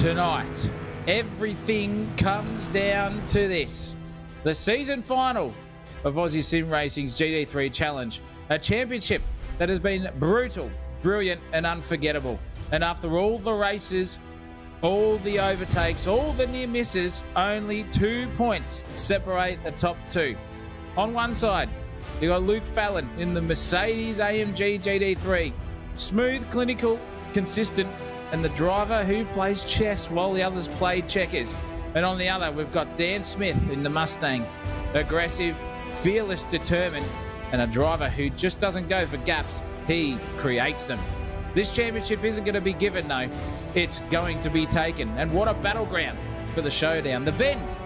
tonight. Everything comes down to this. The season final of Aussie Sim Racing's GT3 Challenge. A championship that has been brutal, brilliant and unforgettable. And after all the races, all the overtakes, all the near misses, only 2 points separate the top two. On one side, you got Luke Fallon in the Mercedes AMG GT3. Smooth, clinical, consistent, and the driver who plays chess while the others play checkers. And on the other, we've got Dan Smith in the Mustang. Aggressive, fearless, determined, and a driver who just doesn't go for gaps, he creates them. This championship isn't going to be given, though. It's going to be taken. And what a battleground for the showdown. The Bend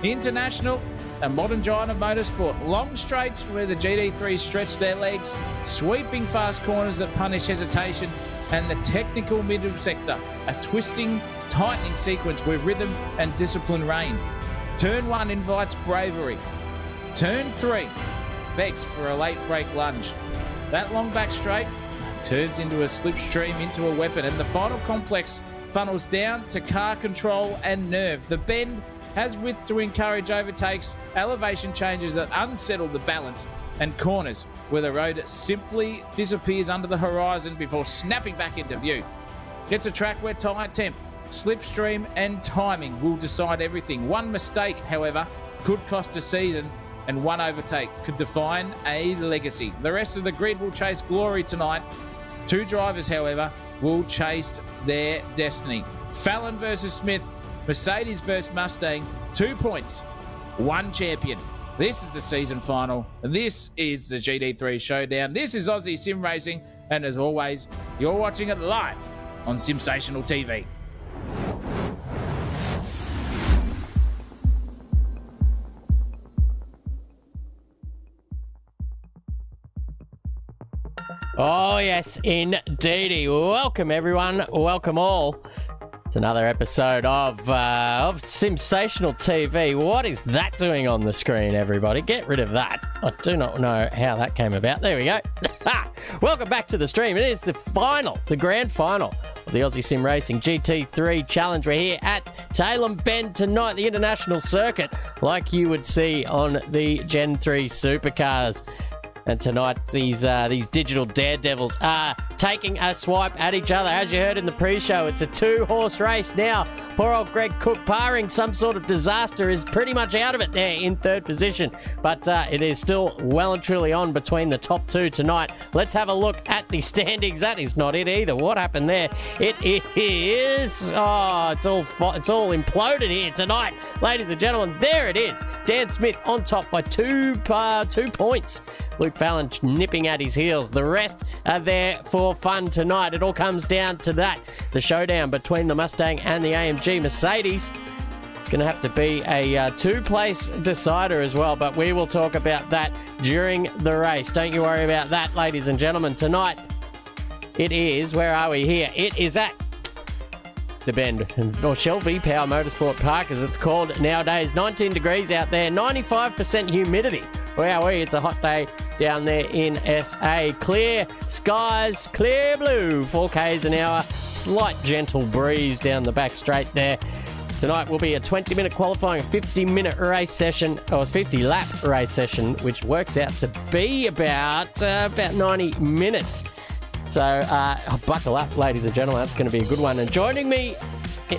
International, a modern giant of motorsport. Long straights where the GT3 stretch their legs, sweeping fast corners that punish hesitation, and the technical middle sector, a twisting, tightening sequence where rhythm and discipline reign. Turn 1 invites bravery. Turn 3 begs for a late break lunge. That long back straight turns into a slipstream, into a weapon, and the final complex funnels down to car control and nerve. The Bend has width to encourage overtakes, elevation changes that unsettle the balance, and corners where the road simply disappears under the horizon before snapping back into view. It's a track where tyre temp, slipstream and timing will decide everything. One mistake, however, could cost a season, and one overtake could define a legacy. The rest of the grid will chase glory tonight. 2 drivers, however, will chase their destiny. Fallon versus Smith, Mercedes versus Mustang, 2 points, 1 champion. This is the season final. This is the GT3 Showdown. This is Aussie Sim Racing. And as always, you're watching it live on Simsational TV. Oh, yes, indeedy. Welcome, everyone. Welcome all. It's another episode of Simsational TV. What is that doing on the screen, everybody? Get rid of that. I do not know how that came about. There we go. Welcome back to the stream. It is the final, the grand final of the Aussie Sim Racing GT3 Challenge. We're here at Tailem Bend tonight, the international circuit, like you would see on the Gen 3 supercars. And tonight, these digital daredevils are taking a swipe at each other. As you heard in the pre-show, it's a 2-horse race now. Poor old Greg Cook, barring some sort of disaster, is pretty much out of it there in 3rd position. But it is still well and truly on between the top 2 tonight. Let's have a look at the standings. That is not it either. What happened there? It is... Oh, it's all imploded here tonight. Ladies and gentlemen, there it is. Dan Smith on top by 2 points. Luke Fallon nipping at his heels. The rest are there for fun tonight. It all comes down to that. The showdown between the Mustang and the AMG Mercedes. It's going to have to be a 2-place decider as well, but we will talk about that during the race. Don't you worry about that, ladies and gentlemen. Tonight, it is, where are we here? It is at the Bend, or Shell V-Power Motorsport Park, as it's called nowadays. 19 degrees out there, 95% humidity. Wowee, it's a hot day down there in SA. Clear skies, clear blue, 4 k's an hour, slight gentle breeze down the back straight there. Tonight will be a 20-minute qualifying, 50-minute race session, or 50-lap race session, which works out to be about 90 minutes. So buckle up, ladies and gentlemen. That's going to be a good one. And joining me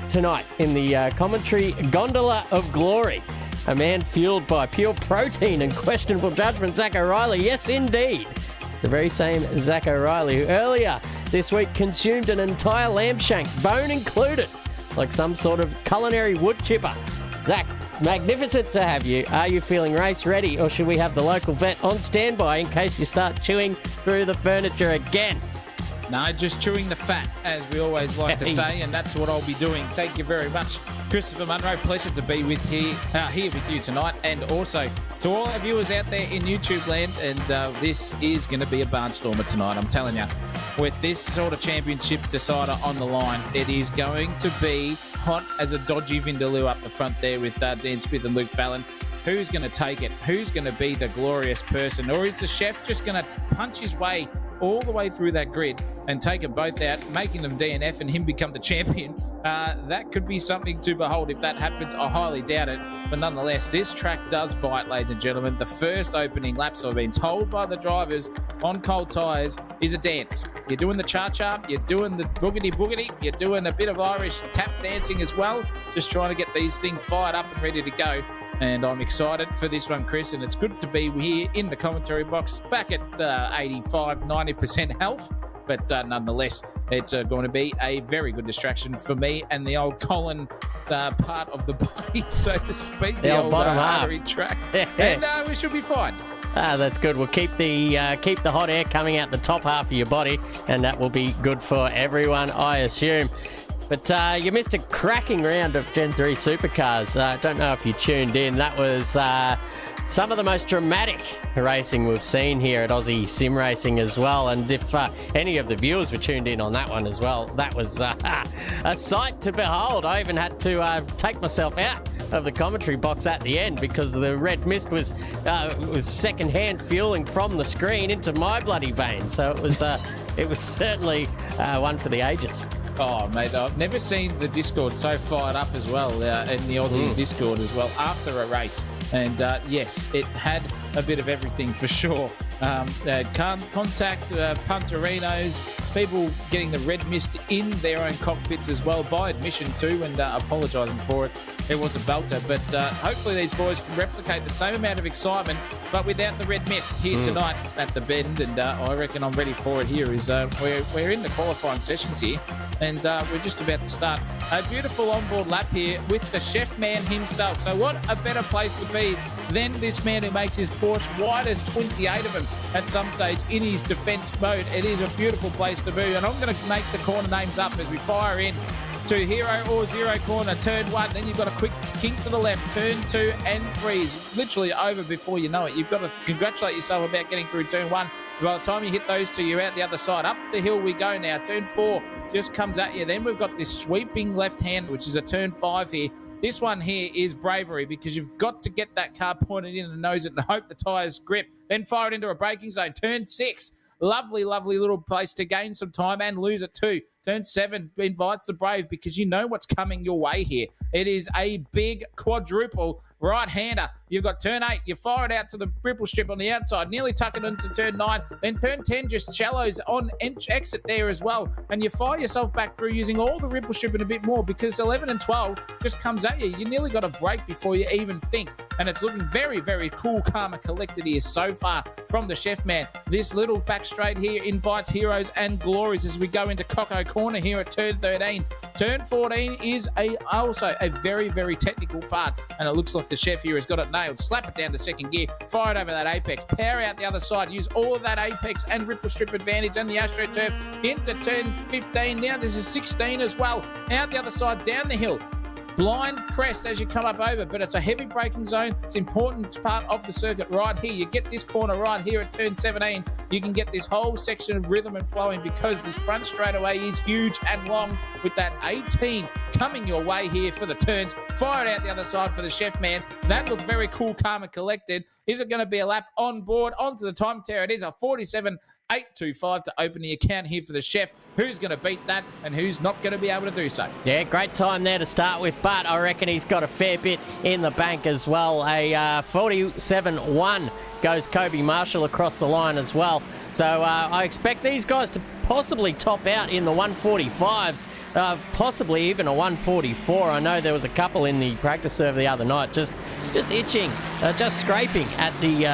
tonight in the commentary gondola of glory, a man fueled by pure protein and questionable judgment, Zach O'Reilly. Yes, indeed. The very same Zach O'Reilly who earlier this week consumed an entire lamb shank, bone included, like some sort of culinary wood chipper. Zach, magnificent to have you. Are you feeling race ready, or should we have the local vet on standby in case you start chewing through the furniture again? No, just chewing the fat, as we always like to say, and that's what I'll be doing. Thank you very much, Christopher Munro. Pleasure to be here with you tonight, and also to all our viewers out there in YouTube land. And this is going to be a barnstormer tonight, I'm telling you. With this sort of championship decider on the line, it is going to be hot as a dodgy Vindaloo up the front there with Dan Smith and Luke Fallon. Who's going to take it? Who's going to be the glorious person? Or is the chef just going to punch his way all the way through that grid and take them both out, making them DNF and him become the champion, that could be something to behold. If that happens, I highly doubt it. But nonetheless, this track does bite, ladies and gentlemen. The first opening laps, I've been told by the drivers on cold tyres, is a dance. You're doing the cha-cha, you're doing the boogity-boogity, you're doing a bit of Irish tap dancing as well, just trying to get these things fired up and ready to go. And I'm excited for this one, Chris, and it's good to be here in the commentary box, back at 85, 90% health. But nonetheless, it's going to be a very good distraction for me and the old Colin part of the body, so to speak. The old bottom artery track. And we should be fine. That's good. We'll keep the hot air coming out the top half of your body, and that will be good for everyone, I assume. But you missed a cracking round of Gen 3 supercars. I don't know if you tuned in. That was some of the most dramatic racing we've seen here at Aussie Sim Racing as well. And if any of the viewers were tuned in on that one as well, that was a sight to behold. I even had to take myself out of the commentary box at the end because the red mist was second-hand fueling from the screen into my bloody veins. So it was certainly one for the ages. Oh, mate, I've never seen the Discord so fired up as well, in the Aussie Discord as well, after a race. And yes, it had a bit of everything for sure. Contact, punterinos, people getting the red mist in their own cockpits as well, by admission too, and apologising for it. It was a belter, but hopefully these boys can replicate the same amount of excitement, but without the red mist here tonight at the Bend. And I reckon I'm ready for it here. We're in the qualifying sessions here, and we're just about to start a beautiful onboard lap here with the chef man himself. So what a better place to be than this man who makes his Porsche wide as 28 of them at some stage in his defence mode. It is a beautiful place to be, and I'm going to make the corner names up as we fire in to hero or zero corner, turn 1, then you've got a quick kink to the left, turn 2 and 3 is literally over before you know it. You've got to congratulate yourself about getting through turn 1. By the time you hit those two, you're out the other side. Up the hill we go now. Turn 4 just comes at you. Then we've got this sweeping left hand, which is a turn 5 here. This one here is bravery, because you've got to get that car pointed in and nose it and hope the tyres grip. Then fire it into a braking zone. Turn 6. Lovely, lovely little place to gain some time and lose it too. Turn 7 invites the brave, because you know what's coming your way here. It is a big quadruple right-hander. You've got turn 8. You fire it out to the ripple strip on the outside. Nearly tuck it into turn 9. Then turn 10 just shallows on exit there as well. And you fire yourself back through using all the ripple strip and a bit more, because 11 and 12 just comes at you. You nearly got a break before you even think. And it's looking very, very cool, calm and collected here so far from the chef man. This little back straight here invites heroes and glories as we go into Coco Corner here at turn 13. Turn 14 is also a very, very technical part, and it looks like the chef here has got it nailed. Slap it down to second gear, fire it over that apex, power out the other side, use all of that apex and ripple strip advantage and the AstroTurf into turn 15. Now this is 16 as well. Out the other side, down the hill. Blind crest as you come up over, but it's a heavy braking zone. It's an important part of the circuit right here. You get this corner right here at turn 17. You can get this whole section of rhythm and flowing, because this front straightaway is huge and long, with that 18 coming your way here for the turns. Fire it out the other side for the chef man. That looked very cool, calm and collected. Is it going to be a lap on board? Onto the time tear. It is a 47.825 to open the account here for the chef. Who's going to beat that and who's not going to be able to do so? Yeah, great time there to start with, but I reckon he's got a fair bit in the bank as well. A 47.1 goes Kobe Marshall across the line as well. So I expect these guys to possibly top out in the 145s, possibly even a 144. I know there was a couple in the practice serve the other night, just itching, just scraping at the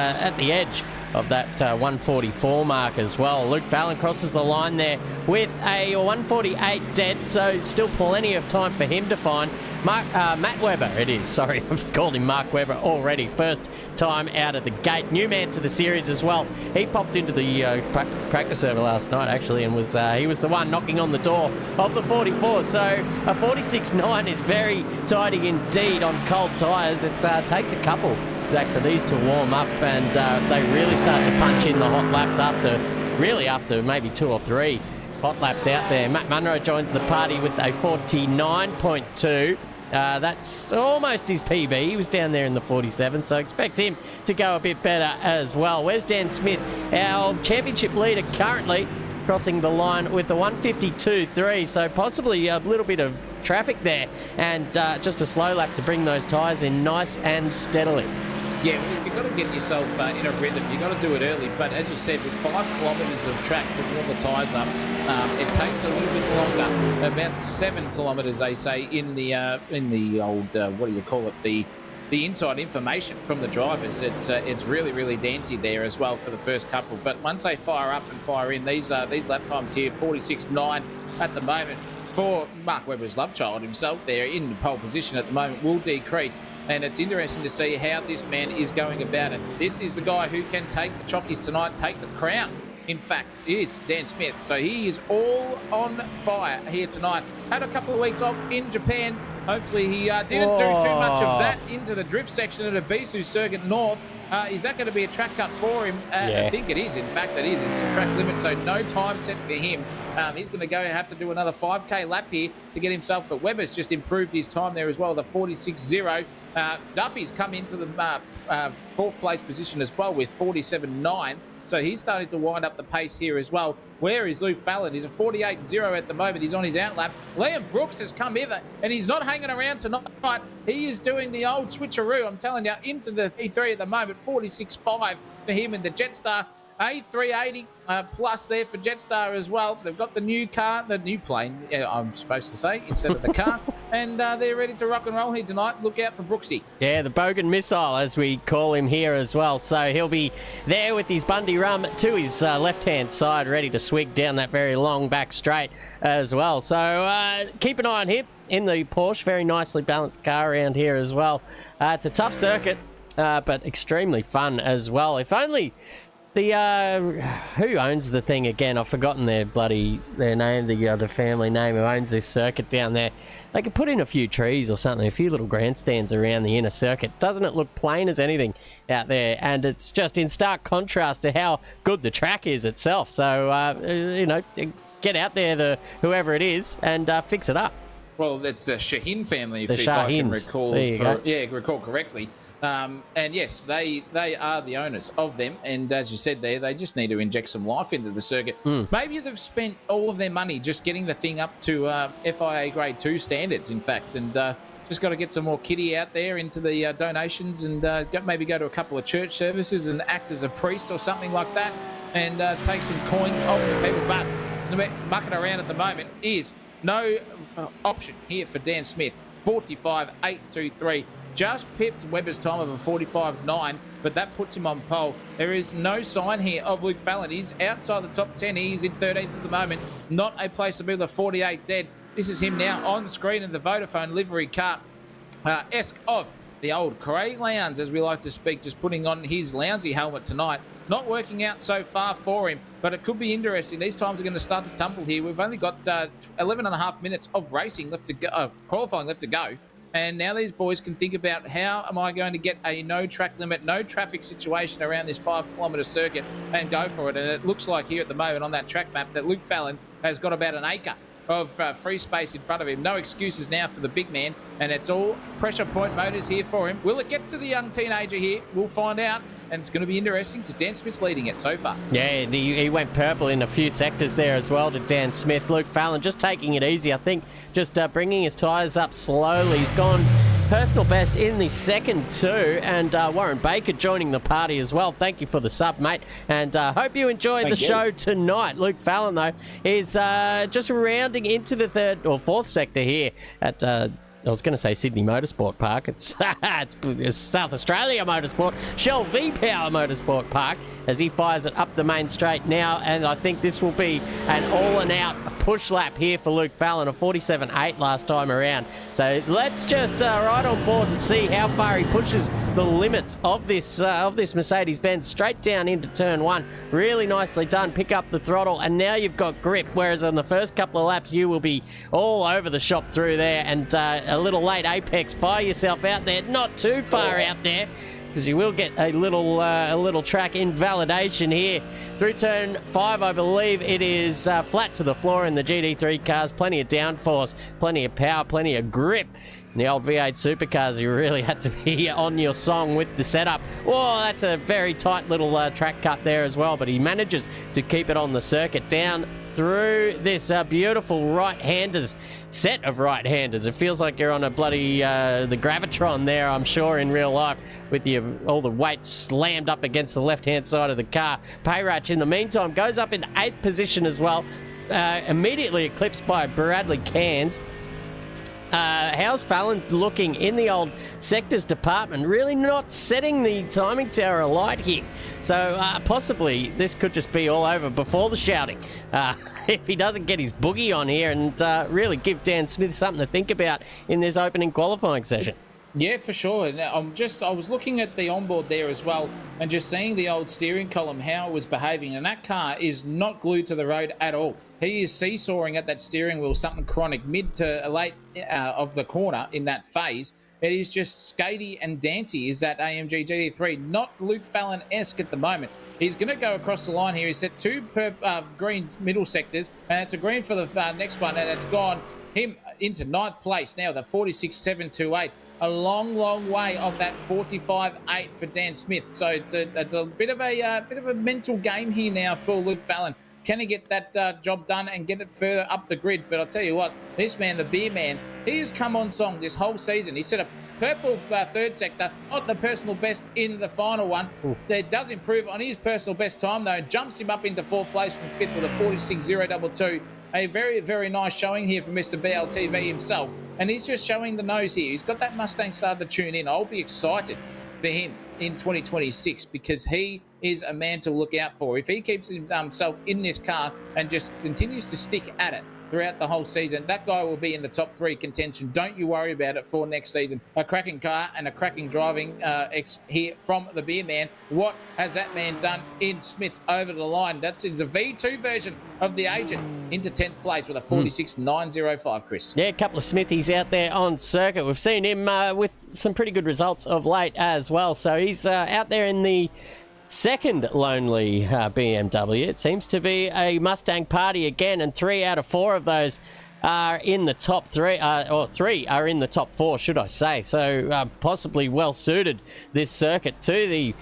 edge of that 144 mark as well. Luke Fallon crosses the line there with a 148 dead, so still plenty of time for him to find Matt Webber. It is, sorry, I've called him Mark Webber already. First time out of the gate. New man to the series as well. He popped into the practice server last night actually, and he was the one knocking on the door of the 44. So a 46.9 is very tidy indeed on cold tyres. It takes a couple, Zach, for these to warm up, and they really start to punch in the hot laps after maybe 2 or 3 hot laps out there. Matt Munro joins the party with a 49.2, That's almost his PB. He was down there in the 47, so expect him to go a bit better as well. Where's Dan Smith, our championship leader currently, crossing the line with the 152.3, so possibly a little bit of traffic there, and just a slow lap to bring those tyres in nice and steadily. Yeah, well, if you've got to get yourself in a rhythm, you've got to do it early. But as you said, with 5 kilometres of track to warm the tyres up, it takes a little bit longer. About 7 kilometres, they say, in the old what do you call it? The inside information from the drivers. It's really, really dancey there as well for the first couple. But once they fire up and fire in, these lap times here, 46.9 at the moment. For Mark Webber's love child himself there in the pole position at the moment will decrease. And it's interesting to see how this man is going about it. This is the guy who can take the chockies tonight, take the crown. In fact, it is Dan Smith. So he is all on fire here tonight. Had a couple of weeks off in Japan. Hopefully he didn't do too much of that into the drift section at Ibisu Circuit North. Is that going to be a track cut for him? I think it is. In fact, it is. It's a track limit, so no time set for him. He's going to have to do another 5K lap here to get himself. But Webber's just improved his time there as well, the 46.0. Duffy's come into the fourth place position as well with 47.9. So he's starting to wind up the pace here as well. Where is Luke Fallon? He's a 48.0 at the moment. He's on his outlap. Liam Brooks has come hither, and he's not hanging around tonight. He is doing the old switcheroo, I'm telling you, into the E3 at the moment. 46.5 for him in the Jetstar. A380 plus there for Jetstar as well. They've got the new car, the new plane, I'm supposed to say, instead of the car. And they're ready to rock and roll here tonight. Look out for Brooksy. Yeah, the Bogan Missile, as we call him here as well. So he'll be there with his Bundy rum to his left-hand side, ready to swig down that very long back straight as well. So keep an eye on him in the Porsche. Very nicely balanced car around here as well. It's a tough circuit, but extremely fun as well. If only... who owns the thing again? I've forgotten their name, the family name who owns this circuit down there. They could put in a few trees or something, a few little grandstands around the inner circuit. Doesn't it look plain as anything out there? And it's just in stark contrast to how good the track is itself. So, get out there, whoever it is, and fix it up. Well, that's the Shaheen family, if Shahins. I can recall recall correctly. And yes, they are the owners of them. And as you said there, they just need to inject some life into the circuit. Maybe they've spent all of their money just getting the thing up to FIA Grade 2 standards, in fact. And just got to get some more kitty out there into the donations and maybe go to a couple of church services and act as a priest or something like that and take some coins off the people. But mucking around at the moment is no option here for Dan Smith. 45.823. Just pipped Webber's time of a 45.9, but that puts him on pole. There is no sign here of Luke Fallon. He's outside the top 10. He's in 13th at the moment. Not a place to be, the 48 dead. This is him now on screen in the Vodafone livery car. Esque of the old Craig Lowndes, as we like to speak, just putting on his Lounsey helmet tonight. Not working out so far for him, but it could be interesting. These times are going to start to tumble here. We've only got 11 and a half minutes of racing left to go, qualifying left to go. And now these boys can think about how am I going to get a no track limit, no traffic situation around this 5 kilometre circuit and go for it. And it looks like here at the moment on that track map that Luke Fallon has got about an acre of free space in front of him. No excuses now for the big man. And it's all pressure point motors here for him. Will it get to the young teenager here? We'll find out. And it's going to be interesting because Dan Smith's leading it so far. Yeah, he went purple in a few sectors there as well to Dan Smith. Luke Fallon just taking it easy, I think, just bringing his tyres up slowly. He's gone personal best in the second too, and Warren Baker joining the party as well. Thank you for the sub, mate, and hope you enjoyed the show tonight. Luke Fallon, though, is just rounding into the third or fourth sector here at... I was going to say Sydney Motorsport Park. It's South Australia Motorsport, Shell V-Power Motorsport Park, as he fires it up the main straight now. And I think this will be an all-and-out push lap here for Luke Fallon, a 47.8 last time around. So let's just ride on board and see how far he pushes the limits of this Mercedes-Benz straight down into turn one. Really nicely done. Pick up the throttle, and now you've got grip, whereas on the first couple of laps, you will be all over the shop through there, and a little late apex. Fire yourself out there, not too far out there. because you will get a little track invalidation here. Through turn 5, I believe it is flat to the floor in the GT3 cars. Plenty of downforce, plenty of power, plenty of grip. In the old V8 supercars, you really had to be on your song with the setup. Oh, that's a very tight little track cut there as well, but he manages to keep it on the circuit down through this beautiful right-handers, set of right-handers. It feels like you're on a bloody, the Gravitron there, I'm sure, in real life, with all the weight slammed up against the left-hand side of the car. Payrach, in the meantime, goes up in 8th position as well, immediately eclipsed by Bradley Cairns. How's Fallon looking in the old sectors department? Really not setting the timing tower alight here. So possibly this could just be all over before the shouting. If he doesn't get his boogie on here and really give Dan Smith something to think about in this opening qualifying session. Yeah, for sure. And I was looking at the onboard there as well and just seeing the old steering column, how it was behaving. And that car is not glued to the road at all. He is seesawing at that steering wheel, something chronic, mid to late of the corner in that phase. It is just skatey and dancy is that AMG GT3, not Luke Fallon-esque at the moment. He's going to go across the line here. He's set 2 green middle sectors, and it's a green for the next one, and it's gone him into 9th place now, the 46.728. A long, long way of that 45.8 for Dan Smith. So it's a bit of a mental game here now for Luke Fallon. Can he get that job done and get it further up the grid? But I'll tell you what, this man, the beer man, he has come on song this whole season. He set a purple third sector, not the personal best in the final one. That does improve on his personal best time, though. Jumps him up into 4th place from 5th with a 46.022. A very, very nice showing here from Mr. BLTV himself. And he's just showing the nose here. He's got that Mustang started to tune in. I'll be excited for him in 2026 because he is a man to look out for. If he keeps himself in this car and just continues to stick at it throughout the whole season, that guy will be in the top 3 contention. Don't you worry about it for next season. A cracking car and a cracking driving here from the beer man. What has that man done in Smith over the line? That's a V2 version of the agent into 10th place with a 46.905, Chris. Yeah, a couple of Smithies out there on circuit. We've seen him with some pretty good results of late as well. So he's out there in the second lonely BMW. It seems to be a Mustang party again, and 3 out of 4 of those are in the top 3, or 3 are in the top 4, should I say. So possibly well suited this circuit to the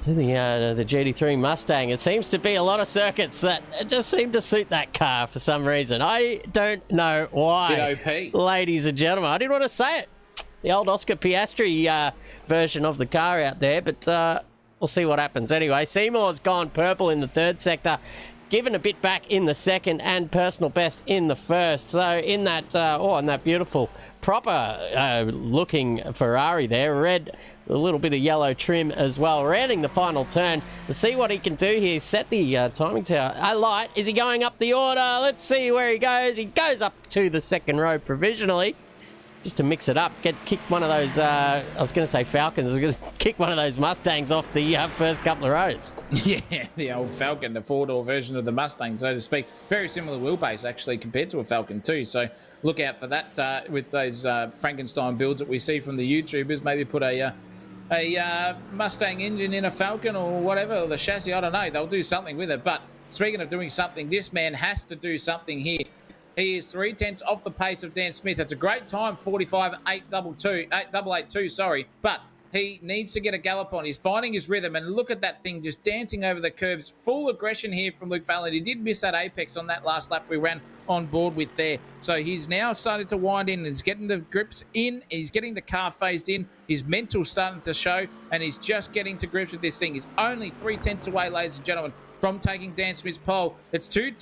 GT3 Mustang. It seems to be a lot of circuits that just seem to suit that car for some reason. I don't know why. Bit OP. Ladies and gentlemen, I didn't want to say it. The old Oscar Piastri version of the car out there, but we'll see what happens. Anyway, Seymour's gone purple in the 3rd sector, given a bit back in the 2nd, and personal best in the 1st. So in that, in that beautiful, proper looking Ferrari there, red, a little bit of yellow trim as well. Rounding the final turn to see what he can do here. Set the timing tower alight. Is he going up the order? Let's see where he goes. He goes up to the 2nd row provisionally. Just to mix it up, kick one of those, I was going to say Falcons, I was going to kick one of those Mustangs off the first couple of rows. Yeah, the old Falcon, the 4-door version of the Mustang, so to speak. Very similar wheelbase, actually, compared to a Falcon too. So look out for that with those Frankenstein builds that we see from the YouTubers. Maybe put a Mustang engine in a Falcon or whatever, or the chassis, I don't know. They'll do something with it. But speaking of doing something, this man has to do something here. He is 0.3 off the pace of Dan Smith. That's a great time, 45.882, sorry. But he needs to get a gallop on. He's finding his rhythm, and look at that thing just dancing over the curbs. Full aggression here from Luke Fallon. He did miss that apex on that last lap we ran on board with there. So he's now started to wind in. He's getting the grips in. He's getting the car phased in. His mental's starting to show, and he's just getting to grips with this thing. He's only 0.3 away, ladies and gentlemen, from taking Dan Smith's pole. It's 2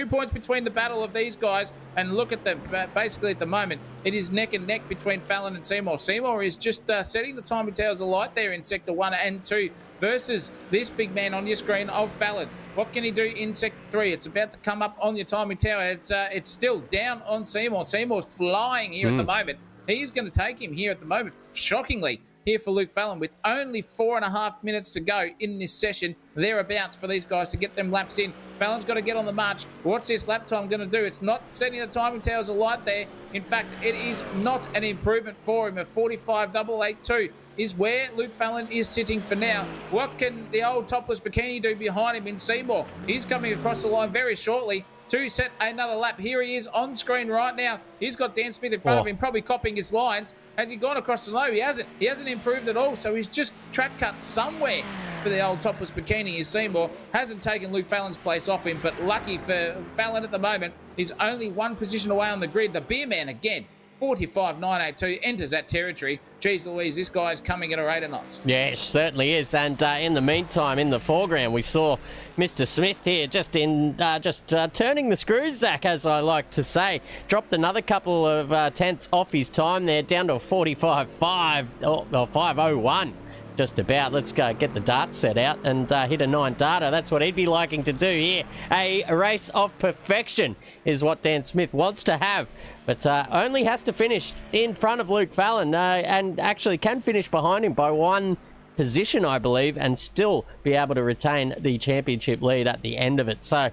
points between the battle of these guys, and look at them. Basically, at the moment, it is neck and neck between Fallon and Seymour. Seymour is just setting the timing towers alight there in Sector 1 and 2 versus this big man on your screen of Fallon. What can he do in Sector 3? It's about to come up on your timing tower. It's still down on Seymour. Seymour's flying here at the moment. He's going to take him here at the moment, shockingly, here for Luke Fallon with only 4.5 minutes to go in this session, thereabouts, for these guys to get them laps in. Fallon's got to get on the march. What's this lap time going to do? It's not setting the timing towers alight there. In fact, it is not an improvement for him, a 45.882. is where Luke Fallon is sitting for now. What can the old topless bikini do behind him in Seymour? He's coming across the line very shortly to set another lap. Here he is on screen right now. He's got Dan Smith in front of him, probably copying his lines. Has he gone across the low? He hasn't. He hasn't improved at all, so he's just track cut somewhere for the old topless bikini. Is Seymour hasn't taken Luke Fallon's place off him, but lucky for Fallon at the moment, he's only one position away on the grid. The beer man again, 45.982, enters that territory. Geez Louise, this guy's coming at a rate of knots. Yeah, it certainly is. And in the meantime, in the foreground, we saw Mr. Smith here just turning the screws, Zach, as I like to say. Dropped another couple of tenths off his time there, down to a 45.5 or 5.01. Just about. Let's go get the dart set out and hit a 9 darter. That's what he'd be liking to do here. A race of perfection is what Dan Smith wants to have, but only has to finish in front of Luke Fallon and actually can finish behind him by one position, I believe, and still be able to retain the championship lead at the end of it. So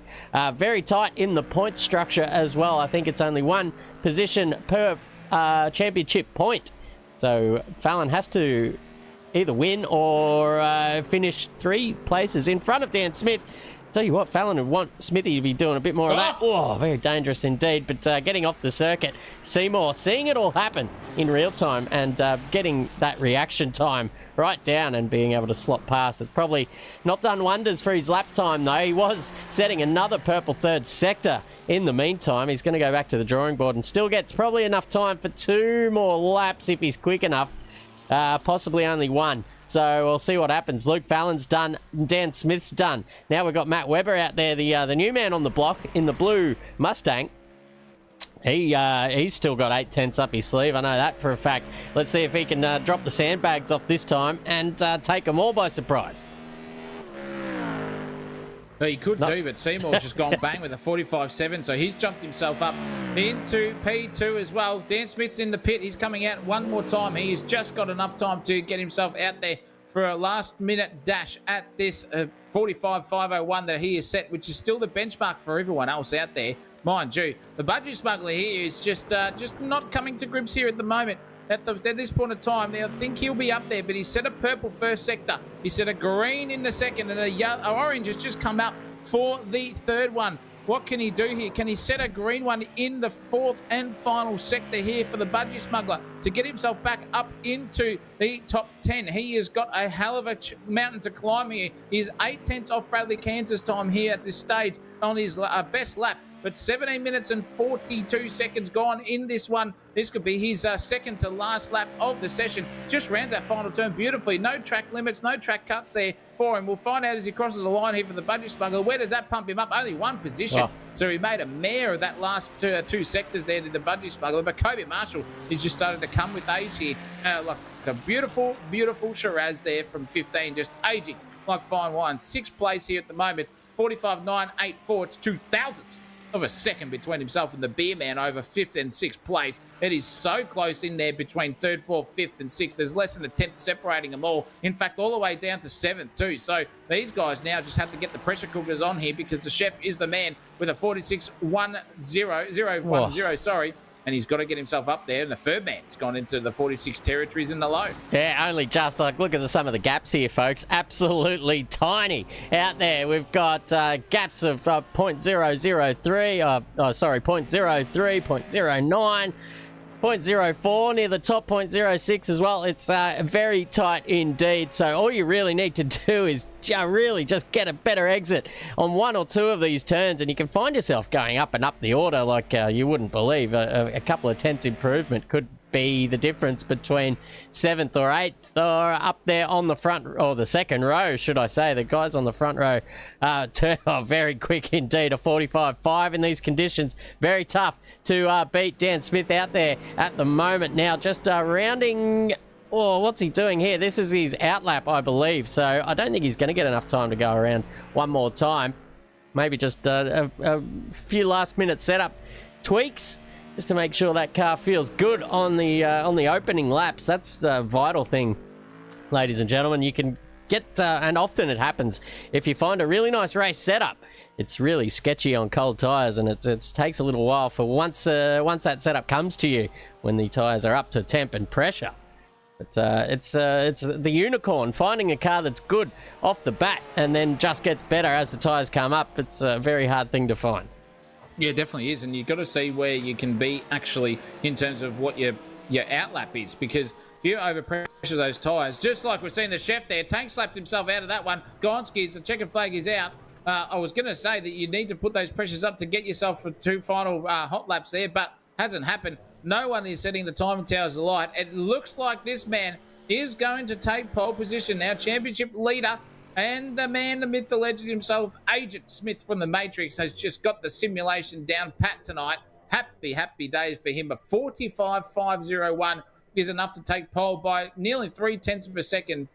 very tight in the point structure as well. I think it's only one position per championship point. So Fallon has to either win or finish 3 places in front of Dan Smith. Tell you what, Fallon would want Smithy to be doing a bit more of that. Oh, very dangerous indeed. But getting off the circuit, Seymour seeing it all happen in real time and getting that reaction time right down and being able to slot past. It's probably not done wonders for his lap time, though. He was setting another purple third sector in the meantime. He's going to go back to the drawing board and still gets probably enough time for 2 more laps if he's quick enough. Possibly only 1. So we'll see what happens. Luke Fallon's done. Dan Smith's done. Now we've got Matt Webber out there, the new man on the block in the blue Mustang. He's still got 8 tenths up his sleeve. I know that for a fact. Let's see if he can drop the sandbags off this time and take them all by surprise. Well, he could do, but Seymour's just gone bang with a 45.7, so he's jumped himself up into P2 as well. Dan Smith's in the pit. He's coming out one more time. He's just got enough time to get himself out there for a last-minute dash at this 45.501 that he has set, which is still the benchmark for everyone else out there. Mind you, the budget smuggler here is just not coming to grips here at the moment. At this point of time, I think he'll be up there, but he set a purple first sector. He set a green in the second, and a orange has just come up for the third one. What can he do here? Can he set a green one in the 4th and final sector here for the budgie smuggler to get himself back up into the top 10? He has got a hell of a mountain to climb here. He's 8 tenths off Bradley Kansas time here at this stage on his best lap. But 17 minutes and 42 seconds gone in this one. This could be his second to last lap of the session. Just rounds that final turn beautifully. No track limits, no track cuts there for him. We'll find out as he crosses the line here for the budgie smuggler. Where does that pump him up? Only 1 position. Oh. So he made a mare of that last 2 sectors there to the budgie smuggler. But Kobe Marshall is just starting to come with age here. Like a beautiful, beautiful Shiraz there from 15, just aging like fine wine. 6th place here at the moment, 45.984. It's 2,000ths of a second between himself and the beer man over 5th and 6th place. It is so close in there between 3rd, 4th, 5th and 6th. There's less than a 10th separating them all. In fact, all the way down to 7th too. So these guys now just have to get the pressure cookers on here because the chef is the man with a 46.10, sorry. And he's got to get himself up there. And the third man's gone into the 46 territories in the low. Yeah, only just. Like, look at some of the gaps here, folks. Absolutely tiny out there. We've got gaps of 0.003, 0.03, 0.09, 0.04 near the top, 0.06 as well. It's very tight indeed. So all you really need to do is really just get a better exit on 1 or 2 of these turns, and you can find yourself going up and up the order like you wouldn't believe. A couple of tenths improvement could be the difference between 7th or 8th or up there on the front, or the second row, should I say. The guys on the front row turn very quick indeed. A 45.5 in these conditions. Very tough to beat Dan Smith out there at the moment. Now just rounding... Oh, what's he doing here? This is his outlap, I believe. So I don't think he's going to get enough time to go around one more time. Maybe just a few last-minute setup tweaks just to make sure that car feels good on the opening laps. That's a vital thing, ladies and gentlemen. You can get, and often it happens, if you find a really nice race setup, it's really sketchy on cold tyres, and it takes a little while for once that setup comes to you when the tyres are up to temp and pressure. But it's the unicorn, finding a car that's good off the bat and then just gets better as the tyres come up. It's a very hard thing to find. Yeah, it definitely is. And you've got to see where you can be actually in terms of what your outlap is. Because if you overpressure those tyres, just like we've seen the chef there, Tank slapped himself out of that one. Gonski's, the checkered flag is out. I was going to say that you need to put those pressures up to get yourself for 2 final hot laps there, but hasn't happened. No one is setting the timing towers alight. It looks like this man is going to take pole position now. Championship leader and the man amid the legend himself, Agent Smith from the Matrix, has just got the simulation down pat tonight. Happy days for him. A 45.501 is enough to take pole by nearly 0.3 of a second,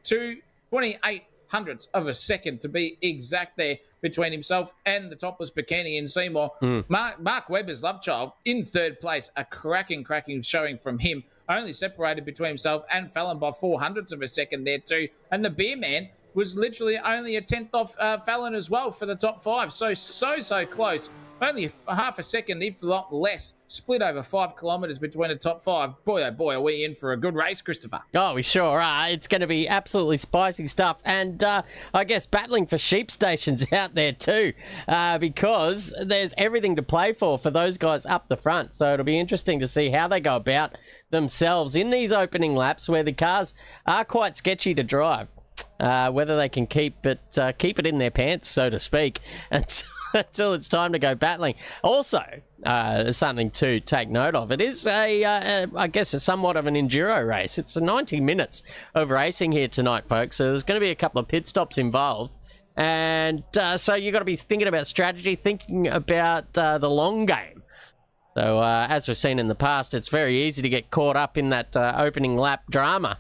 28 hundredths of a second to be exact there between himself and the topless bikini in Seymour. Mark Webber's love child in third place. A cracking showing from him. Only separated between himself and Fallon by 4 hundredths of a second there too. And the Beer Man was literally only a 10th off Fallon as well for the top 5. So close. Only half a second, if not less, split over 5 kilometres between the top 5. Boy, oh boy, are we in for a good race, Christopher. Oh, we sure are. It's going to be absolutely spicy stuff. And I guess battling for sheep stations out there too, because there's everything to play for those guys up the front. So it'll be interesting to see how they go about themselves in these opening laps where the cars are quite sketchy to drive. Whether they can keep it in their pants, so to speak, until it's time to go battling. Also, something to take note of. It is I guess, a somewhat of an enduro race. It's 90 minutes of racing here tonight, folks. So there's going to be a couple of pit stops involved. And so you've got to be thinking about strategy, thinking about the long game. So as we've seen in the past, it's very easy to get caught up in that opening lap drama.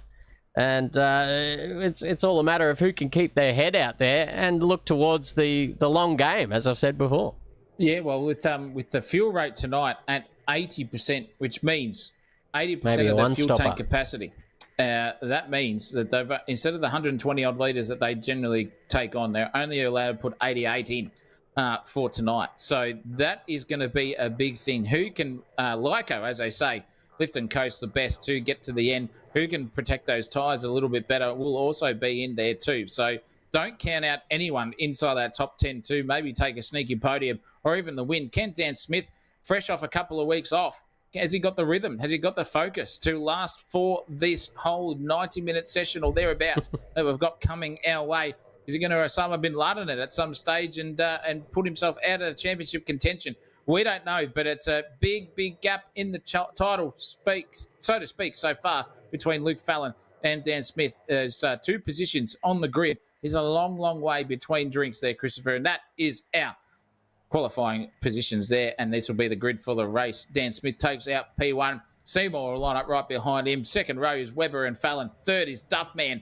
And it's all a matter of who can keep their head out there and look towards the long game, as I've said before. Yeah, well, with the fuel rate tonight at 80%, which means 80% of the fuel tank capacity, that means that they've, instead of the 120 odd litres that they generally take on, they're only allowed to put 88 in for tonight. So that is going to be a big thing. Who can, Lyco, as they say, lift and coast the best to get to the end, who can protect those tyres a little bit better will also be in there too. So don't count out anyone inside that top 10 to maybe take a sneaky podium or even the win. Can Dan Smith, fresh off a couple of weeks off, has he got the rhythm? Has he got the focus to last for this whole 90-minute session or thereabouts that we've got coming our way? Is he going to Osama bin Laden it at some stage and put himself out of the championship contention? We don't know, but it's a big gap in the title, so to speak, so far between Luke Fallon and Dan Smith. There's 2 positions on the grid. There's a long way between drinks there, Christopher, and that is our qualifying positions there, and this will be the grid for the race. Dan Smith takes out P1. Seymour will line up right behind him. Second row is Webber and Fallon. Third is Duffman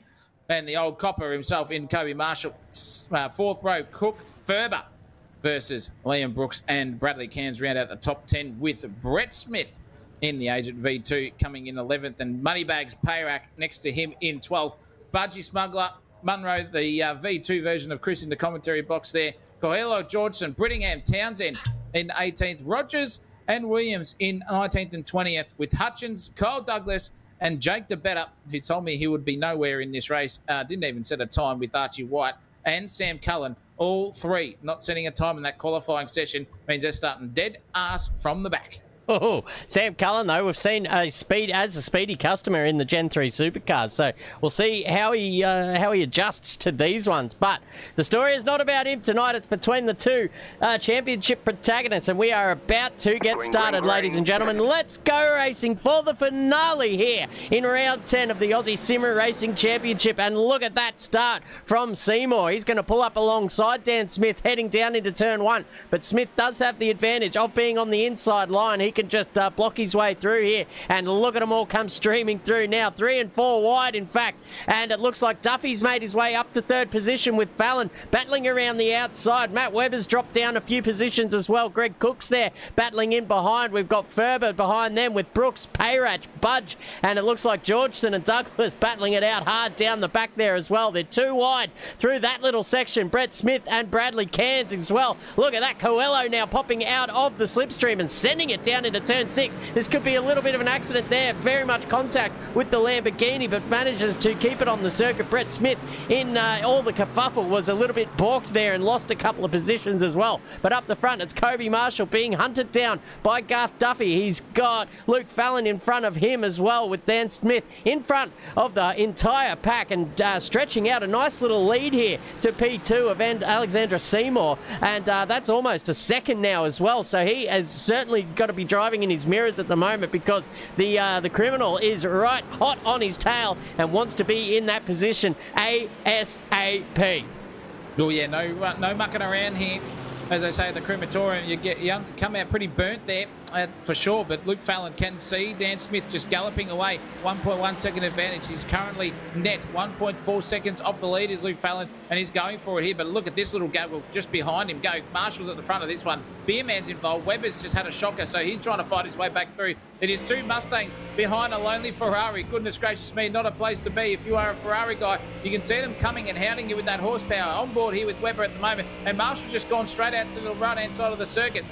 and the old copper himself in Kobe Marshall. Fourth row, Cook, Ferber versus Liam Brooks and Bradley Cairns round out the top 10 with Brett Smith in the Agent V2 coming in 11th and Moneybags Payrack next to him in 12th. Budgie Smuggler, Munro, the V2 version of Chris in the commentary box there. Coelho, Georgeson, Brittingham, Townsend in 18th. Rogers and Williams in 19th and 20th with Hutchins, Kyle Douglas and Jake DeBetta, who told me he would be nowhere in this race. Didn't even set a time with Archie White and Sam Cullen. All 3 not setting a time in that qualifying session means they're starting dead ass from the back. Oh, Sam Cullen, though, we've seen a speedy customer in the Gen 3 supercars, so we'll see how he adjusts to these ones. But the story is not about him tonight. It's between the 2 championship protagonists, and we are about to get started, ladies and gentlemen. Let's go racing for the finale here in round 10 of the Aussie Simmer Racing Championship. And look at that start from Seymour. He's going to pull up alongside Dan Smith, heading down into turn 1. But Smith does have the advantage of being on the inside line. He can just block his way through here, and look at them all come streaming through now. 3 and 4 wide, in fact, and it looks like Duffy's made his way up to 3rd position with Fallon battling around the outside. Matt Webber's dropped down a few positions as well. Greg Cook's there battling in behind. We've got Ferber behind them with Brooks, Payrach, Budge, and it looks like Georgeson and Douglas battling it out hard down the back there as well. They're 2 wide through that little section. Brett Smith and Bradley Cairns as well. Look at that. Coelho now popping out of the slipstream and sending it down into turn 6. This could be a little bit of an accident there. Very much contact with the Lamborghini, but manages to keep it on the circuit. Brett Smith in all the kerfuffle was a little bit balked there and lost a couple of positions as well. But up the front, it's Kobe Marshall being hunted down by Garth Duffy. He's got Luke Fallon in front of him as well, with Dan Smith in front of the entire pack and stretching out a nice little lead here to P2 of Alexandra Seymour. And that's almost a second now as well. So he has certainly got to be driving in his mirrors at the moment, because the criminal is right hot on his tail and wants to be in that position ASAP. Oh yeah, no mucking around here. As I say at the crematorium, you come out pretty burnt there for sure, but Luke Fallon can see Dan Smith just galloping away. 1.1 second advantage. He's currently net 1.4 seconds off the lead is Luke Fallon, and he's going for it here. But look at this little gap just behind him. Marshall's at the front of this one. Beerman's involved. Webber's just had a shocker, so he's trying to fight his way back through. It is two Mustangs behind a lonely Ferrari. Goodness gracious me, not a place to be if you are a Ferrari guy. You can see them coming and hounding you with that horsepower. On board here with Webber at the moment, and Marshall's just gone straight out to the right-hand side of the circuit.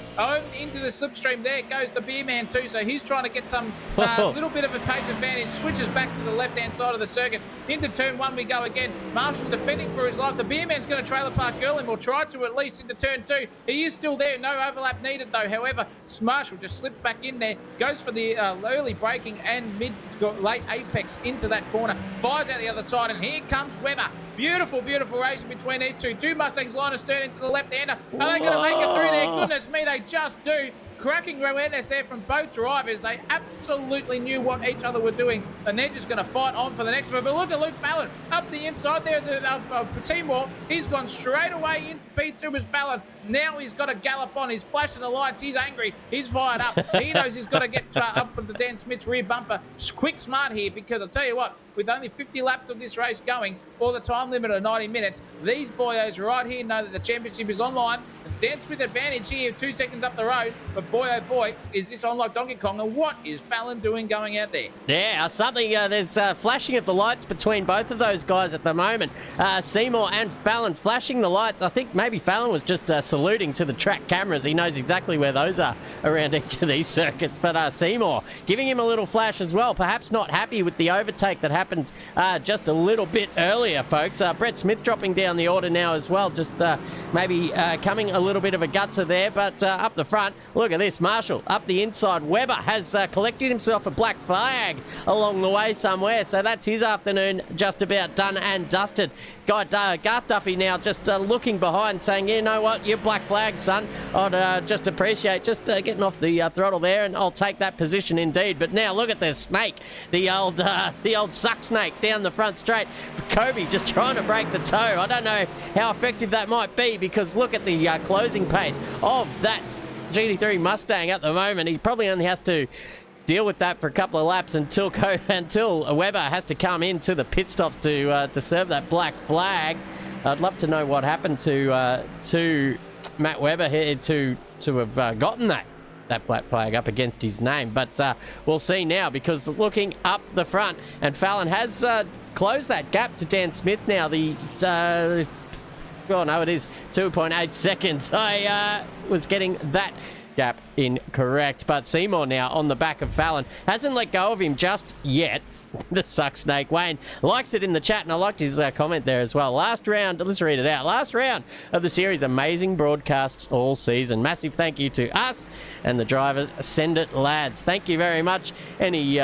Into the slipstream there goes the Beerman too, so he's trying to get some little bit of a pace advantage. Switches back to the left-hand side of the circuit. Into turn 1 we go again. Marshall's defending for his life. The Beerman's going to trailer park girl him, or try to at least, into turn 2. He is still there. No overlap needed though. However, Marshall just slips back in there, goes for the early braking and late apex into that corner. Fires out the other side, and here comes Webber. Beautiful, beautiful racing between these two. Two Mustangs line of stern into the left-hander. Are they going to make it through there? Goodness me, they just do. Cracking awareness there from both drivers. They absolutely knew what each other were doing, and they're just going to fight on for the next one. But look at Luke Fallon up the inside there of Seymour. He's gone straight away into P2 as Fallon. Now he's got to gallop on. He's flashing the lights. He's angry. He's fired up. He knows he's got to get up with the Dan Smith's rear bumper. Quick, smart here, because I'll tell you what, with only 50 laps of this race going, or the time limit of 90 minutes, these boyos right here know that the championship is online. It's Dan Smith advantage here, 2 seconds up the road. But boy, oh boy, is this on like Donkey Kong. And what is Fallon doing going out there? Yeah, there's flashing of the lights between both of those guys at the moment. Seymour and Fallon flashing the lights. I think maybe Fallon was just saluting to the track cameras. He knows exactly where those are around each of these circuits. But Seymour giving him a little flash as well. Perhaps not happy with the overtake that happened just a little bit earlier, folks. Brett Smith dropping down the order now as well. Just maybe coming a little bit of a gutser there. But up the front, look at this. Marshall up the inside. Webber has collected himself a black flag along the way somewhere. So that's his afternoon just about done and dusted. Garth Duffy now just looking behind, saying, you know what, you're black flag, son. I'd just appreciate just getting off the throttle there, and I'll take that position indeed. But now look at this snake, the old suck snake down the front straight. Kobe just trying to break the toe. I don't know how effective that might be, because look at the closing pace of that GT3 Mustang at the moment. He probably only has to deal with that for a couple of laps until Webber has to come into the pit stops to serve that black flag. I'd love to know what happened to Matt Webber here to have gotten that black flag up against his name. But we'll see now, because looking up the front, and Fallon has closed that gap to Dan Smith now. It is 2.8 seconds. I was getting that gap incorrect. But Seymour now on the back of Fallon. Hasn't let go of him just yet. The suck snake. Wayne likes it in the chat, and I liked his comment there as well. Last round, let's read it out. Last round of the series. Amazing broadcasts all season. Massive thank you to us and the drivers. Send it, lads. Thank you very much. Any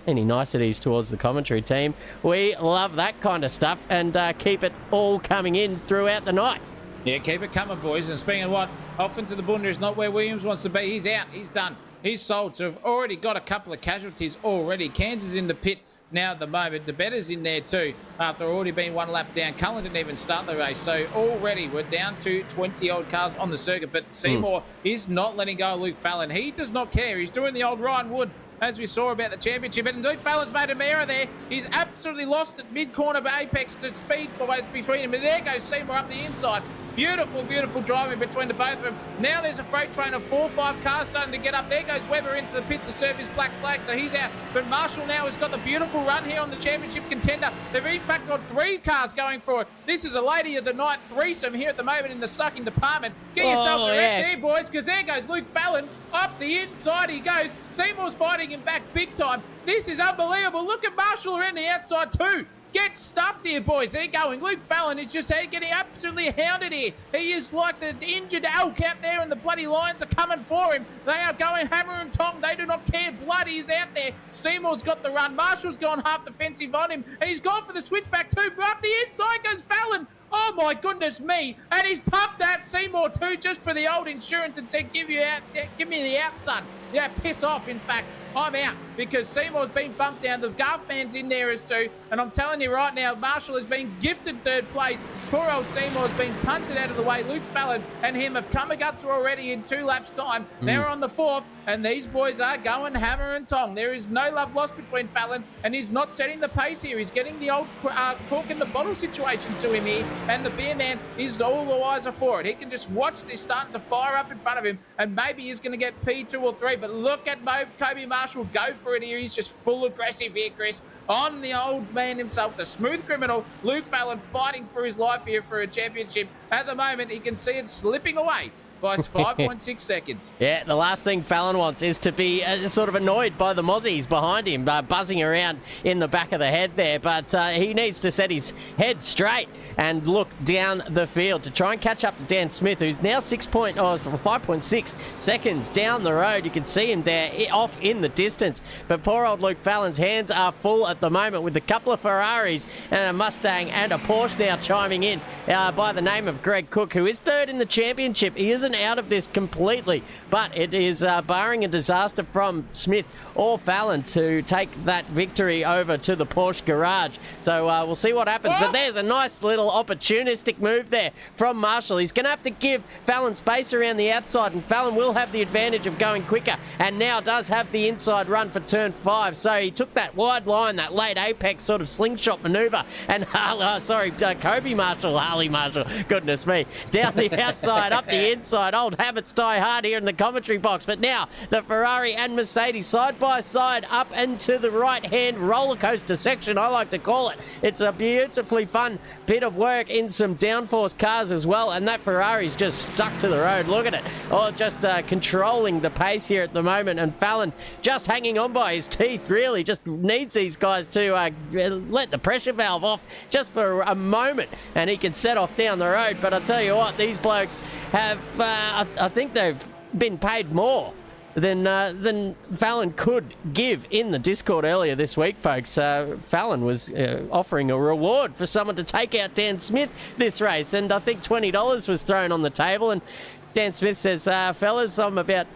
niceties towards the commentary team. We love that kind of stuff, and keep it all coming in throughout the night. Yeah, keep it coming, boys. And speaking of what, off into the Bunda is not where Williams wants to be. He's out. He's done. He's sold. So we've already got a couple of casualties already. Kansas in the pit now at the moment. DeBetter's in there too, after already being one lap down. Cullen didn't even start the race. So already we're down to 20-odd cars on the circuit. But Seymour is not letting go of Luke Fallon. He does not care. He's doing the old Ryan Wood, as we saw about the championship. And Luke Fallon's made an error there. He's absolutely lost at mid-corner apex to speed between him. And there goes Seymour up the inside. Beautiful, beautiful driving between the both of them. Now there's a freight train of 4-5 cars starting to get up. There goes Webber into the pits to serve his black flag, so he's out. But Marshall now has got the beautiful run here on the championship contender. They've in fact got 3 cars going for it. This is a lady of the night threesome here at the moment in the sucking department. Get yourself direct here, boys, because there goes Luke Fallon. Up the inside he goes. Seymour's fighting him back big time. This is unbelievable. Look at Marshall around the outside too. Get stuffed here, boys. They're going. Luke Fallon is just getting absolutely hounded here. He is like the injured elk out there, and the bloody Lions are coming for him. They are going hammer and tong. They do not care. Blood is out there. Seymour's got the run. Marshall's gone half defensive on him, and he's gone for the switchback too. But up the inside goes Fallon. Oh, my goodness me. And he's pumped at Seymour too, just for the old insurance, and said, give me the out, son. Yeah, piss off, in fact. I'm out because Seymour's been bumped down. The Garth man's in there as too. And I'm telling you right now, Marshall has been gifted 3rd place. Poor old Seymour's been punted out of the way. Luke Fallon and him have come a guts already in 2 laps' time. They're on the 4th, and these boys are going hammer and tong. There is no love lost between Fallon, and he's not setting the pace here. He's getting the old cork in the bottle situation to him here, and the beer man is all the wiser for it. He can just watch this starting to fire up in front of him, and maybe he's going to get P2 or 3, but look at Kobe Marshall go for it here. He's just full aggressive here, Chris, on the old man himself, the smooth criminal, Luke Fallon, fighting for his life here for a championship. At the moment, he can see it slipping away by 5.6 seconds. Yeah, the last thing Fallon wants is to be sort of annoyed by the Mozzies behind him, buzzing around in the back of the head there. But he needs to set his head straight and look down the field to try and catch up to Dan Smith, who's now 5.6 seconds down the road. You can see him there off in the distance. But poor old Luke Fallon's hands are full at the moment with a couple of Ferraris and a Mustang and a Porsche now chiming in by the name of Greg Cook, who is 3rd in the championship. He isn't out of this completely, but it is barring a disaster from Smith or Fallon to take that victory over to the Porsche garage. So we'll see what happens. But there's a nice little opportunistic move there from Marshall. He's going to have to give Fallon space around the outside, and Fallon will have the advantage of going quicker, and now does have the inside run for turn 5. So he took that wide line, that late apex sort of slingshot maneuver, and Harley Marshall, goodness me, down the outside, up the inside. Old habits die hard here in the commentary box, but now the Ferrari and Mercedes side by side up into the right-hand roller coaster section, I like to call it. It's a beautifully fun bit of work in some downforce cars as well, and that Ferrari's just stuck to the road. Look at it. Oh, just controlling the pace here at the moment, and Fallon just hanging on by his teeth, really. Just needs these guys to let the pressure valve off just for a moment, and he can set off down the road. But I tell you what, these blokes have, I think they've been paid more than Fallon could give in the Discord earlier this week, folks. Fallon was offering a reward for someone to take out Dan Smith this race, and I think $20 was thrown on the table, and Dan Smith says, fellas, I'm about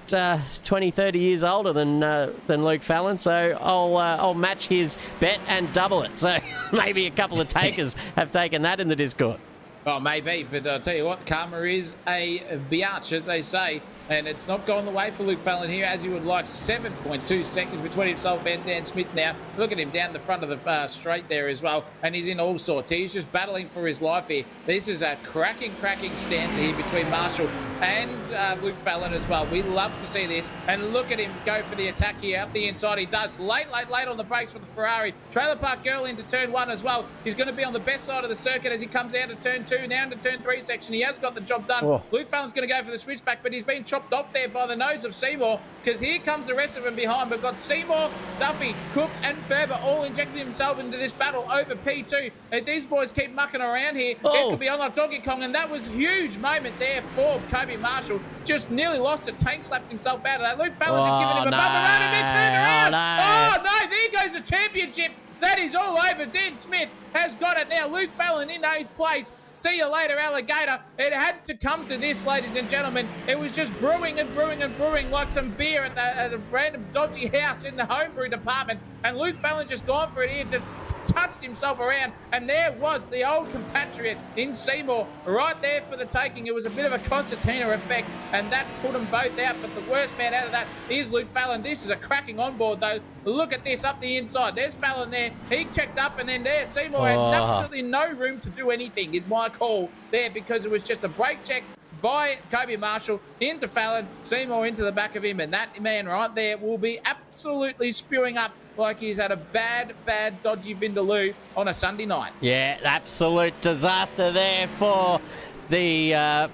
20, 30 years older than Luke Fallon, so I'll match his bet and double it. So maybe a couple of takers have taken that in the Discord. Oh, maybe, but I'll tell you what, karma is a biatch, as they say, and it's not gone the way for Luke Fallon here as you would like. 7.2 seconds between himself and Dan Smith now. Look at him down the front of the straight there as well, and he's in all sorts. He's just battling for his life here. This is a cracking stanza here between Marshall and Luke Fallon as well. We love to see this, and look at him go for the attack here out the inside. He does late on the brakes for the Ferrari. Trailer Park Girl into turn 1 as well. He's going to be on the best side of the circuit as he comes out of turn 2, now into turn 3 section. He has got the job done. Oh. Luke Fallon's going to go for the switchback, but he's been chopped off there by the nose of Seymour, because here comes the rest of them behind. We've got Seymour, Duffy, Cook and Ferber all injecting themselves into this battle over P2. If these boys keep mucking around here, it could be on like Donkey Kong, and that was a huge moment there for Kobe Marshall. Just nearly lost it, tank slapped himself out of that. Luke Fallon just giving him a bump around and then turned around. Oh no, there goes the championship. That is all over. Dan Smith has got it now. Luke Fallon in 8th place. See you later, alligator. It had to come to this, ladies and gentlemen. It was just brewing and brewing and brewing like some beer at the random dodgy house in the homebrew department. and Luke Fallon just gone for it here, just touched himself around, and there was the old compatriot in Seymour right there for the taking. It was a bit of a concertina effect, and that put them both out, but the worst man out of that is Luke Fallon. This is a cracking onboard, though. Look at this up the inside. There's Fallon there. He checked up, and then there, Seymour had absolutely no room to do anything, is my call there, because it was just a brake check by Kobe Marshall into Fallon, Seymour into the back of him, and that man right there will be absolutely spewing up like he's had a bad, dodgy Vindaloo on a Sunday night. Yeah, absolute disaster there for the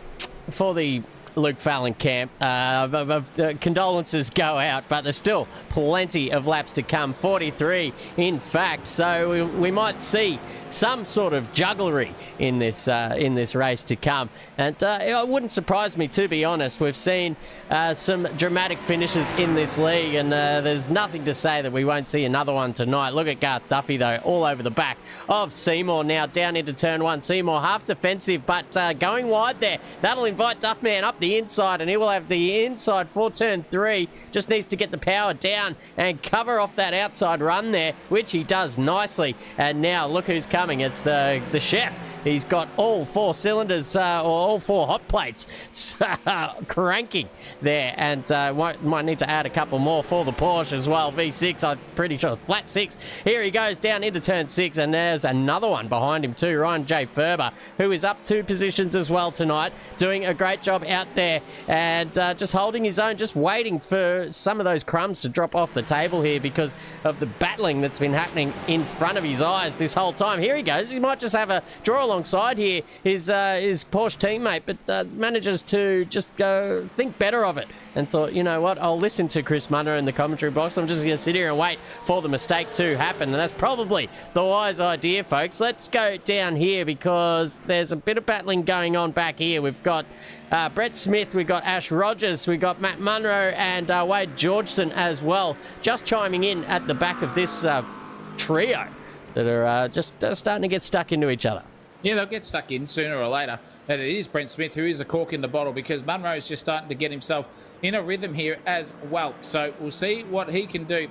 Luke Fallon camp. Condolences go out, but there's still plenty of laps to come. 43, in fact, so we might see some sort of jugglery in this race to come, and it wouldn't surprise me, to be honest. We've seen some dramatic finishes in this league, and there's nothing to say that we won't see another one tonight. Look at Garth Duffy, though, all over the back of Seymour now, down into turn one. Seymour half defensive, but going wide there. That'll invite Duffman up the inside, and he will have the inside for turn three. Just needs to get the power down and cover off that outside run there, which he does nicely. And now look who's coming. It's the chef. He's got all four cylinders, or all four hot plates cranking there, and might need to add a couple more for the Porsche as well. V6, I'm pretty sure, flat six. Here he goes down into turn six, and there's another one behind him too, Ryan J. Ferber, who is up 2 positions as well tonight, doing a great job out there, and just holding his own, just waiting for some of those crumbs to drop off the table here because of the battling that's been happening in front of his eyes this whole time. Here he goes. He might just have a draw alongside here his Porsche teammate, but manages to just go think better of it and thought, you know what, I'll listen to Chris Munner in the commentary box. I'm just going to sit here and wait for the mistake to happen, and that's probably the wise idea, folks. Let's go down here because there's a bit of battling going on back here. We've got Brett Smith, we've got Ash Rogers, we've got Matt Munro and Wade Georgeson as well, just chiming in at the back of this trio that are just starting to get stuck into each other. Yeah, they'll get stuck in sooner or later. And it is Brent Smith who is a cork in the bottle, because Munro is just starting to get himself in a rhythm here as well. So we'll see what he can do.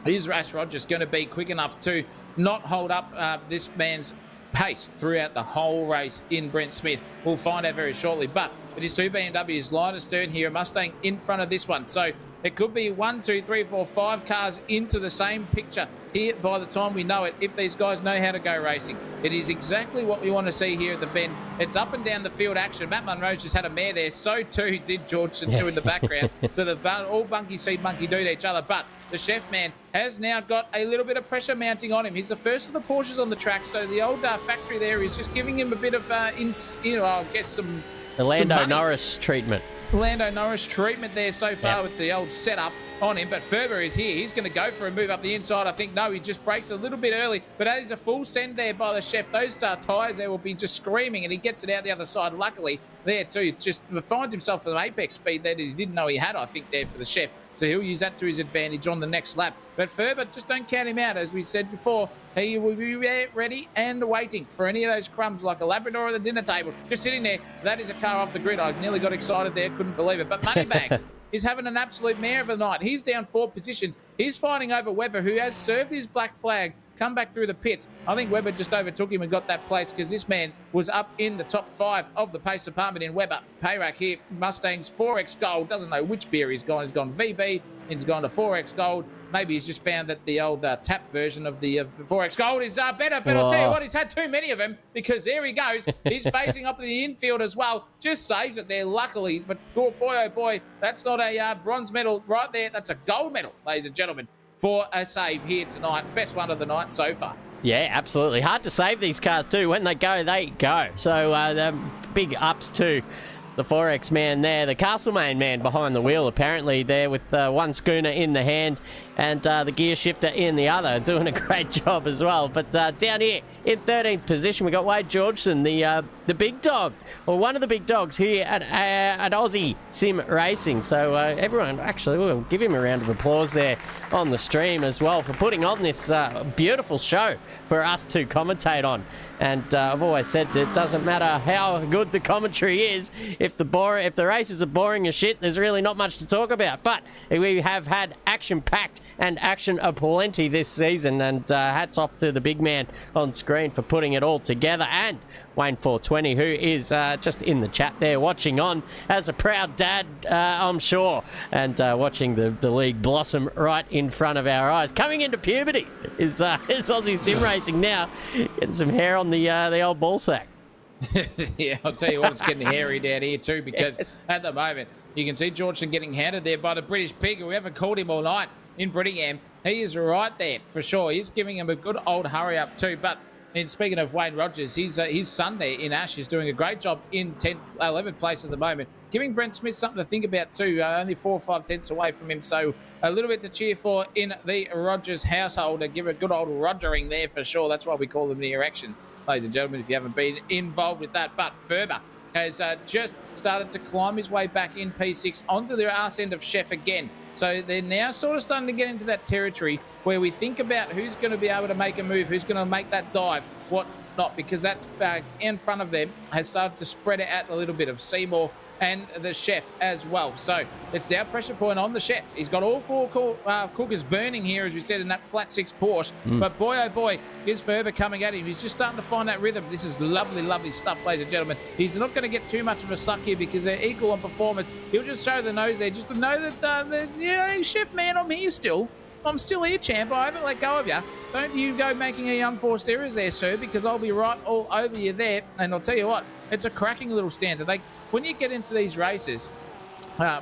Is Ash Rogers going to be quick enough to not hold up this man's pace throughout the whole race in Brent Smith? We'll find out very shortly. But it is two BMWs, line astern here, a Mustang in front of this one. So it could be 1, 2, 3, 4, 5 cars into the same picture here by the time we know it, if these guys know how to go racing. It is exactly what we want to see here at the bend. It's up and down the field action. Matt Munro's just had a mare there. So too did Georgeson too in the background. So they've all bunky seed monkey doed each other. But the chef man has now got a little bit of pressure mounting on him. He's the first of the Porsches on the track. So the old factory there is just giving him a bit of, I guess some... The Lando Norris treatment. Lando Norris treatment there so far with the old setup on him, but Ferber is here. He's going to go for a move up the inside. I think, no, he just breaks a little bit early, but that is a full send there by the chef. Those tyres there will be just screaming, and he gets it out the other side. Luckily, there too, just finds himself with an apex speed that he didn't know he had, I think, there for the chef. So he'll use that to his advantage on the next lap. But Ferber, just don't count him out. As we said before, he will be ready and waiting for any of those crumbs like a Labrador at the dinner table. Just sitting there. That is a car off the grid. I nearly got excited there. Couldn't believe it. But Moneybags is having an absolute mare of a night. He's down 4 positions. He's fighting over Webber, who has served his black flag, come back through the pits. I think Webber just overtook him and got that place, because this man was up in the top 5 of the pace department in Webber. Payrack here, Mustangs 4X Gold. Doesn't know which beer he's gone. He's gone VB, he's gone to 4X Gold. Maybe he's just found that the old tap version of the 4X Gold is better. But I'll tell you what, he's had too many of them, because there he goes. He's facing up to the infield as well. Just saves it there, luckily. But boy, oh boy, that's not a bronze medal right there. That's a gold medal, ladies and gentlemen, for a save here tonight. Best one of the night so far. Yeah, absolutely. Hard to save these cars too. When they go, they go. So big ups to the 4X man there, the Castlemaine man behind the wheel, apparently there with one schooner in the hand and the gear shifter in the other, doing a great job as well. But down here in 13th position, we got Wade Georgeson, the big dog, or one of the big dogs here at Aussie Sim Racing. So everyone, actually, we'll give him a round of applause there on the stream as well for putting on this beautiful show for us to commentate on. And I've always said that it doesn't matter how good the commentary is. If the races are boring as shit, there's really not much to talk about. But we have had action-packed and action aplenty this season. And hats off to the big man on screen for putting it all together. And Wayne 420, who is just in the chat there watching on as a proud dad, I'm sure, and watching the league blossom right in front of our eyes. Coming into puberty is Aussie Sim Racing now, getting some hair on the old ball sack. Yeah, I'll tell you what, it's getting hairy down here too, because at the moment you can see Georgeson getting handed there by the British Pig, who haven't called him all night in Brittingham. He is right there for sure. He's giving him a good old hurry up too. But and speaking of Wayne Rogers, his son there in Ash is doing a great job in 11th place at the moment, giving Brent Smith something to think about too. Only 4 or 5 tenths away from him, so a little bit to cheer for in the Rogers household. And give a good old Rogering there for sure. That's why we call them the erections, ladies and gentlemen, if you haven't been involved with that. But Ferber has just started to climb his way back in P6 onto the arse end of Chef again. So they're now sort of starting to get into that territory where we think about who's going to be able to make a move, who's going to make that dive, what not, because that's in front of them has started to spread it out a little bit of Seymour and the Chef as well. So it's now pressure point on the Chef. He's got all 4 cookers burning here, as we said, in that flat 6 Porsche. But boy, oh boy, is Ferber coming at him. He's just starting to find that rhythm. This is lovely, lovely stuff, ladies and gentlemen. He's not going to get too much of a suck here because they're equal on performance. He'll just show the nose there just to know that, Chef, man, I'm here still. I'm still here, champ. I haven't let go of you. Don't you go making any unforced errors there, sir, because I'll be right all over you there. And I'll tell you what, it's a cracking little stanza. When you get into these races,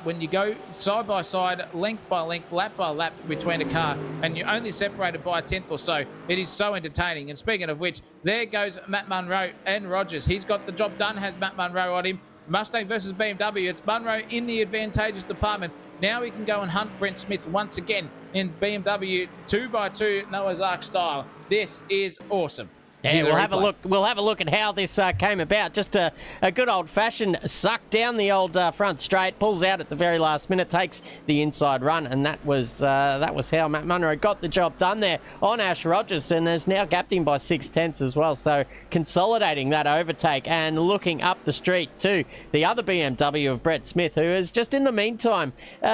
when you go side by side, length by length, lap by lap between a car, and you're only separated by a tenth or so, it is so entertaining. And speaking of which, there goes Matt Munro and Rogers. He's got the job done, has Matt Munro on him. Mustang versus BMW. It's Munro in the advantageous department. Now he can go and hunt Brent Smith once again in BMW 2x2 Noah's Ark style. This is awesome. Yeah, we'll have a look. We'll have a look at how this came about. Just a good old-fashioned suck down the old front straight, pulls out at the very last minute, takes the inside run, and that was how Matt Munro got the job done there on Ash Rogers, and has now gapped him by 6 tenths as well. So consolidating that overtake and looking up the street to the other BMW of Brett Smith, who has just in the meantime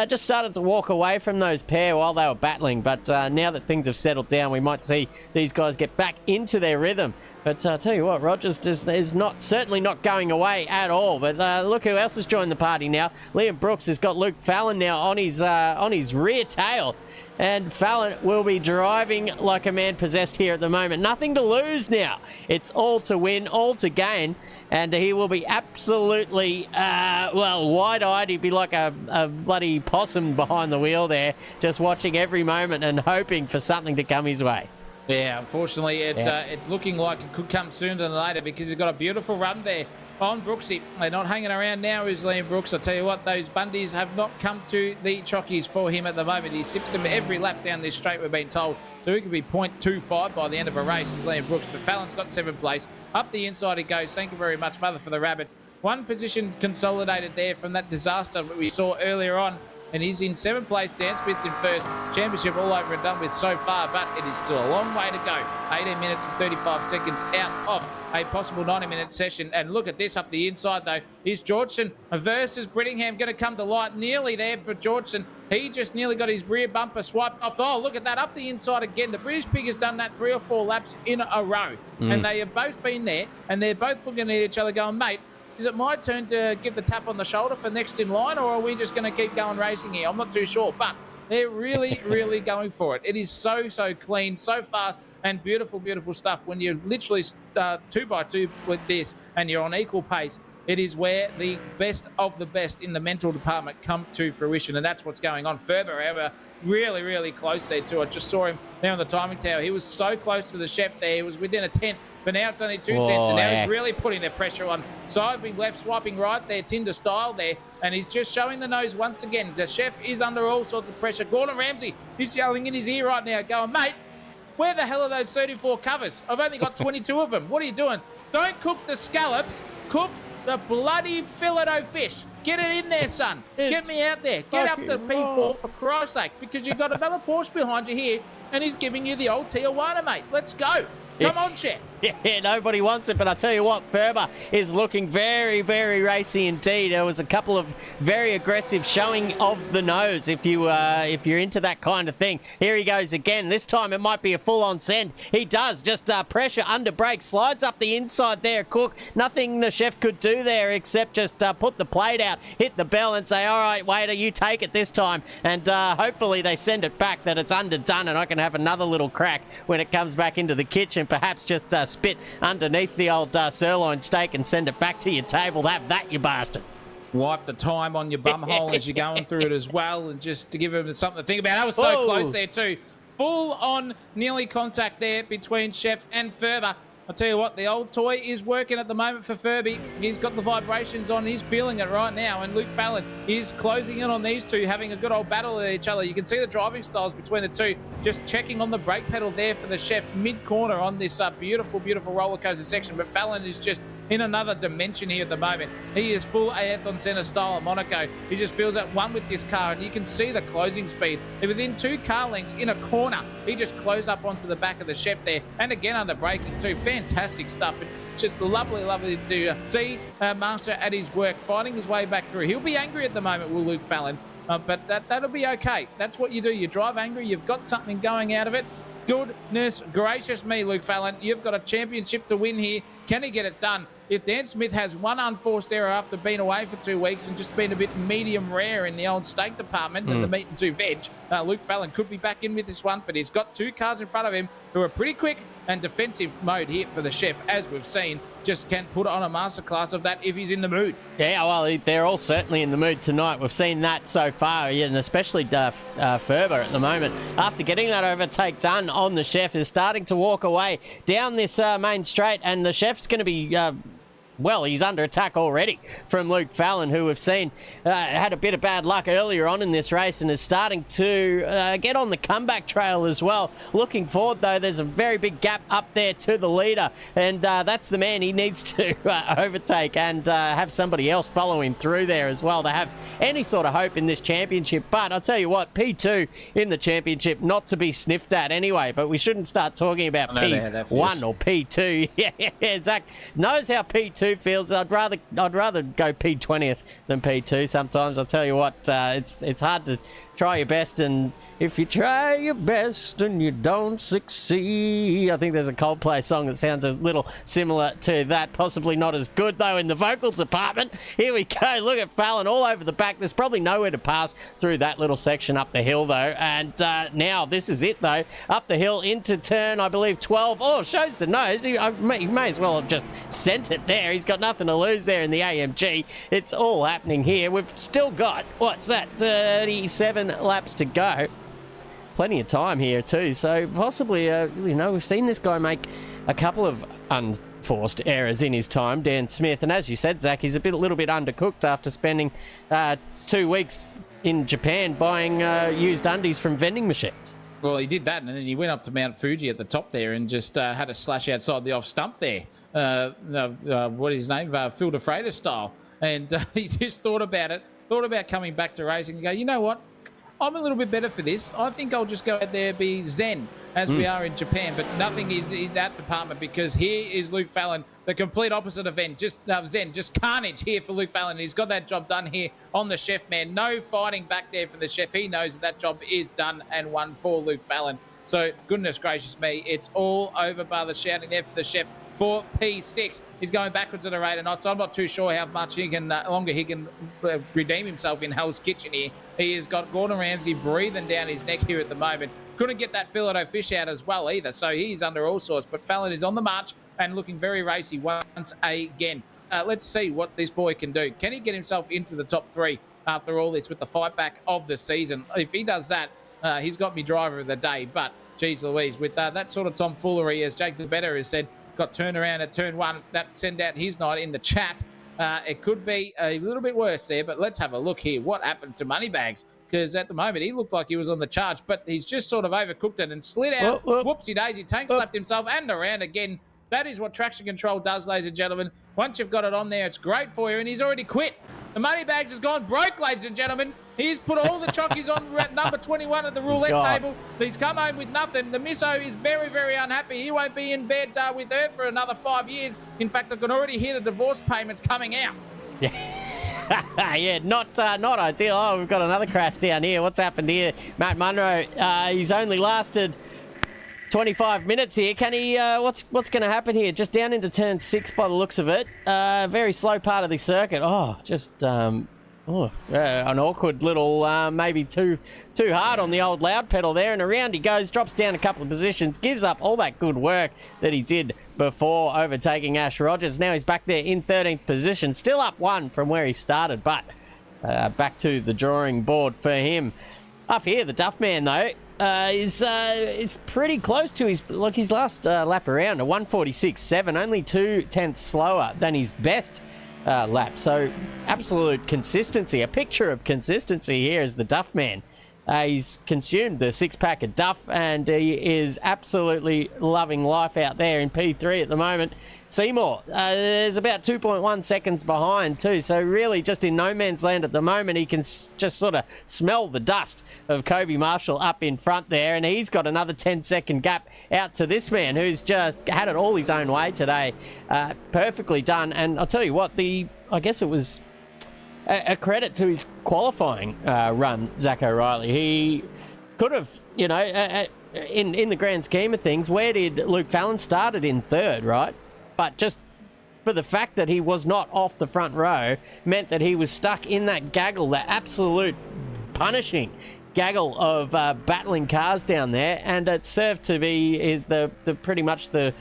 just started to walk away from those pair while they were battling. But now that things have settled down, we might see these guys get back into their rhythm. But I'll tell you what, Rogers is certainly not going away at all. But look who else has joined the party now. Liam Brooks has got Luke Fallon now on his rear tail. And Fallon will be driving like a man possessed here at the moment. Nothing to lose now. It's all to win, all to gain. And he will be absolutely, wide-eyed. He'd be like a bloody possum behind the wheel there, just watching every moment and hoping for something to come his way. Yeah, unfortunately, it's looking like it could come sooner than later, because he's got a beautiful run there on Brooksy. They're not hanging around now, is Liam Brooks. I tell you what, those Bundys have not come to the chockies for him at the moment. He sips them every lap down this straight, we've been told. So he could be 0.25 by the end of a race, is Liam Brooks. But Fallon's got 7th place. Up the inside he goes. Thank you very much, Mother for the Rabbits. One position consolidated there from that disaster that we saw earlier on. And he's in 7th place. Dan Smith's in 1st. Championship all over and done with so far, but it is still a long way to go. 18 minutes and 35 seconds out of a possible 90-minute session. And look at this up the inside, though. Is Georgeson versus Brittingham going to come to light? Nearly there for Georgeson. He just nearly got his rear bumper swiped off. Oh, look at that, up the inside again. The British Pig has done that 3 or 4 laps in a row. And they have both been there, and they're both looking at each other going, mate, is it my turn to give the tap on the shoulder for next in line, or are we just going to keep going racing here? I'm not too sure, but they're really, really going for it. It is so, so clean, so fast, and beautiful, beautiful stuff. When you're literally 2x2 with this and you're on equal pace, it is where the best of the best in the mental department come to fruition, and that's what's going on. Ferber, however, really, really close there too. I just saw him there on the timing tower. He was so close to the Chef there. He was within a tenth. But now it's only 2 tenths, and now he's really putting the pressure on. Swiping left, swiping right there, Tinder style there, and he's just showing the nose once again. The Chef is under all sorts of pressure. Gordon Ramsay is yelling in his ear right now, going, mate, where the hell are those 34 covers? I've only got 22 of them. What are you doing? Don't cook the scallops. Cook the bloody filet fish. Get it in there, son. Get me out there. Get up the P4 for Christ's sake, because you've got another Porsche behind you here, and he's giving you the old Tijuana, mate. Let's go. Come on, Chef. Yeah, nobody wants it, but I tell you what, Ferber is looking very, very racy indeed. There was a couple of very aggressive showing of the nose, if you're into that kind of thing. Here he goes again. This time it might be a full-on send. He does just pressure under brake, slides up the inside there. Cook, nothing the chef could do there except just put the plate out, hit the bell, and say, "All right, waiter, you take it this time." And hopefully they send it back, that it's underdone, and I can have another little crack when it comes back into the kitchen. Perhaps just spit underneath the old sirloin steak and send it back to your table. Have that, you bastard. Wipe the time on your bum hole as you're going through it as well, and just to give him something to think about. That was so close there too. Full on nearly contact there between Chef and Ferber. I'll tell you what, the old toy is working at the moment for Furby. He's got the vibrations on. He's feeling it right now. And Luke Fallon is closing in on these two, having a good old battle with each other. You can see the driving styles between the two. Just checking on the brake pedal there for the chef mid-corner on this beautiful, beautiful roller coaster section. But Fallon is just in another dimension here at the moment. He is full Ayrton Senna style at Monaco. He just feels at one with this car, and you can see the closing speed. They're within 2 car lengths in a corner. He just closed up onto the back of the chef there, and again under braking too. Fantastic stuff. It's just lovely, lovely to see Master at his work, fighting his way back through. He'll be angry at the moment, will Luke Fallon, but that'll be okay. That's what you do. You drive angry. You've got something going out of it. Goodness gracious me, Luke Fallon. You've got a championship to win here. Can he get it done? If Dan Smith has one unforced error after being away for 2 weeks and just been a bit medium rare in the old steak department and the meat and 2 veg, Luke Fallon could be back in with this one, but he's got 2 cars in front of him who are pretty quick, and defensive mode here for the chef, as we've seen, just can put on a masterclass of that if he's in the mood. Yeah, well, they're all certainly in the mood tonight. We've seen that so far, and especially Ferber at the moment. After getting that overtake done on the chef, is starting to walk away down this main straight, and the chef's going to be... well, he's under attack already from Luke Fallon, who we've seen had a bit of bad luck earlier on in this race and is starting to get on the comeback trail as well. Looking forward, though, there's a very big gap up there to the leader, and that's the man he needs to overtake and have somebody else follow him through there as well to have any sort of hope in this championship. But I'll tell you what, P2 in the championship, not to be sniffed at anyway, but we shouldn't start talking about P1 or P2. Yeah, Zach knows how P2 feels. I'd rather go P20th than P2 sometimes. I'll tell you what, it's hard to try your best, and if you try your best and you don't succeed. I think there's a Coldplay song that sounds a little similar to that, possibly not as good though in the vocals department. Here we go, look at Fallon all over the back. There's probably nowhere to pass through that little section up the hill though, and now this is it though, up the hill into turn, I believe 12. Oh, shows the nose. He may as well have just sent it there. He's got nothing to lose there in the AMG. It's all happening here. We've still got, what's that, 37 laps to go. Plenty of time here too, so possibly we've seen this guy make a couple of unforced errors in his time, Dan Smith, and as you said, Zach, he's a little bit undercooked after spending 2 weeks in Japan buying used undies from vending machines. Well, he did that, and then he went up to Mount Fuji at the top there and just had a slash outside the off stump there. What is his name? Phil de Freitas style. And he just thought about coming back to racing and go, you know what? I'm a little bit better for this. I think I'll just go out there and be zen as we are in Japan. But nothing is in that department, because here is Luke Fallon, the complete opposite of zen. Just carnage here for Luke Fallon. He's got that job done here on the chef, man. No fighting back there for the chef. He knows that job is done and won for Luke Fallon. So, goodness gracious me, it's all over by the shouting there for the chef for P6. He's going backwards at a rate of knots. I'm not too sure how much longer he can redeem himself in Hell's Kitchen here. He has got Gordon Ramsay breathing down his neck here at the moment. Couldn't get that filet-o-fish out as well either, so he's under all sorts. But Fallon is on the march and looking very racy once again. Let's see what this boy can do. Can he get himself into the top 3 after all this with the fight back of the season? If he does that, he's got me driver of the day. But, geez Louise, with that sort of tomfoolery, as Jake the Better has said, got turned around at turn 1, that sent out his night in the chat. It could be a little bit worse there, but let's have a look here. What happened to Moneybags? Because at the moment, he looked like he was on the charge, but he's just sort of overcooked it and slid out. Whoopsie-daisy, tank slapped himself and around again. That is what traction control does, ladies and gentlemen. Once you've got it on there, it's great for you, and he's already quit. The Moneybags has gone broke, ladies and gentlemen. He's put all the chockies on number 21 at the roulette table. He's come home with nothing. The Misso is very, very unhappy. He won't be in bed with her for another 5 years. In fact, I can already hear the divorce payments coming out. Yeah, not ideal. Oh, we've got another crash down here. What's happened here? Matt Munro, he's only lasted 25 minutes here. Can he, what's going to happen here? Just down into turn 6 by the looks of it. Very slow part of the circuit. Oh, just, an awkward little, maybe too hard on the old loud pedal there. And around he goes, drops down a couple of positions, gives up all that good work that he did before overtaking Ash Rogers. Now he's back there in 13th position, still up 1 from where he started, but back to the drawing board for him. Up here, the Duffman, though, is pretty close to his last lap around, a 1:46.7, only 2/10 slower than his best lap. So absolute consistency, a picture of consistency here is the Duffman. He's consumed the 6-pack of Duff, and he is absolutely loving life out there in P3 at the moment. Seymour is about 2.1 seconds behind too, so really just in no man's land at the moment. He can just sort of smell the dust of Kobe Marshall up in front there, and he's got another 10-second gap out to this man who's just had it all his own way today. Perfectly done, and I'll tell you what, I guess it was a credit to his qualifying run, Zach O'Reilly. He could have, in the grand scheme of things, where did Luke Fallon started in 3rd, right? But just for the fact that he was not off the front row meant that he was stuck in that gaggle, that absolute punishing gaggle of battling cars down there, and it served to be the pretty much the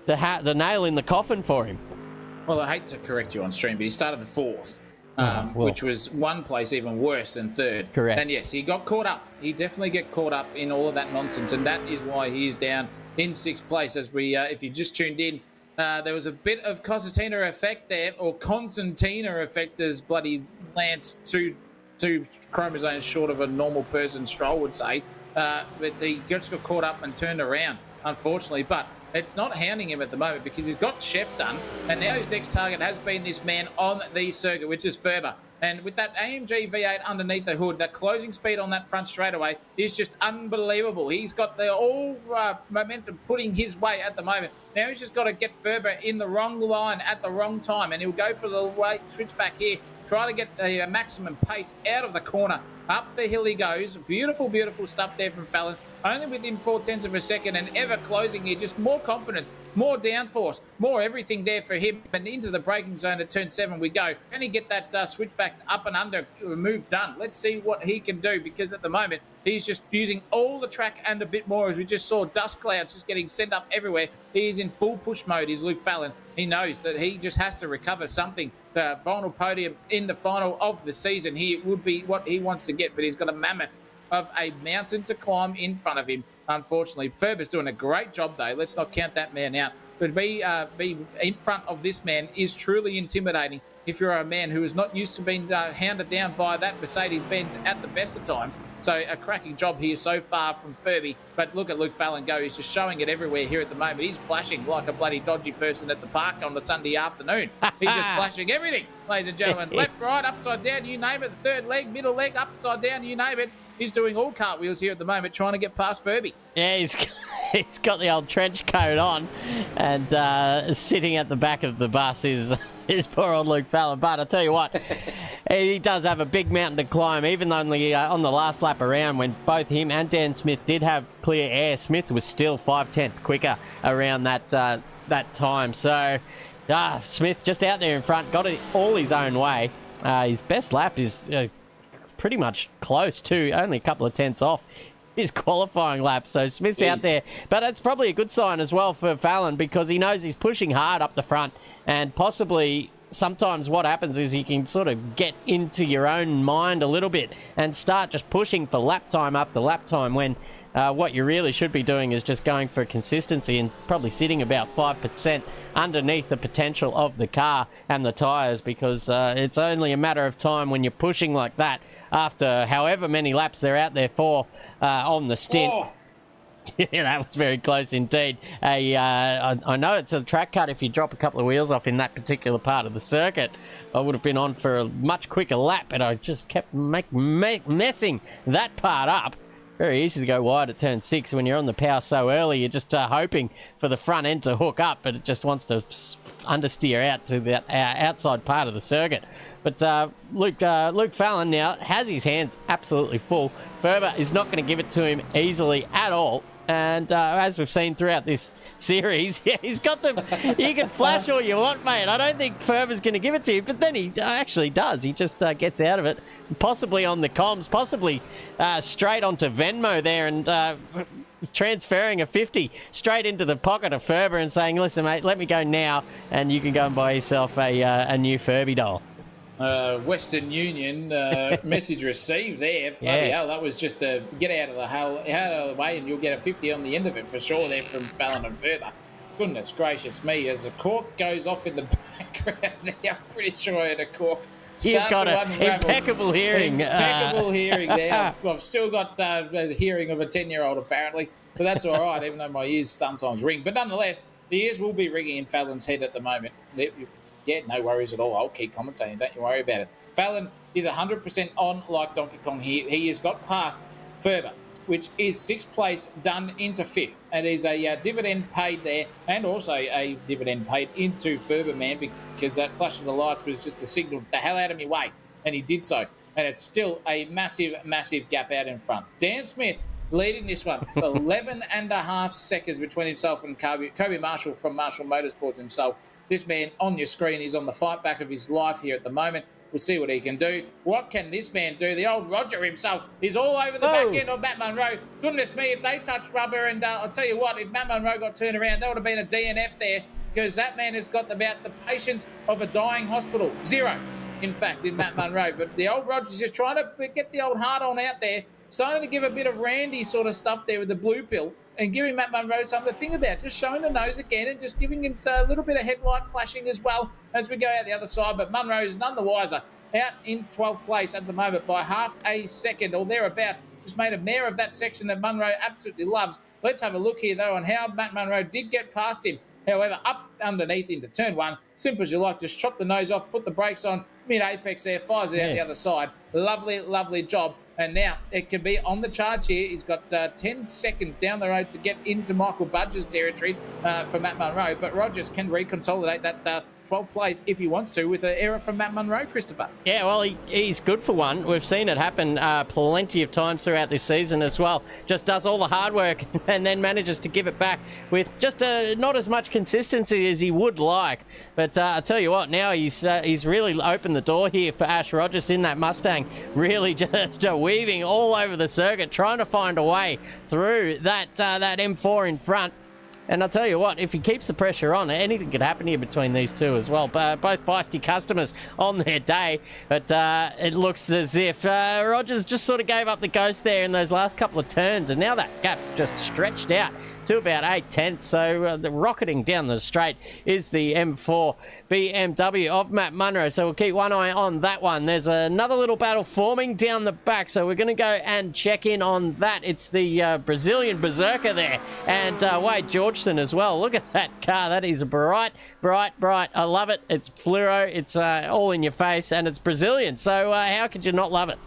nail in the coffin for him. Well, I hate to correct you on stream, but he started 4th. Which was one place even worse than 3rd. Correct. And yes, he got caught up. He definitely get caught up in all of that nonsense, and that is why he is down in 6th place. As we, if you just tuned in, there was a bit of Constantina effect there, or Constantina effect, as bloody Lance two chromosomes short of a normal person Stroll would say. But he just got caught up and turned around, unfortunately. But it's not hounding him at the moment because he's got Chef done, and now his next target has been this man on the circuit, which is Ferber. And with that AMG V8 underneath the hood, that closing speed on that front straightaway is just unbelievable. He's got the all momentum putting his way at the moment. Now he's just got to get Ferber in the wrong line at the wrong time, and he'll go for the switch back here, try to get the maximum pace out of the corner. Up the hill he goes. Beautiful, beautiful stuff there from Fallon. Only within 0.4 of a second, and ever closing here. Just more confidence, more downforce, more everything there for him. And into the braking zone at turn 7 we go. Can he get that switchback up and under move done? Let's see what he can do, because at the moment he's just using all the track and a bit more, as we just saw dust clouds just getting sent up everywhere. He is in full push mode, is Luke Fallon. He knows that he just has to recover something. The final podium in the final of the season here would be what he wants to get, but he's got a mammoth of a mountain to climb in front of him, unfortunately. Ferber's doing a great job, though. Let's not count that man out. But be in front of this man is truly intimidating if you're a man who is not used to being hounded down by that Mercedes-Benz at the best of times. So a cracking job here so far from Furby. But look at Luke Fallon go. He's just showing it everywhere here at the moment. He's flashing like a bloody dodgy person at the park on the Sunday afternoon. He's just flashing everything, ladies and gentlemen. Left, right, upside down, you name it. The third leg, middle leg, upside down, you name it. He's doing all cartwheels here at the moment, trying to get past Furby. Yeah, he's got the old trench coat on, and sitting at the back of the bus is poor old Luke Fallon. But I tell you what, he does have a big mountain to climb. Even only on the last lap around, when both him and Dan Smith did have clear air, Smith was still 0.5 quicker around that time. So Smith just out there in front, got it all his own way. His best lap is pretty much close to, only a couple of tenths off his qualifying lap. So Smith's out there, but it's probably a good sign as well for Fallon, because he knows he's pushing hard up the front, and possibly sometimes what happens is you can sort of get into your own mind a little bit and start just pushing for lap time after lap time, when what you really should be doing is just going for consistency and probably sitting about 5% underneath the potential of the car and the tyres, because it's only a matter of time when you're pushing like that after however many laps they're out there for on the stint. Yeah, that was very close indeed. I know it's a track cut if you drop a couple of wheels off in that particular part of the circuit. I would have been on for a much quicker lap, but I just kept messing that part up. Very easy to go wide at turn 6 when you're on the power so early. You're just hoping for the front end to hook up, but it just wants to understeer out to the outside part of the circuit. But Luke Fallon now has his hands absolutely full. Ferber is not going to give it to him easily at all. And as we've seen throughout this series, yeah, he's got them. You can flash all you want, mate. I don't think Ferber's going to give it to you, but then he actually does. He just gets out of it, possibly on the comms, possibly straight onto Venmo there, and transferring a 50 straight into the pocket of Ferber and saying, "Listen, mate, let me go now, and you can go and buy yourself a new Furby doll." Western Union message received there. Bloody hell, that was just a get out of the way, and you'll get a 50 on the end of it for sure there from Fallon and Ferber. Goodness gracious me, as the cork goes off in the background there, I'm pretty sure I had a cork. You've got an impeccable hearing. Impeccable hearing there. I've still got the hearing of a 10-year-old apparently, so that's all right, even though my ears sometimes ring. But nonetheless, the ears will be ringing in Fallon's head at the moment. Yeah, no worries at all. I'll keep commentating. Don't you worry about it. Fallon is 100% on like Donkey Kong here. He has got past Ferber, which is 6th place, done into 5th. It is a dividend paid there, and also a dividend paid into Ferber, man, because that flash of the lights was just a signal, the hell out of me way, and he did so. And it's still a massive, massive gap out in front. Dan Smith leading this one for 11 and a half seconds between himself and Kobe Marshall from Marshall Motorsports himself. This man on your screen is on the fight back of his life here at the moment. We'll see what he can do. What can this man do? The old Roger himself is all over the back end of Matt Munro. Goodness me, if they touch rubber, and I'll tell you what, if Matt Munro got turned around, there would have been a DNF there, because that man has got about the patience of a dying hospital. 0, in fact, in Matt Munro. But the old Roger's just trying to get the old heart on out there, starting to give a bit of Randy sort of stuff there with the blue pill, and giving Matt Munro something to think about, just showing the nose again and just giving him a little bit of headlight flashing as well as we go out the other side. But Munro is none the wiser, out in 12th place at the moment by half a second or thereabouts. Just made a mare of that section that Munro absolutely loves. Let's have a look here, though, on how Matt Munro did get past him. However, up underneath into turn 1, simple as you like, just chop the nose off, put the brakes on, mid-apex there, fires it out the other side. Lovely, lovely job. And now it can be on the charge here. He's got 10 seconds down the road to get into Michael Budge's territory for Matt Munro. But Rogers can reconsolidate that 12th place if he wants to with an error from Matt Munro, Christopher. Yeah, well, he's good for one. We've seen it happen plenty of times throughout this season as well. Just does all the hard work and then manages to give it back with just not as much consistency as he would like. But I tell you what, now he's really opened the door here for Ash Rogers in that Mustang, really just weaving all over the circuit, trying to find a way through that M4 in front. And I'll tell you what, if he keeps the pressure on, anything could happen here between these two as well. Both feisty customers on their day. But it looks as if Rogers just sort of gave up the ghost there in those last couple of turns. And now that gap's just stretched out to about 8/10. So the rocketing down the straight is the M4 BMW of Matt Munro. So we'll keep one eye on that one. There's another little battle forming down the back. So we're going to go and check in on that. It's the Brazilian Berserker there. And Wade Georgeson as well. Look at that car. That is bright, bright, bright. I love it. It's fluoro. It's all in your face. And it's Brazilian. So how could you not love it?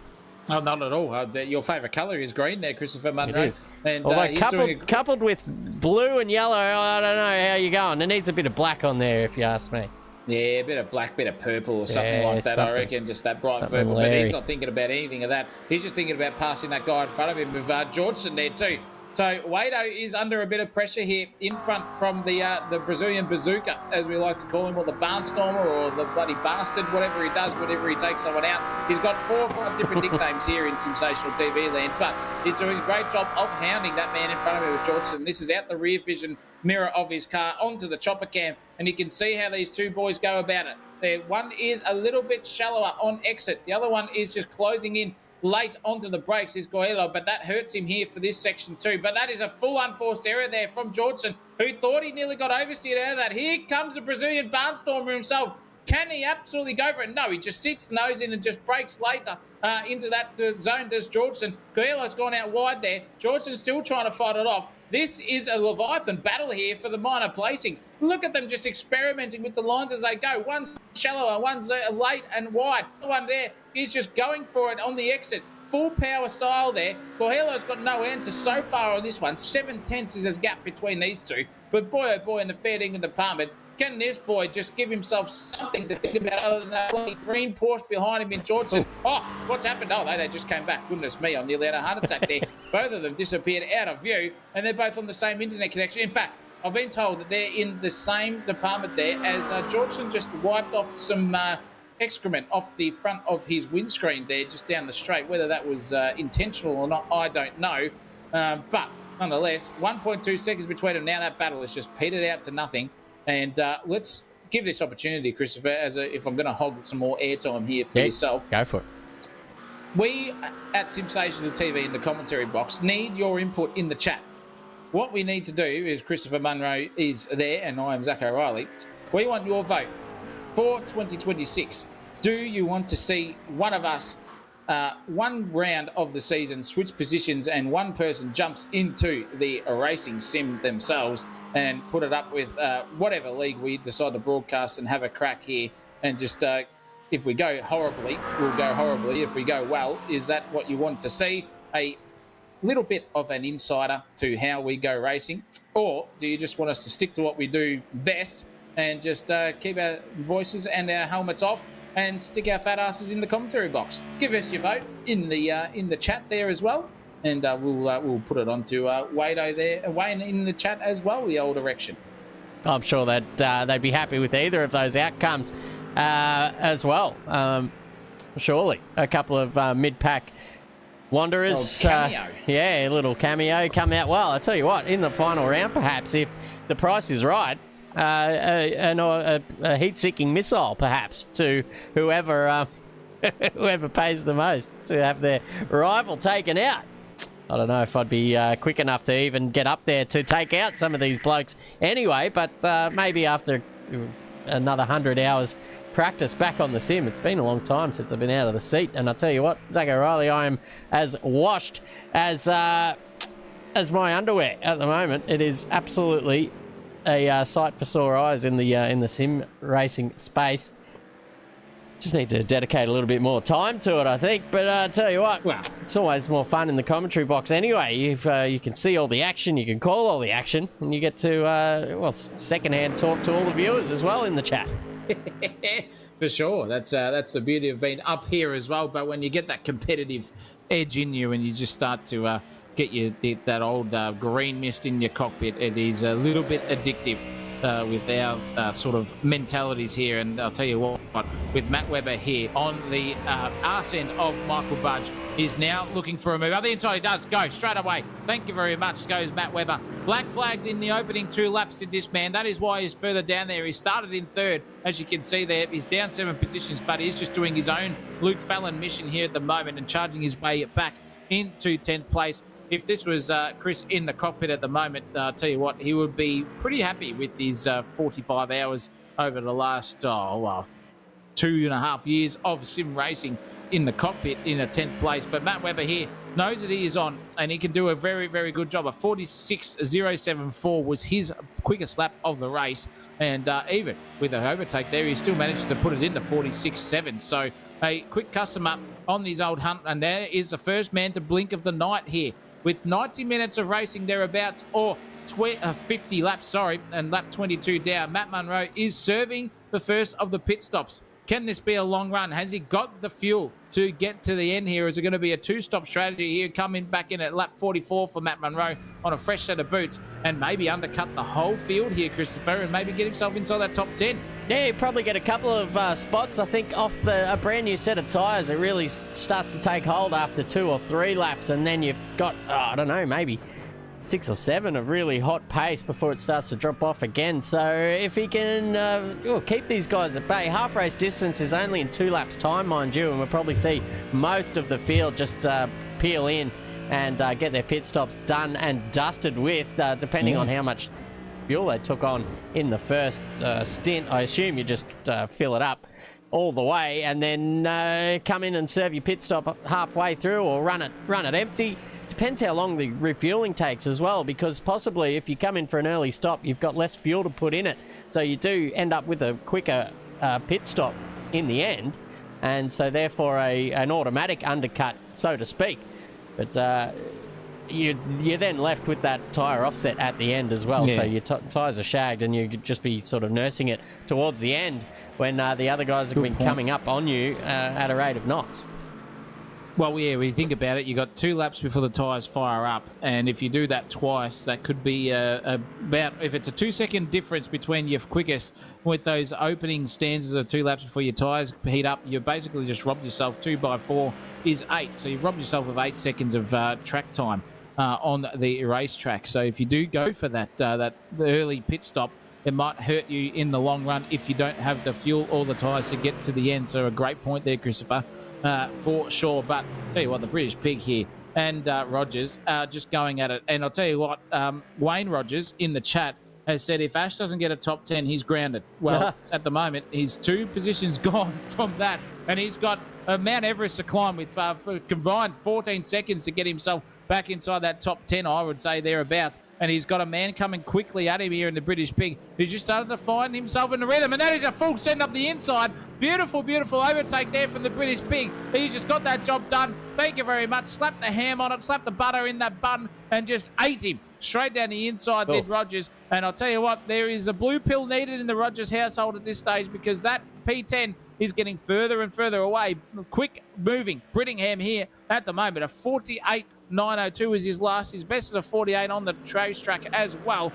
Oh, not at all. Your favourite colour is green there, Christopher Munro. It is. And, although coupled with blue and yellow, I don't know how you're going. It needs a bit of black on there, if you ask me. Yeah, a bit of black, bit of purple or something like that, I reckon. Just that bright purple. But he's not thinking about anything of that. He's just thinking about passing that guy in front of him with Georgeson there too. So Wado is under a bit of pressure here in front from the Brazilian Bazooka, as we like to call him, or the Barnstormer, or the bloody bastard, whatever he does, whenever he takes someone out. He's got 4 or 5 different nicknames here in Sensational TV land, but he's doing a great job of hounding that man in front of him with Georgeson. This is out the rear vision mirror of his car onto the chopper cam, and you can see how these two boys go about it. One is a little bit shallower on exit. The other one is just closing in late onto the brakes is Goelo, but that hurts him here for this section too. But that is a full unforced error there from Georgeson, who thought he nearly got oversteered out of that. Here comes the Brazilian Barnstormer himself. Can he absolutely go for it? No, he just sits nose in and just brakes later into that zone, does Georgeson. Goelo's gone out wide there. Georgeson's still trying to fight it off. This is a Leviathan battle here for the minor placings. Look at them just experimenting with the lines as they go. One's shallower, one's late and wide. The one there is just going for it on the exit. Full power style there. Coelho's got no answer so far on this one. 7/10 is his gap between these two. But boy, oh boy, in the fair dinkum department, can this boy just give himself something to think about other than that green Porsche behind him in Georgeson? Oh, what's happened? Oh, they just came back. Goodness me, I nearly had a heart attack there. Both of them disappeared out of view, and they're both on the same internet connection. In fact, I've been told that they're in the same department there as Georgeson just wiped off some excrement off the front of his windscreen there just down the straight. Whether that was intentional or not, I don't know. But nonetheless, 1.2 seconds between them. Now that battle has just petered out to nothing. And let's give this opportunity, Christopher, if I'm going to hog some more airtime here for yourself. Go for it. We at Sensational TV in the commentary box need your input in the chat. What we need to do is Christopher Munro is there and I am Zach O'Reilly. We want your vote for 2026. Do you want to see one of us, one round of the season, switch positions and one person jumps into the racing sim themselves and put it up with whatever league we decide to broadcast and have a crack here and just if we go horribly, we'll go horribly. If we go well, is that what you want to see? A little bit of an insider to how we go racing? Or do you just want us to stick to what we do best and just keep our voices and our helmets off and stick our fat asses in the commentary box? Give us your vote in the chat there as well, and we'll put it onto Wayne there, Wayne in the chat as well. The old erection. I'm sure that they'd be happy with either of those outcomes as well. Surely a couple of mid-pack wanderers. Cameo. Yeah, a little cameo come out well. I tell you what, in the final round, perhaps if the price is right. A heat-seeking missile, perhaps, to whoever pays the most to have their rival taken out. I don't know if I'd be quick enough to even get up there to take out some of these blokes anyway, but maybe after another 100 hours practice back on the sim. It's been a long time since I've been out of the seat, and I tell you what, Zach O'Reilly, I am as washed as my underwear at the moment. It is absolutely a sight for sore eyes in the sim racing space. Just need to dedicate a little bit more time to it, I think. But I tell you what, well, it's always more fun in the commentary box anyway. If you can see all the action, you can call all the action, and you get to secondhand talk to all the viewers as well in the chat. For sure, that's the beauty of being up here as well. But when you get that competitive edge in you, and you just start to get that old green mist in your cockpit, it is a little bit addictive with our sort of mentalities here. And I'll tell you what, with Matt Webber here on the arse end of Michael Budge, is now looking for a move. Other inside, he does go straight away. Thank you very much, goes Matt Webber. Black flagged in the opening 2 laps in this man. That is why he's further down there. He started in 3rd, as you can see there. He's down 7 positions, but he's just doing his own Luke Fallon mission here at the moment and charging his way back into 10th place. If this was Chris in the cockpit at the moment, I'll tell you what, he would be pretty happy with his 45 hours over the last 2.5 years of sim racing in the cockpit in a 10th place. But Matt Webber here knows that he is on, and he can do a very, very good job. A 46.074 was his quickest lap of the race, and even with an overtake there, he still managed to put it into 46.7. So a quick custom up on this old hunt, and there is the first man to blink of the night here with 90 minutes of racing thereabouts, or 50 laps, and lap 22 down. Matt Munro is serving the first of the pit stops. Can this be a long run? Has he got the fuel to get to the end here? Is it going to be a 2-stop strategy here, coming back in at lap 44 for Matt Munro on a fresh set of boots, and maybe undercut the whole field here, Christopher, and maybe get himself inside that top 10? Yeah, he'll probably get a couple of spots, I think, off a brand new set of tyres. It really starts to take hold after 2 or 3 laps, and then you've got, I don't know, maybe 6 or 7 of really hot pace before it starts to drop off again. So if he can keep these guys at bay, half race distance is only in 2 laps time, mind you, and we'll probably see most of the field just peel in and get their pit stops done and dusted with, depending on how much fuel they took on in the first stint. I assume you just fill it up all the way and then come in and serve your pit stop halfway through, or run it empty, depends how long the refueling takes as well, because possibly if you come in for an early stop, you've got less fuel to put in it. So you do end up with a quicker pit stop in the end. And so therefore an automatic undercut, so to speak. But you're then left with that tyre offset at the end as well. Yeah. So your tyres are shagged and you could just be sort of nursing it towards the end when the other guys have been coming up on you at a rate of knots. Well, yeah, when you think about it, you got 2 laps before the tyres fire up, and if you do that twice, that could be about, if it's a 2-second difference between your quickest with those opening stanzas of 2 laps before your tyres heat up, you basically just robbed yourself. 2 by 4 is 8, so you've robbed yourself of 8 seconds of track time on the racetrack. So if you do go for that early pit stop, it might hurt you in the long run if you don't have the fuel or the tyres to get to the end. So a great point there, Christopher, for sure. But I'll tell you what, the British Pig here and Rogers are just going at it. And I'll tell you what, Wayne Rogers in the chat has said if Ash doesn't get a top 10, he's grounded. Well, at the moment, he's 2 positions gone from that. And he's got Mount Everest to climb with combined 14 seconds to get himself back inside that top 10, I would say, thereabouts. And he's got a man coming quickly at him here in the British Pig who's just started to find himself in the rhythm. And that is a full send up the inside. Beautiful, beautiful overtake there from the British Pig. He's just got that job done. Thank you very much. Slap the ham on it, slap the butter in that bun, and just ate him straight down the inside, did Rogers. And I'll tell you what, there is a blue pill needed in the Rogers household at this stage, because that P10 is getting further and further away. Quick moving Brittingham here at the moment. A 48.902 is his last. His best is a 48 on the racetrack as well.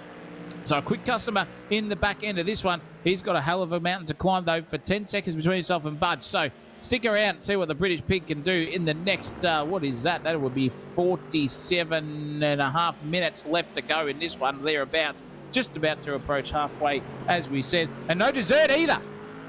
So a quick customer in the back end of this one. He's got a hell of a mountain to climb, though, for 10 seconds between himself and Budge. So stick around and see what the British Pig can do in the next, what is that? That would be 47.5 minutes left to go in this one, thereabouts. Just about to approach halfway, as we said. And no dessert either,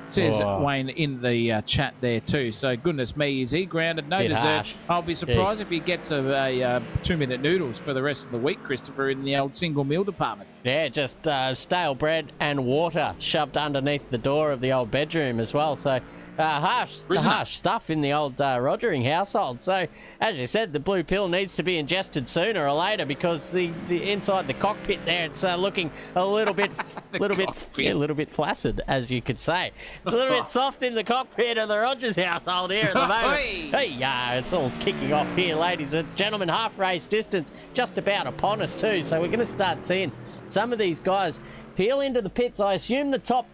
says Wayne in the chat there too. So goodness me, is he grounded? No dessert. Harsh. I'll be surprised if he gets a 2-minute noodles for the rest of the week, Christopher, in the old single meal department. Yeah, just stale bread and water shoved underneath the door of the old bedroom as well. So harsh stuff in the old Rogering household. So, as you said, the blue pill needs to be ingested sooner or later, because the inside the cockpit there, it's looking a little bit, a little bit flaccid, as you could say. A little bit soft in the cockpit of the Rogers household here at the moment. Hey, it's all kicking off here, ladies and gentlemen. Half race distance just about upon us too. So we're going to start seeing some of these guys peel into the pits. I assume the top,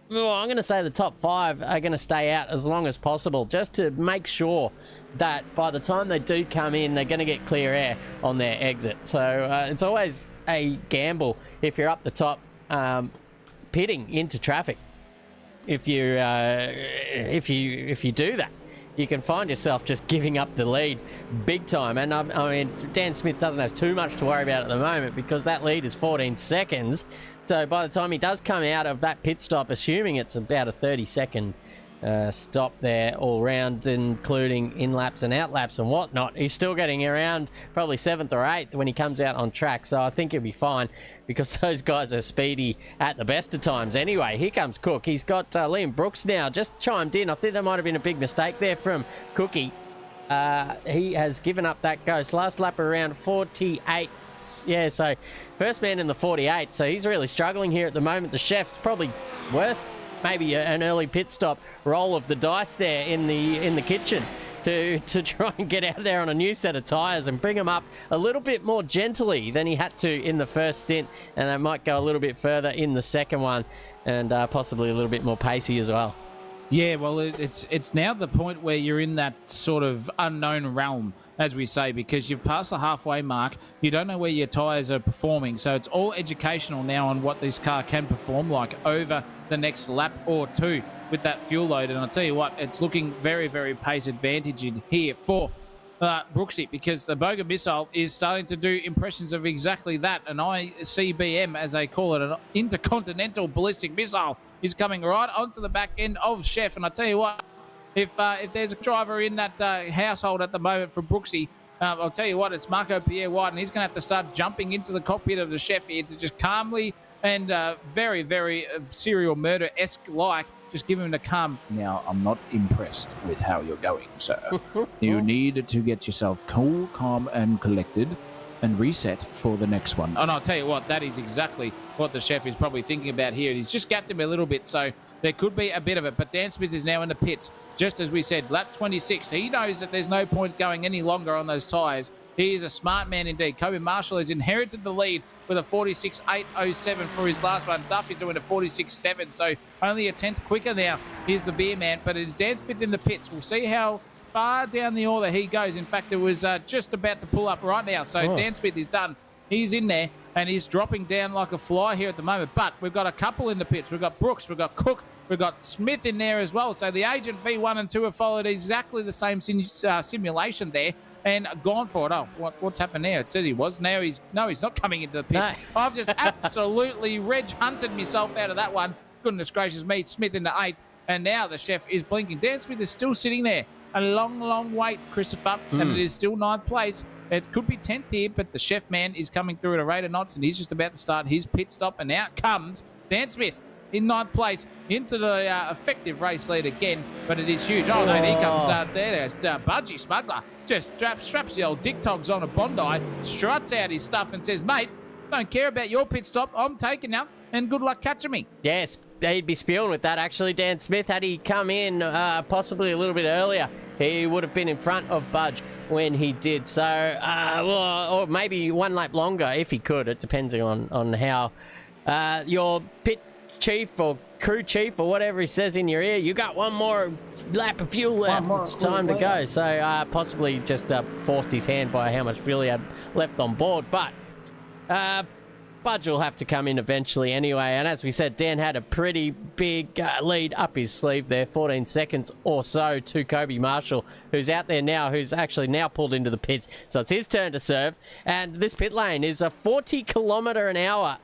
I'm going to say the top 5 are going to stay out as long as possible, just to make sure that by the time they do come in, they're going to get clear air on their exit. So it's always a gamble if you're up the top, pitting into traffic. If you do that, you can find yourself just giving up the lead big time. And I mean, Dan Smith doesn't have too much to worry about at the moment, because that lead is 14 seconds. So by the time he does come out of that pit stop, assuming it's about a 30-second stop there all round, including in-laps and out-laps and whatnot, he's still getting around probably 7th or 8th when he comes out on track. So I think he'll be fine, because those guys are speedy at the best of times. Anyway, here comes Cook. He's got Liam Brooks now just chimed in. I think that might have been a big mistake there from Cookie. He has given up that ghost. Last lap around 48. Yeah, so first man in the 48. So he's really struggling here at the moment. The chef's probably worth maybe an early pit stop, roll of the dice there in the kitchen to try and get out there on a new set of tyres and bring him up a little bit more gently than he had to in the first stint, and that might go a little bit further in the second one, and possibly a little bit more pacey as well. Yeah, well, it's now the point where you're in that sort of unknown realm, as we say, because you've passed the halfway mark. You don't know where your tyres are performing, so it's all educational now on what this car can perform like over the next lap or two with that fuel load. And I'll tell you what, it's looking very, very pace advantaged here for Brooksy, because the Boga missile is starting to do impressions of exactly that. An ICBM, as they call it, an intercontinental ballistic missile, is coming right onto the back end of Chef. And I tell you what, if there's a driver in that household at the moment for Brooksy, I'll tell you what, it's Marco Pierre White, and he's going to have to start jumping into the cockpit of the Chef here to just calmly and very, very serial murder-esque like Just give him the calm. Now, I'm not impressed with how you're going, sir. You need to get yourself cool, calm, and collected and reset for the next one. And I'll tell you what, that is exactly what the chef is probably thinking about here. He's just gapped him a little bit, so there could be a bit of it. But Dan Smith is now in the pits. Just as we said, lap 26. He knows that there's no point going any longer on those tyres. He is a smart man indeed. Kobe Marshall has inherited the lead with a 46.807 for his last one. Duffy doing a 46.7, so only a tenth quicker now. Here's the beer man, but it's Dan Smith in the pits. We'll see how far down the order he goes. In fact, it was just about to pull up right now. So Dan Smith is done. He's in there, and he's dropping down like a fly here at the moment. But we've got a couple in the pits. We've got Brooks, we've got Cook, we've got Smith in there as well. So the Agent V1 and 2 have followed exactly the same simulation there and gone for it. Oh, what's happened there? It says he was. Now he's not coming into the pits. No. I've just absolutely hunted myself out of that one. Goodness gracious me. Smith into 8th, and now the chef is blinking. Dan Smith is still sitting there. A long, long wait, Christopher, and it is still 9th place. It could be 10th here, but the chef man is coming through at a rate of knots, and he's just about to start his pit stop, and out comes Dan Smith in 9th place into the effective race lead again, but it is huge. Oh, no, here comes there's Budgie Smuggler. Just straps the old Dick Togs on a Bondi, struts out his stuff and says, mate, don't care about your pit stop. I'm taking now, and good luck catching me. Yes, he'd be spewing with that, actually. Dan Smith, had he come in possibly a little bit earlier, he would have been in front of Budge when he did. So, or maybe one lap longer if he could. It depends on how your pit chief or crew chief or whatever he says in your ear, you got one more lap of fuel left. It's time to go. So possibly just forced his hand by how much fuel he had left on board. But Budge will have to come in eventually anyway. And as we said, Dan had a pretty big lead up his sleeve there, 14 seconds or so to Kobe Marshall, who's out there now, who's actually now pulled into the pits. So it's his turn to serve. And this pit lane is a 40-kilometre-an-hour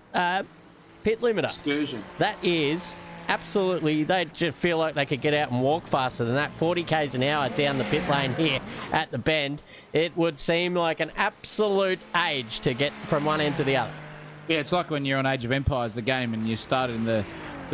pit limiter. Excursion. That is absolutely, they just feel like they could get out and walk faster than that. 40 k's an hour down the pit lane here at the bend. It would seem like an absolute age to get from one end to the other. Yeah, it's like when you're on Age of Empires, the game, and you start in the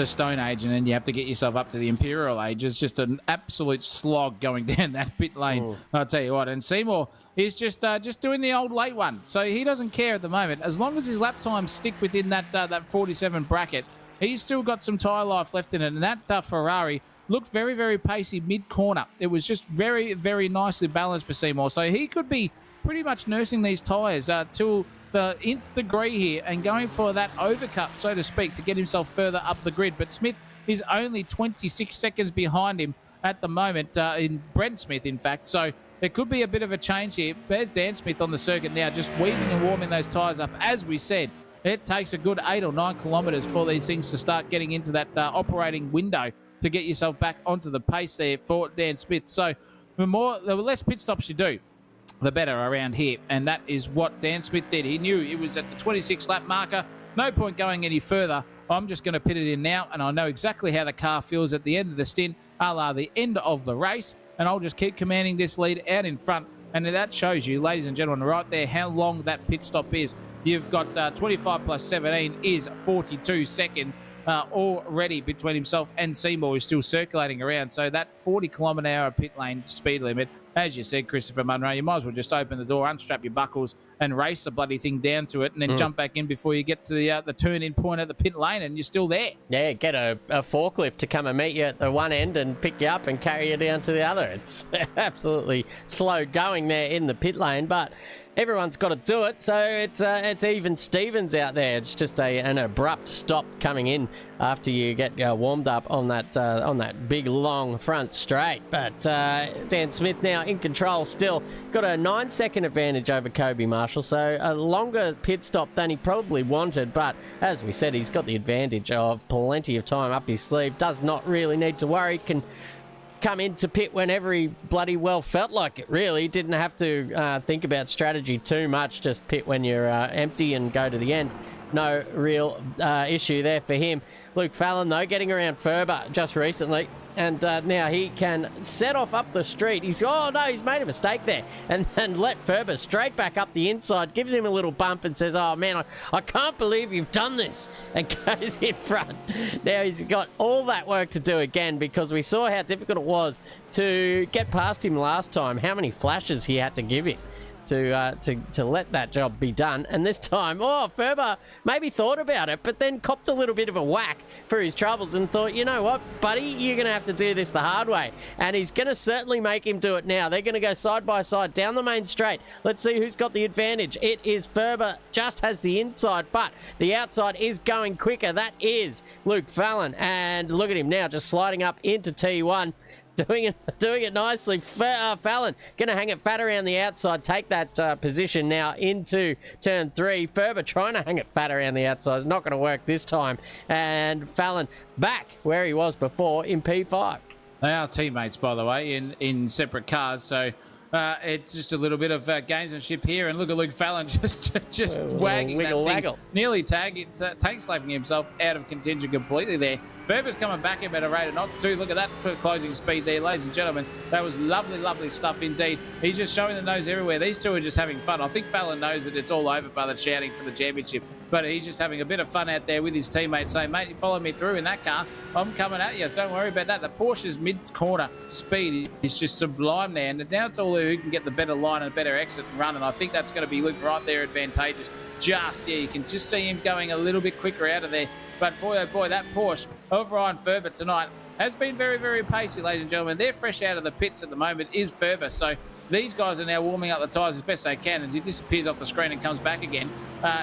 Stone Age, and then you have to get yourself up to the Imperial Age. It's just an absolute slog going down that pit lane. I'll tell you what. And Seymour is just doing the old late one, so he doesn't care at the moment. As long as his lap times stick within that 47 bracket, he's still got some tyre life left in it. And that Ferrari looked very, very pacey mid-corner. It was just very, very nicely balanced for Seymour. So he could be pretty much nursing these tyres till the nth degree here and going for that overcut, so to speak, to get himself further up the grid. But Smith is only 26 seconds behind him at the moment, in Brent Smith, in fact. So there could be a bit of a change here. There's Dan Smith on the circuit now, just weaving and warming those tyres up. As we said, it takes a good 8 or 9 kilometres for these things to start getting into that operating window to get yourself back onto the pace there for Dan Smith. So the less pit stops you do, the better around here. And that is what Dan Smith did. He knew it was at the 26 lap marker. No point going any further. I'm just going to pit it in now, and I know exactly how the car feels at the end of the stint, a la the end of the race, and I'll just keep commanding this lead out in front. And that shows you, ladies and gentlemen, right there, how long that pit stop is. You've got 25 plus 17 is 42 seconds already between himself and Seymour, who's still circulating around. So that 40-kilometre-an-hour pit lane speed limit, as you said, Christopher Munro, you might as well just open the door, unstrap your buckles, and race the bloody thing down to it, and then jump back in before you get to the turn-in point at the pit lane, and you're still there. Yeah, get a forklift to come and meet you at the one end and pick you up and carry you down to the other. It's absolutely slow going there in the pit lane, but everyone's got to do it, so it's even Stevens out there. It's just an abrupt stop coming in after you get warmed up on that big long front straight. But Dan Smith now in control still. Got a 9-second advantage over Kobe Marshall, so a longer pit stop than he probably wanted. But as we said, he's got the advantage of plenty of time up his sleeve. Does not really need to worry. Can come into pit whenever he bloody well felt like it, really. Didn't have to think about strategy too much. Just pit when you're empty and go to the end. No real issue there for him. Luke Fallon, though, getting around Ferber just recently. and now he can set off up the street. He's made a mistake there, and let Ferber straight back up the inside, gives him a little bump and says, oh man, I can't believe you've done this, and goes in front. Now he's got all that work to do again, because we saw how difficult it was to get past him last time, how many flashes he had to give him to let that job be done. And this time, Ferber maybe thought about it, but then copped a little bit of a whack for his troubles and thought, you know what, buddy, you're going to have to do this the hard way. And he's going to certainly make him do it now. They're going to go side by side down the main straight. Let's see who's got the advantage. It is Ferber, just has the inside, but the outside is going quicker. That is Luke Fallon. And look at him now, just sliding up into T1. Doing it nicely. Fallon going to hang it fat around the outside, take that position now into turn 3. Ferber trying to hang it fat around the outside. It's not going to work this time. And Fallon back where he was before in P5. They are teammates, by the way, in separate cars. So it's just a little bit of gamesmanship here. And look at Luke Fallon just wagging that thing. Waggle. Nearly tank slapping himself out of contention completely there. Ferber's coming back in at a rate of knots too. Look at that for closing speed there, ladies and gentlemen. That was lovely, lovely stuff indeed. He's just showing the nose everywhere. These two are just having fun. I think Fallon knows that it's all over by the shouting for the championship, but he's just having a bit of fun out there with his teammates saying, mate, you follow me through in that car. I'm coming at you. Don't worry about that. The Porsche's mid-corner speed is just sublime there. And now it's all who can get the better line and better exit and run. And I think that's going to be Luke right there advantageous. You can just see him going a little bit quicker out of there. But boy, oh boy, that Porsche over on Ferber tonight has been very, very pacey, ladies and gentlemen. They're fresh out of the pits at the moment, is Ferber. So these guys are now warming up the tyres as best they can. As he disappears off the screen and comes back again,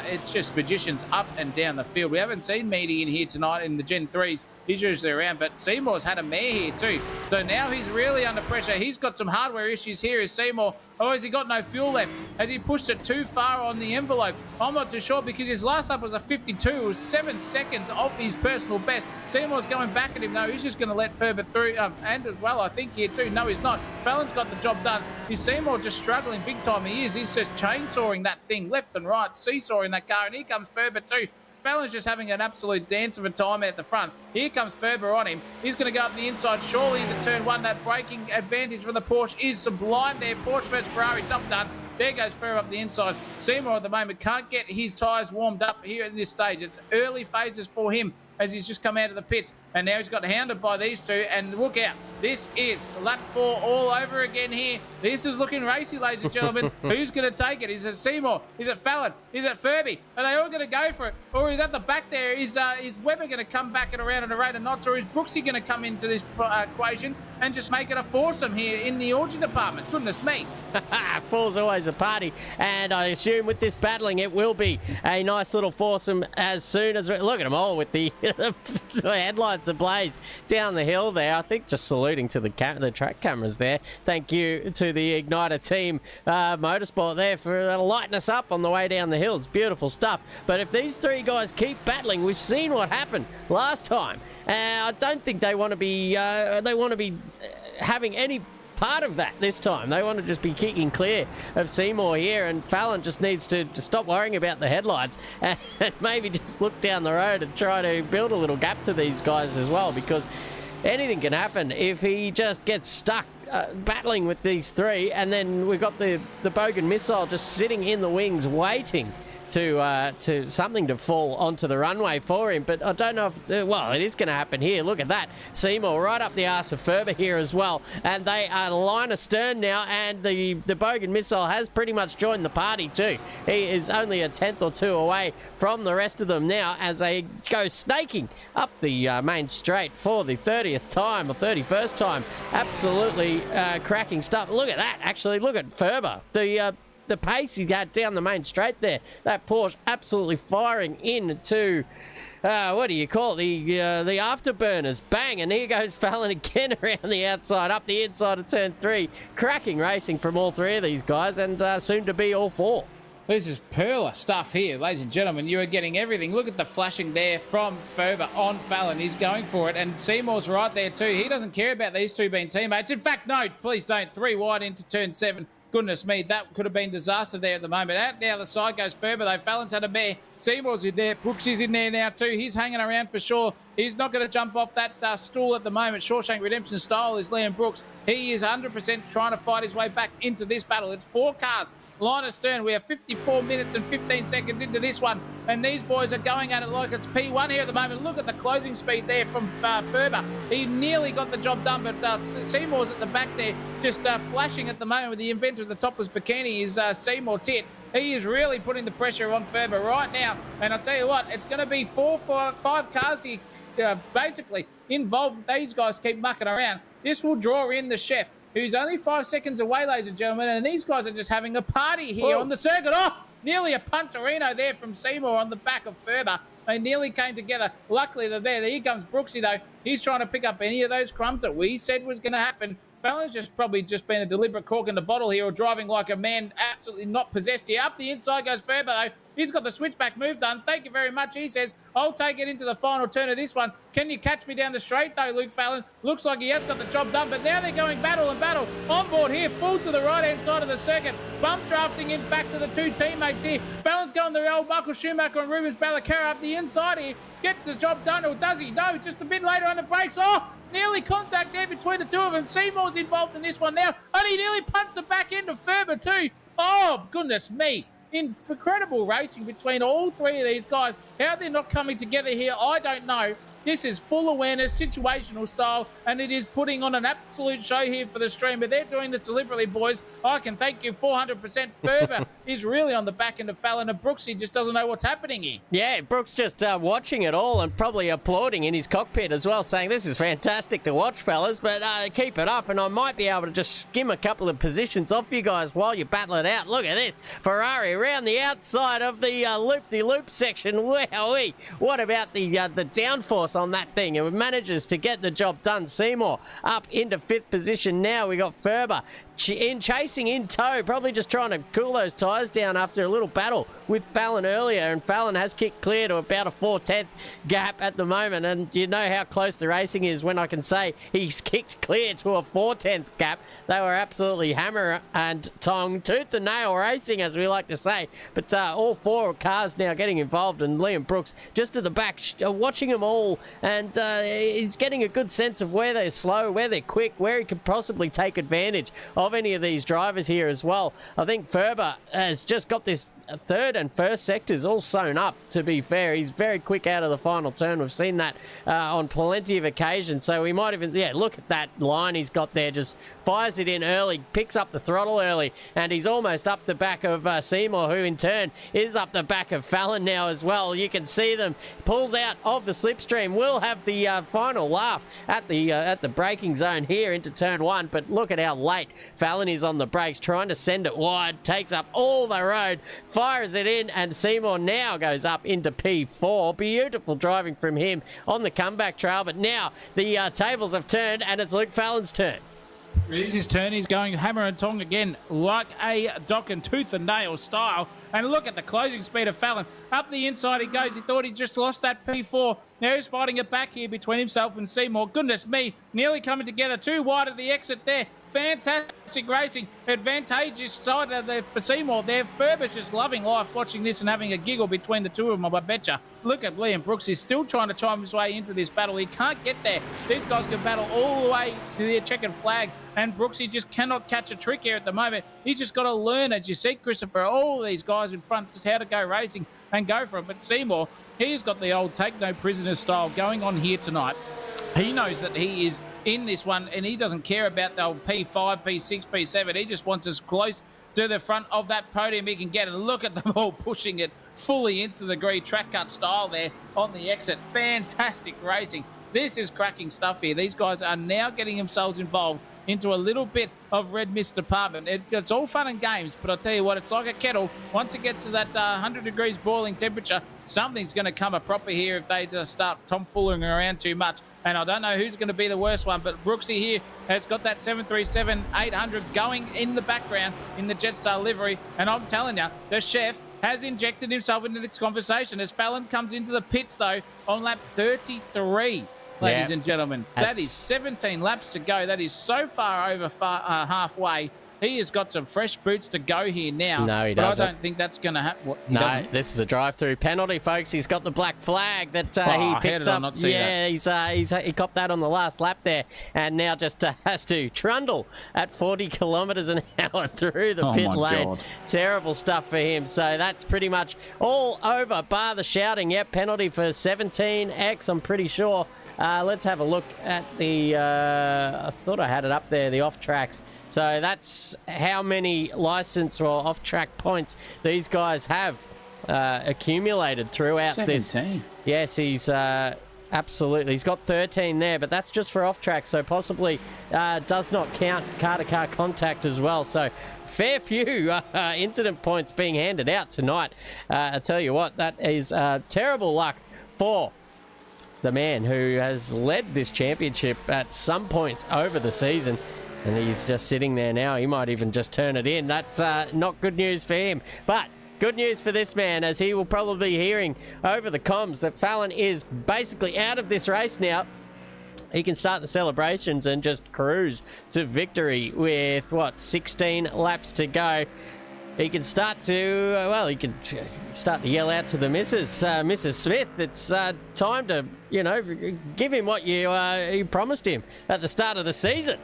it's just magicians up and down the field. We haven't seen Meaty in here tonight in the Gen 3s. He's usually around, but Seymour's had a mare here too. So now he's really under pressure. He's got some hardware issues here. Is Seymour? Oh, has he got no fuel left? Has he pushed it too far on the envelope? I'm not too sure, because his last lap was a 52. It was 7 seconds off his personal best. Seymour's going back at him though. He's just going to let Ferber through, and as well, I think here too. No, he's not. Fallon's got the job done. Is Seymour just struggling big time? He is. He's just chainsawing that thing left and right, seesawing that car, and here comes Ferber too. Fallon's just having an absolute dance of a time at the front. Here comes Ferber on him. He's going to go up the inside, surely into turn 1. That braking advantage for the Porsche is sublime there. Porsche versus Ferrari, top done. There goes Ferber up the inside. Seymour at the moment can't get his tyres warmed up here at this stage. It's early phases for him as he's just come out of the pits. And now he's got hounded by these two. And look out. This is lap 4 all over again here. This is looking racy, ladies and gentlemen. Who's going to take it? Is it Seymour? Is it Fallon? Is it Furby? Are they all going to go for it? Or is at the back there? Is Webber going to come back at around at a rate of knots? Or is Brooksy going to come into this equation and just make it a foursome here in the orgy department? Goodness me. Four's always a party. And I assume with this battling, it will be a nice little foursome as soon as... Look at them all with the, the headlights ablaze down the hill there. I think just saluting to the track cameras there. Thank you to the Igniter team Motorsport there for lighting us up on the way down the hill. It's beautiful stuff. But if these three guys keep battling, we've seen what happened last time. I don't think they want to be having any part of that this time. They want to just be kicking clear of Seymour here, and Fallon just needs to stop worrying about the headlights and maybe just look down the road and try to build a little gap to these guys as well, because anything can happen if he just gets stuck battling with these three. And then we've got the Bogan missile just sitting in the wings waiting to something to fall onto the runway for him. But I don't know if it is going to happen here. Look at that. Seymour right up the arse of Ferber here as well, and they are line astern now, and the Bogan missile has pretty much joined the party too. He is only a 10th or 2 away from the rest of them now as they go snaking up the main straight for the 30th time or 31st time. Absolutely cracking stuff. Look at that. Actually, look at Ferber. The pace he had down the main straight there. That Porsche absolutely firing into, what do you call it? The afterburners. Bang, and here goes Fallon again around the outside, up the inside of turn 3. Cracking racing from all three of these guys, and soon to be all four. This is perler stuff here, ladies and gentlemen. You are getting everything. Look at the flashing there from Ferber on Fallon. He's going for it, and Seymour's right there too. He doesn't care about these two being teammates. In fact, no, please don't. 3 wide into turn 7. Goodness me, that could have been disaster there at the moment. Out the other side goes Ferber, though. Fallon's had a mare. Seymour's in there. Brooks is in there now, too. He's hanging around for sure. He's not going to jump off that stool at the moment. Shawshank Redemption style is Liam Brooks. He is 100% trying to fight his way back into this battle. It's 4 cars. Line astern. We are 54 minutes and 15 seconds into this one, and these boys are going at it like it's P1 here at the moment. Look at the closing speed there from Ferber. He nearly got the job done, but Seymour's at the back there, just flashing at the moment with the inventor at the top was Bikini, is Seymour Tit. He is really putting the pressure on Ferber right now, and I'll tell you what, it's going to be 5 cars here basically involved if these guys keep mucking around. This will draw in the chef, who's only 5 seconds away, ladies and gentlemen, and these guys are just having a party here on the circuit. Oh, nearly a punterino there from Seymour on the back of Ferber. They nearly came together. Luckily, they're there. Here comes Brooksy, though. He's trying to pick up any of those crumbs that we said was going to happen. Fallon's probably just been a deliberate cork in the bottle here, or driving like a man absolutely not possessed here. Up the inside goes Ferber, though. He's got the switchback move done. Thank you very much, he says. I'll take it into the final turn of this one. Can you catch me down the straight, though, Luke Fallon? Looks like he has got the job done, but now they're going battle and battle. On board here, full to the right-hand side of the circuit. Bump drafting, in fact, to the 2 teammates here. Fallon's going the old Michael Schumacher and Rubens Balacara up the inside here. Gets the job done, or does he? No, just a bit later on the brakes. Oh! Nearly contact there between the two of them. Seymour's involved in this one now. And he nearly punts it back into Ferber too. Oh, goodness me. Incredible racing between all 3 of these guys. How they're not coming together here, I don't know. This is full awareness, situational style, and it is putting on an absolute show here for the stream. But they're doing this deliberately, boys. I can thank you 400%. Ferber is really on the back end of Fallon, and Brooksy just doesn't know what's happening here. Yeah, Brooks just watching it all and probably applauding in his cockpit as well, saying this is fantastic to watch, fellas, but keep it up, and I might be able to just skim a couple of positions off you guys while you battle it out. Look at this. Ferrari around the outside of the loop-de-loop section. Wowee. What about the downforce on that thing? And it manages to get the job done. Seymour up into 5th position now. We got Ferber chasing in tow, probably just trying to cool those tyres down after a little battle with Fallon earlier, and Fallon has kicked clear to about a 4/10 gap at the moment, and you know how close the racing is when I can say he's kicked clear to a 4/10 gap. They were absolutely hammer and tong, tooth and nail racing, as we like to say, but all 4 cars now getting involved, and Liam Brooks just at the back watching them all, and he's getting a good sense of where they're slow, where they're quick, where he could possibly take advantage of any of these drivers here as well. I think Ferber has just got this 3rd and 1st sectors all sewn up, to be fair. He's very quick out of the final turn. We've seen that on plenty of occasions, so we might even, look at that line he's got there, just fires it in early, picks up the throttle early, and he's almost up the back of Seymour, who in turn is up the back of Fallon now as well. You can see them, pulls out of the slipstream. We'll have the final laugh at the braking zone here into turn 1, but look at how late Fallon is on the brakes, trying to send it wide, takes up all the road, fires it in, and Seymour now goes up into P4. Beautiful driving from him on the comeback trail, but now the tables have turned, and it's Luke Fallon's turn. It is his turn. He's going hammer and tong again, like a dock and tooth and nail style. And look at the closing speed of Fallon. Up the inside he goes. He thought he just lost that P4. Now he's fighting it back here between himself and Seymour. Goodness me, nearly coming together. Too wide of the exit there. Fantastic racing. Advantageous side of for Seymour there. Ferber's just loving life watching this and having a giggle between the two of them, I betcha. Look at Liam Brooks. He's still trying to chime his way into this battle. He can't get there. These guys can battle all the way to their checkered flag, and Brooksy just cannot catch a trick here at the moment. He's just got to learn, as you see, Christopher, all these guys in front, just how to go racing and go for it. But Seymour, he's got the old take no prisoner style going on here tonight. He knows that he is in this one, and he doesn't care about the old P5, P6, P7. He just wants as close to the front of that podium he can get. And look at them all pushing it fully into the green track cut style there on the exit. Fantastic racing. This is cracking stuff here. These guys are now getting themselves involved into a little bit of red mist department. It's all fun and games, but I'll tell you what, it's like a kettle. Once it gets to that 100 degrees boiling temperature, something's going to come a proper here if they just start tomfooling around too much. And I don't know who's going to be the worst one, but Brooksy here has got that 737-800 going in the background in the Jetstar livery. And I'm telling you, the chef has injected himself into this conversation as Fallon comes into the pits, though, on lap 33. Ladies and gentlemen, that is 17 laps to go. That is so far over halfway. He has got some fresh boots to go here now. No, he but doesn't. I don't think that's going to happen. No, this is a drive-through penalty, folks. He's got the black flag that he how picked did I up. not see he copped that on the last lap there, and now just has to trundle at 40 kilometres an hour through the pit lane. God. Terrible stuff for him. So that's pretty much all over, bar the shouting. Yep, penalty for 17X, I'm pretty sure. Let's have a look at the... I thought I had it up there, the off-tracks. So that's how many license or off-track points these guys have accumulated throughout 17. this. Yes, he's absolutely. He's got 13 there, but that's just for off-track, so possibly does not count car-to-car contact as well. So fair few incident points being handed out tonight. I tell you what, that is terrible luck for the man who has led this championship at some points over the season. And he's just sitting there now. He might even just turn it in. That's not good news for him. But good news for this man, as he will probably be hearing over the comms that Fallon is basically out of this race now. He can start the celebrations and just cruise to victory with, 16 laps to go. He can start to, he can start to yell out to the Mrs. Smith. It's time to, give him what you promised him at the start of the season.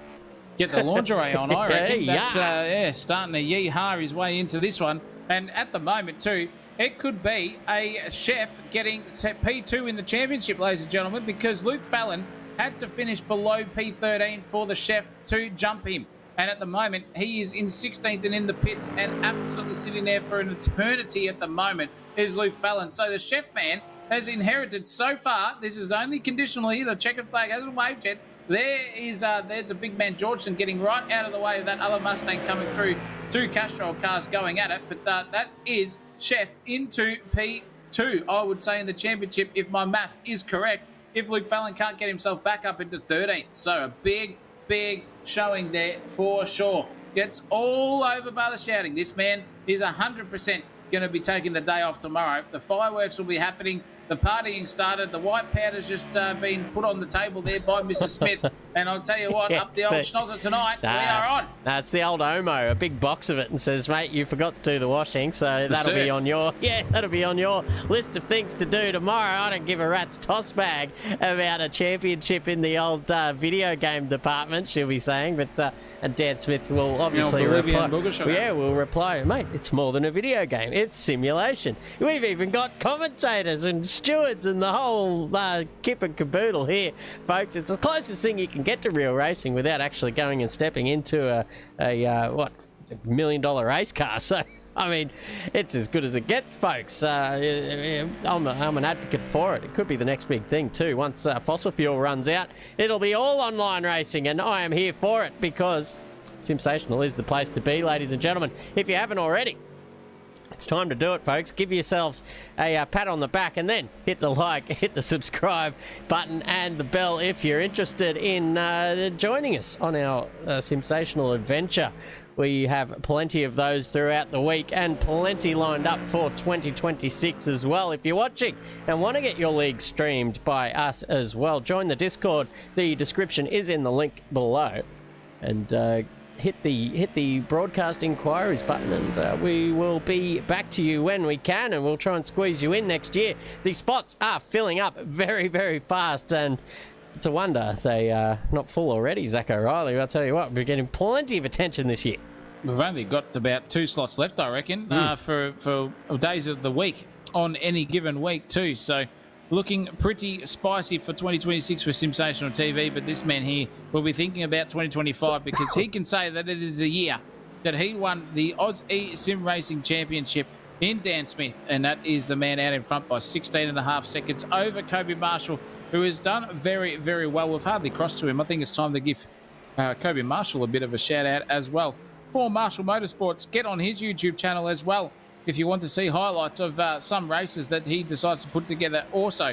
Get the lingerie on, I reckon. Yeah. That's starting to yee-haw his way into this one. And at the moment, too, it could be a chef getting P2 in the championship, ladies and gentlemen, because Luke Fallon had to finish below P13 for the chef to jump him. And at the moment, he is in 16th and in the pits and absolutely sitting there for an eternity at the moment is Luke Fallon. So the chef man has inherited so far, this is only conditionally, the checkered flag hasn't waved yet. There's a big man Georgeson getting right out of the way of that other Mustang coming through. Two Castrol cars going at it, but that is Chef into P2, I would say, in the championship, if my math is correct, if Luke Fallon can't get himself back up into 13th. So a big showing there for sure. Gets all over by the shouting. This man is 100% going to be taking the day off tomorrow. The fireworks will be happening. The partying started. The white powder's just been put on the table there by Mrs. Smith. And I'll tell you what, up the old schnozzer tonight, we are on. That's the old Omo, a big box of it, and says, mate, you forgot to do the washing, so that'll be on your list of things to do tomorrow. I don't give a rat's toss bag about a championship in the old video game department, she'll be saying. But and Dan Smith will obviously reply. We'll reply, mate, it's more than a video game. It's simulation. We've even got commentators and stewards and the whole kip and caboodle here, folks. It's the closest thing you can get to real racing without actually going and stepping into a $1 million race car. So I mean, it's as good as it gets, folks. I'm an advocate for it. It could be the next big thing too. Once fossil fuel runs out, it'll be all online racing, and I am here for it because Simsational is the place to be, ladies and gentlemen. If you haven't already, it's time to do it, folks. Give yourselves a pat on the back and then hit the like, hit the subscribe button and the bell if you're interested in joining us on our Simsational adventure. We have plenty of those throughout the week and plenty lined up for 2026 as well. If you're watching and want to get your league streamed by us as well, join the Discord. The description is in the link below. And hit the broadcast inquiries button, and we will be back to you when we can, and we'll try and squeeze you in next year. The spots are filling up very, very fast, and it's a wonder they are not full already, Zach O'Reilly. I'll tell you what, we're getting plenty of attention this year. We've only got about 2 slots left, I reckon, for days of the week on any given week too. So looking pretty spicy for 2026 for Simsational TV, but this man here will be thinking about 2025 because he can say that it is the year that he won the Aussie Sim Racing Championship in Dan Smith, and that is the man out in front by 16.5 seconds over Kobe Marshall, who has done very, very well. We've hardly crossed to him. I think it's time to give Kobe Marshall a bit of a shout out as well. For Marshall Motorsports, get on his YouTube channel as well if you want to see highlights of some races that he decides to put together. Also,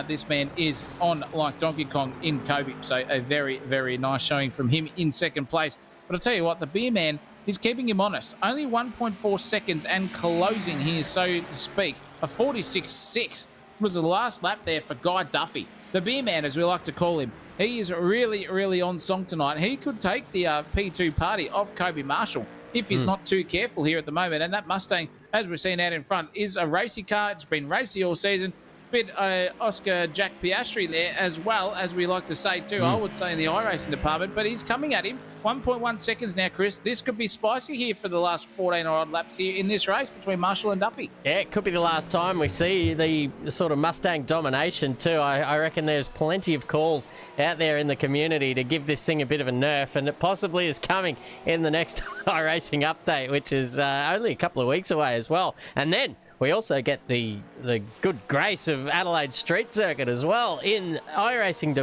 this man is on like Donkey Kong in Kobe. So a very, very nice showing from him in second place. But I'll tell you what, the beer man is keeping him honest. Only 1.4 seconds and closing here, so to speak. A 46.6 was the last lap there for Guy Duffy, the beer man, as we like to call him. He is really, really on song tonight. He could take the P2 party of Kobe Marshall if he's not too careful here at the moment. And that Mustang, as we're seeing out in front, is a racy car. It's been racy all season. Bit Oscar Jack Piastri there as well, as we like to say too, I would say in the iRacing department, but he's coming at him. 1.1 seconds now, Chris. This could be spicy here for the last 14 odd laps here in this race between Marshall and Duffy. Yeah, it could be the last time we see the sort of Mustang domination too. I reckon there's plenty of calls out there in the community to give this thing a bit of a nerf, and it possibly is coming in the next iRacing update, which is only a couple of weeks away as well. And then we also get the good grace of Adelaide Street Circuit as well in iRacing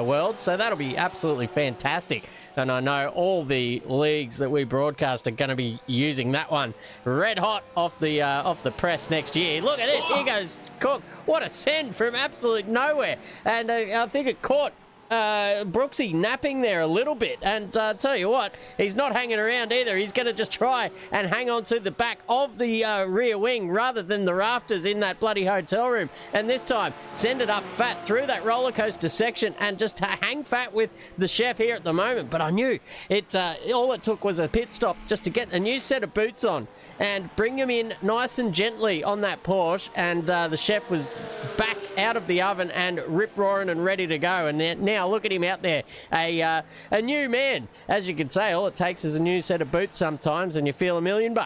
world, so that'll be absolutely fantastic. And I know all the leagues that we broadcast are going to be using that one red hot off the press next year. Look at this. Here goes Cook. What a send from absolute nowhere. And I think it caught Brooksy napping there a little bit, and tell you what, he's not hanging around either. He's going to just try and hang on to the back of the rear wing rather than the rafters in that bloody hotel room, and this time send it up fat through that roller coaster section and just hang fat with the chef here at the moment. But I knew it, all it took was a pit stop just to get a new set of boots on and bring him in nice and gently on that Porsche, and the chef was back out of the oven and rip-roaring and ready to go. And now look at him out there, a new man. As you can say, all it takes is a new set of boots sometimes and you feel $1 million.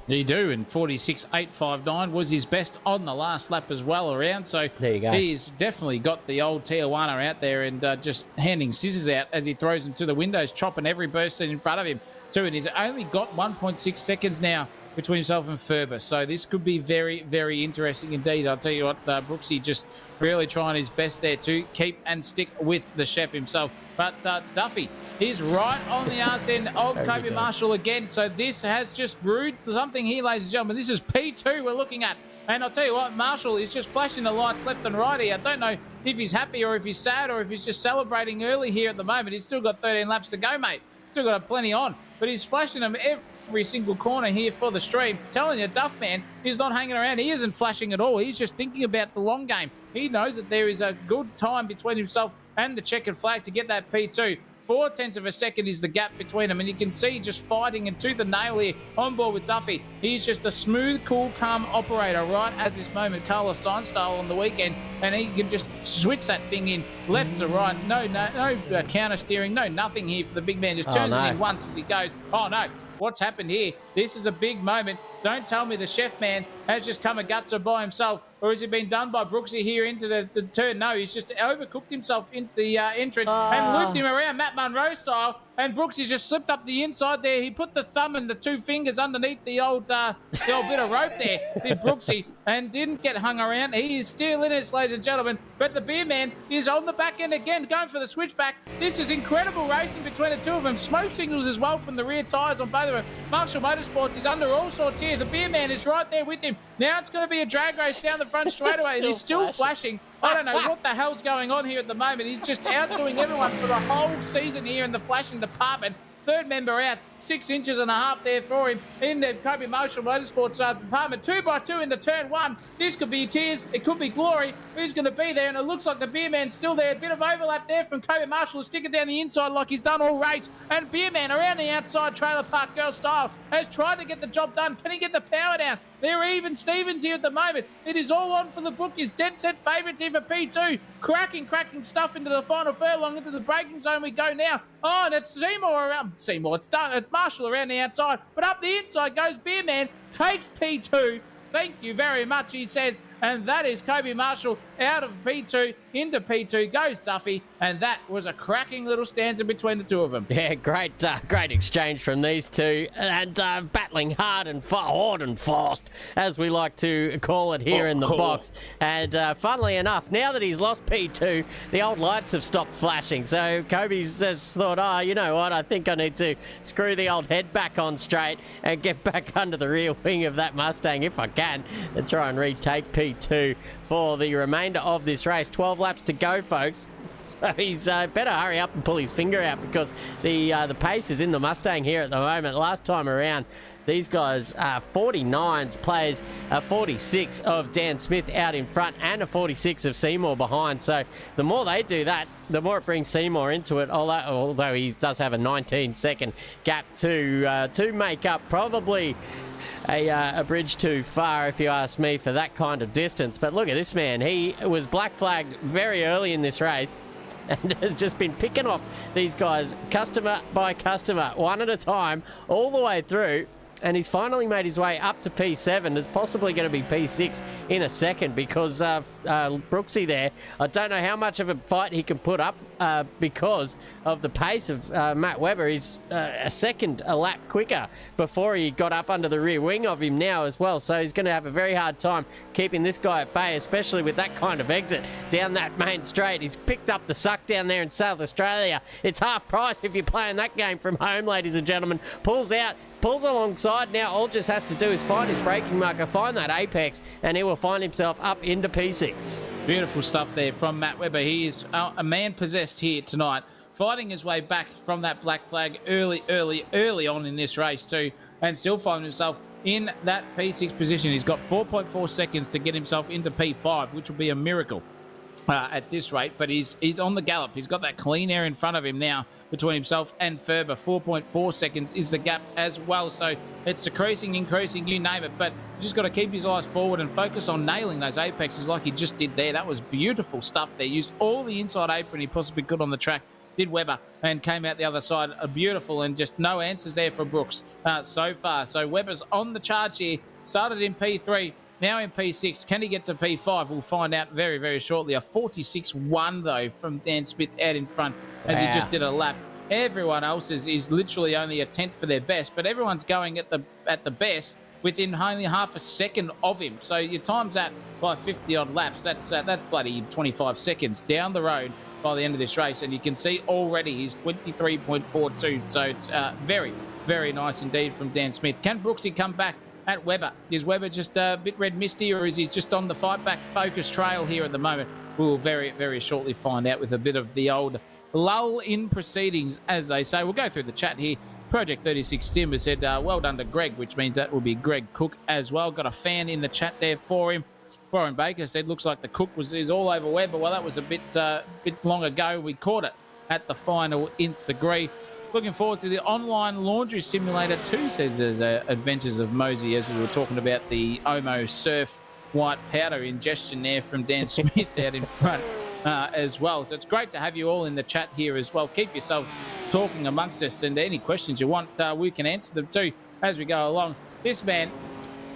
You do, and 46.859 was his best on the last lap as well around. So there you go. He's definitely got the old Tijuana out there and just handing scissors out as he throws them to the windows, chopping every burst in front of him too. And he's only got 1.6 seconds now between himself and Ferber. So this could be very, very interesting indeed. I'll tell you what, Brooksy just really trying his best there to keep and stick with the chef himself. But Duffy is right on the arse end of Kobe Marshall again. So this has just brewed something here, ladies and gentlemen. This is P2 we're looking at. And I'll tell you what, Marshall is just flashing the lights left and right here. I don't know if he's happy or if he's sad or if he's just celebrating early here at the moment. He's still got 13 laps to go, mate. Still got plenty on. But he's flashing them every single corner here for the stream. Telling you, Duff Man is not hanging around. He isn't flashing at all. He's just thinking about the long game. He knows that there is a good time between himself and the checkered flag to get that P2. 0.4 of a second is the gap between them, and you can see just fighting and tooth and nail here on board with Duffy. He's just a smooth, cool, calm operator right at this moment, Carlos Sainz style on the weekend, and he can just switch that thing in left to right. No counter steering, no nothing here for the big man. Just turns it in once as he goes. Oh no, what's happened here? This is a big moment. Don't tell me the chef man has just come a gutser by himself, or has he been done by Brooksy here into the turn? No, he's just overcooked himself into the entrance and looped him around Matt Munro style, and Brooksy just slipped up the inside there. He put the thumb and the two fingers underneath the old bit of rope there, did Brooksy, and didn't get hung around. He is still in it, ladies and gentlemen, but the beer man is on the back end again, going for the switchback. This is incredible racing between the two of them. Smoke signals as well from the rear tyres on both of them. Marshall Motorsports is under all sorts here. The beer man is right there with him. Now it's going to be a drag race down the front straightaway, and he's still flashing. I don't know what the hell's going on here at the moment. He's just outdoing everyone for the whole season here in the flashing department. Third member out, 6.5 inches there for him in the Kobe Marshall Motorsports department. 2x2 into turn one. This could be tears. It could be glory. Who's going to be there? And it looks like the beer man's still there. A bit of overlap there from Kobe Marshall, sticking down the inside like he's done all race. And beer man around the outside, trailer park girl style, has tried to get the job done. Can he get the power down? They're even Stevens here at the moment. It is all on for the bookies. Dead set favourites here for P2. Cracking stuff into the final furlong, into the braking zone we go now. Oh, and it's Seymour around. Seymour, it's done. It's Marshall around the outside. But up the inside goes Beer Man. Takes P2. Thank you very much, he says. And that is Kobe Marshall out of P2 into P2 goes Duffy, and that was a cracking little stanza between the two of them. Yeah, great exchange from these two, and battling hard and fast, as we like to call it here in the box. And funnily enough, now that he's lost P2, the old lights have stopped flashing. So Kobe's just thought, you know what? I think I need to screw the old head back on straight and get back under the rear wing of that Mustang if I can, and try and retake P2. P2 for the remainder of this race. 12 laps to go, folks. So he's better hurry up and pull his finger out, because the pace is in the Mustang here at the moment. Last time around, these guys 49s plays a 46 of Dan Smith out in front and a 46 of Seymour behind. So the more they do that, the more it brings Seymour into it, although he does have a 19-second gap to make up. Probably a bridge too far, if you ask me, for that kind of distance. But look at this man. He was black flagged very early in this race and has just been picking off these guys customer by customer, one at a time, all the way through. And he's finally made his way up to P7. There's possibly going to be P6 in a second, because Brooksy there, I don't know how much of a fight he can put up because of the pace of Matt Webber. He's a second a lap quicker before he got up under the rear wing of him now as well. So he's going to have a very hard time keeping this guy at bay, especially with that kind of exit down that main straight. He's picked up the suck down there in South Australia. It's half price if you're playing that game from home, ladies and gentlemen. Pulls out, pulls alongside. Now all just has to do is find his braking marker, find that apex, and he will find himself up into P6. Beautiful stuff there from Matt Webber. He is a man possessed here tonight, fighting his way back from that black flag early on in this race too, and still finding himself in that P6 position. He's got 4.4 seconds to get himself into P5, which will be a miracle at this rate, but he's on the gallop. He's got that clean air in front of him now between himself and Ferber. 4.4 seconds is the gap as well, so it's decreasing, increasing, you name it, but he's just got to keep his eyes forward and focus on nailing those apexes like he just did there. That was beautiful stuff there. Used all the inside apron he possibly could on the track, did Webber, and came out the other side beautiful, and just no answers there for Brooks so far. So Webber's on the charge here, started in P3, now in P6. Can he get to P5? We'll find out very, very shortly. A 46.1, though, from Dan Smith out in front as he just did a lap. Everyone else is literally only a tenth for their best, but everyone's going at the best within only half a second of him. So your time's that by 50-odd laps. That's bloody 25 seconds down the road by the end of this race, and you can see already he's 23.42. So it's very, very nice indeed from Dan Smith. Can Brooksy come back at Webber? Is Webber just a bit red misty, or is he just on the fight back focus trail here at the moment? We will very, very shortly find out with a bit of the old lull in proceedings, as they say. We'll go through the chat here. Project 36 Sim has said, well done to Greg, which means that will be Greg Cook as well. Got a fan in the chat there for him. Warren Baker said, looks like the Cook is all over Webber. Well, that was a bit long ago. We caught it at the final nth degree. Looking forward to the online laundry simulator too, says there's Adventures of Mosey, as we were talking about the Omo Surf white powder ingestion there from Dan Smith out in front as well. So it's great to have you all in the chat here as well. Keep yourselves talking amongst us, and any questions you want, we can answer them too as we go along. This man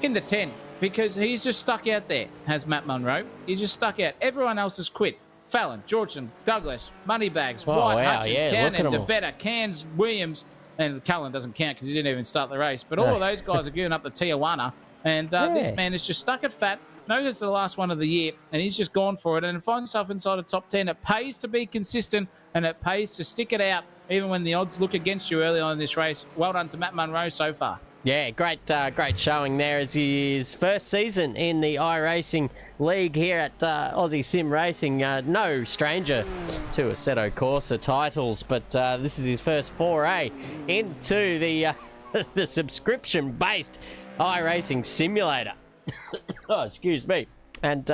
in the 10, because he's just stuck out there, has Matt Munro. He's just stuck out. Everyone else has quit. Fallon, Georgian, Douglas, Moneybags, White, Hutchins, Townend, DeBetta, Cairns, Williams, and Cullen doesn't count because he didn't even start the race. But all of those guys are giving up the Tijuana, and this man is just stuck at fat. Knows it's the last one of the year, and he's just gone for it and finds himself inside a top 10. It pays to be consistent, and it pays to stick it out even when the odds look against you early on in this race. Well done to Matt Munro so far. Yeah, great showing there as his first season in the iRacing League here at Aussie Sim Racing. No stranger to Assetto Corsa titles, but this is his first foray into the the subscription-based iRacing simulator. Oh, excuse me. And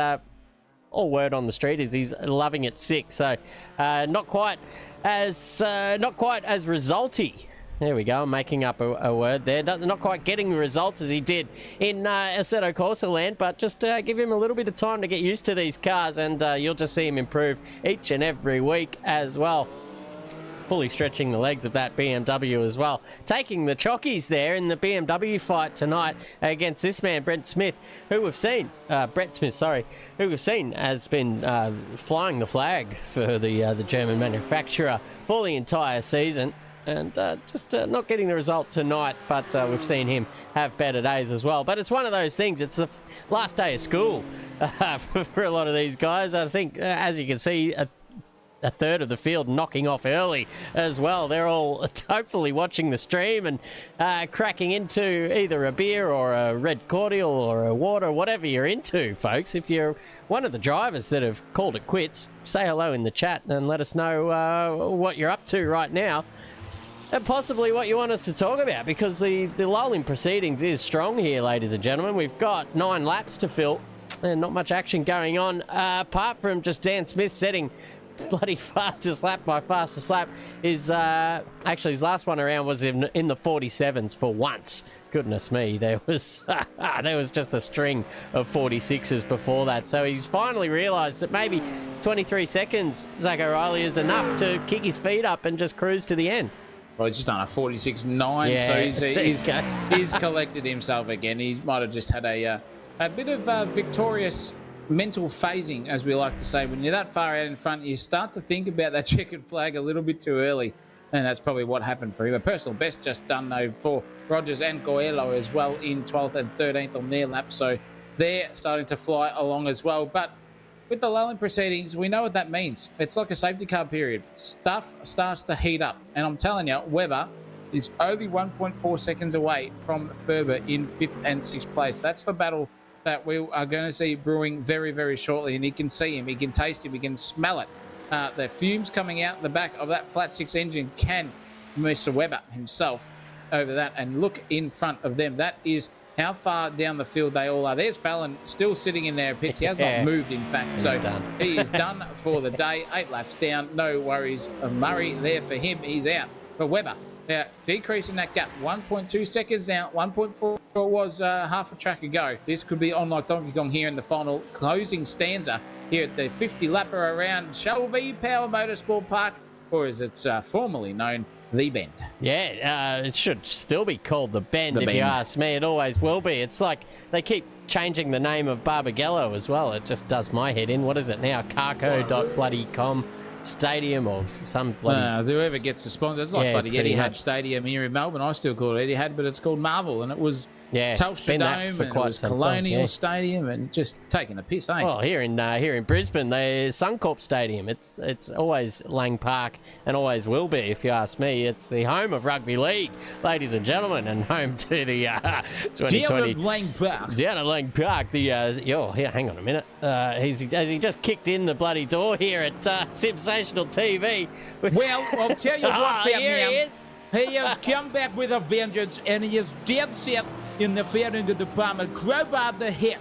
all word on the street is he's loving it sick. So not quite as resulty. There we go. I'm making up a word there. Not quite getting the results as he did in Assetto Corsa land, but just give him a little bit of time to get used to these cars, and you'll just see him improve each and every week as well. Fully stretching the legs of that BMW as well. Taking the chockies there in the BMW fight tonight against this man, Brett Smith, who we've seen, who we've seen has been flying the flag for the German manufacturer for the entire season. And just not getting the result tonight, but we've seen him have better days as well. But it's one of those things. It's the last day of school for a lot of these guys. I think, as you can see, a third of the field knocking off early as well. They're all hopefully watching the stream and cracking into either a beer or a red cordial or a water, whatever you're into, folks. If you're one of the drivers that have called it quits, say hello in the chat and let us know what you're up to right now. And possibly what you want us to talk about, because the lull in proceedings is strong here, ladies and gentlemen. We've got 9 laps to fill and not much action going on, apart from just Dan Smith setting bloody fastest lap by fastest lap. Actually, his last one around was in the 47s for once. Goodness me, there was just a string of 46s before that. So he's finally realised that maybe 23 seconds, Zach O'Reilly, is enough to kick his feet up and just cruise to the end. Well, he's just done a 46.9, so he's collected himself again. He might have just had a bit of victorious mental phasing, as we like to say. When you're that far out in front, you start to think about that checkered flag a little bit too early, and that's probably what happened for him. A personal best just done, though, for Rogers and Coelho as well in 12th and 13th on their lap, so they're starting to fly along as well. But with the lull in proceedings, we know what that means. It's like a safety car period. Stuff starts to heat up. And I'm telling you, Webber is only 1.4 seconds away from Ferber in 5th and 6th place. That's the battle that we are going to see brewing very, very shortly. And he can see him, he can taste him, he can smell it. The fumes coming out the back of that flat 6 engine can Mr. Webber himself over that. And look in front of them. That is how far down the field they all are. There's Fallon still sitting in their pits. He has not moved, in fact. So he is done for the day. 8 laps down. No worries of Murray there for him. He's out. But Webber, decreasing that gap. 1.2 seconds now. 1.4 was half a track ago. This could be on like Donkey Kong here in the final closing stanza here at the 50 lapper around Shelby Power Motorsport Park, or as it's formerly known, The Bend. Yeah, it should still be called The Bend, if you ask me. It always will be. It's like they keep changing the name of Barbagallo as well. It just does my head in. What is it now? Carco.com Stadium or some bloody... whoever gets the sponsor. It's like bloody Etihad Stadium here in Melbourne. I still call it Etihad, but it's called Marvel, and it was Telstra Dome, and it was Colonial Stadium, and just taking a piss, eh? Well, here in Brisbane, the Suncorp Stadium. It's always Lang Park and always will be, if you ask me. It's the home of rugby league, ladies and gentlemen, and home to the 2020 down at Lang Park. Down at Lang Park. Here, hang on a minute. Has he just kicked in the bloody door here at Sensational TV? Well, I'll tell you what, here he is. He has come back with a vengeance, and he is dead set in the fairing department. Crowbarred the heck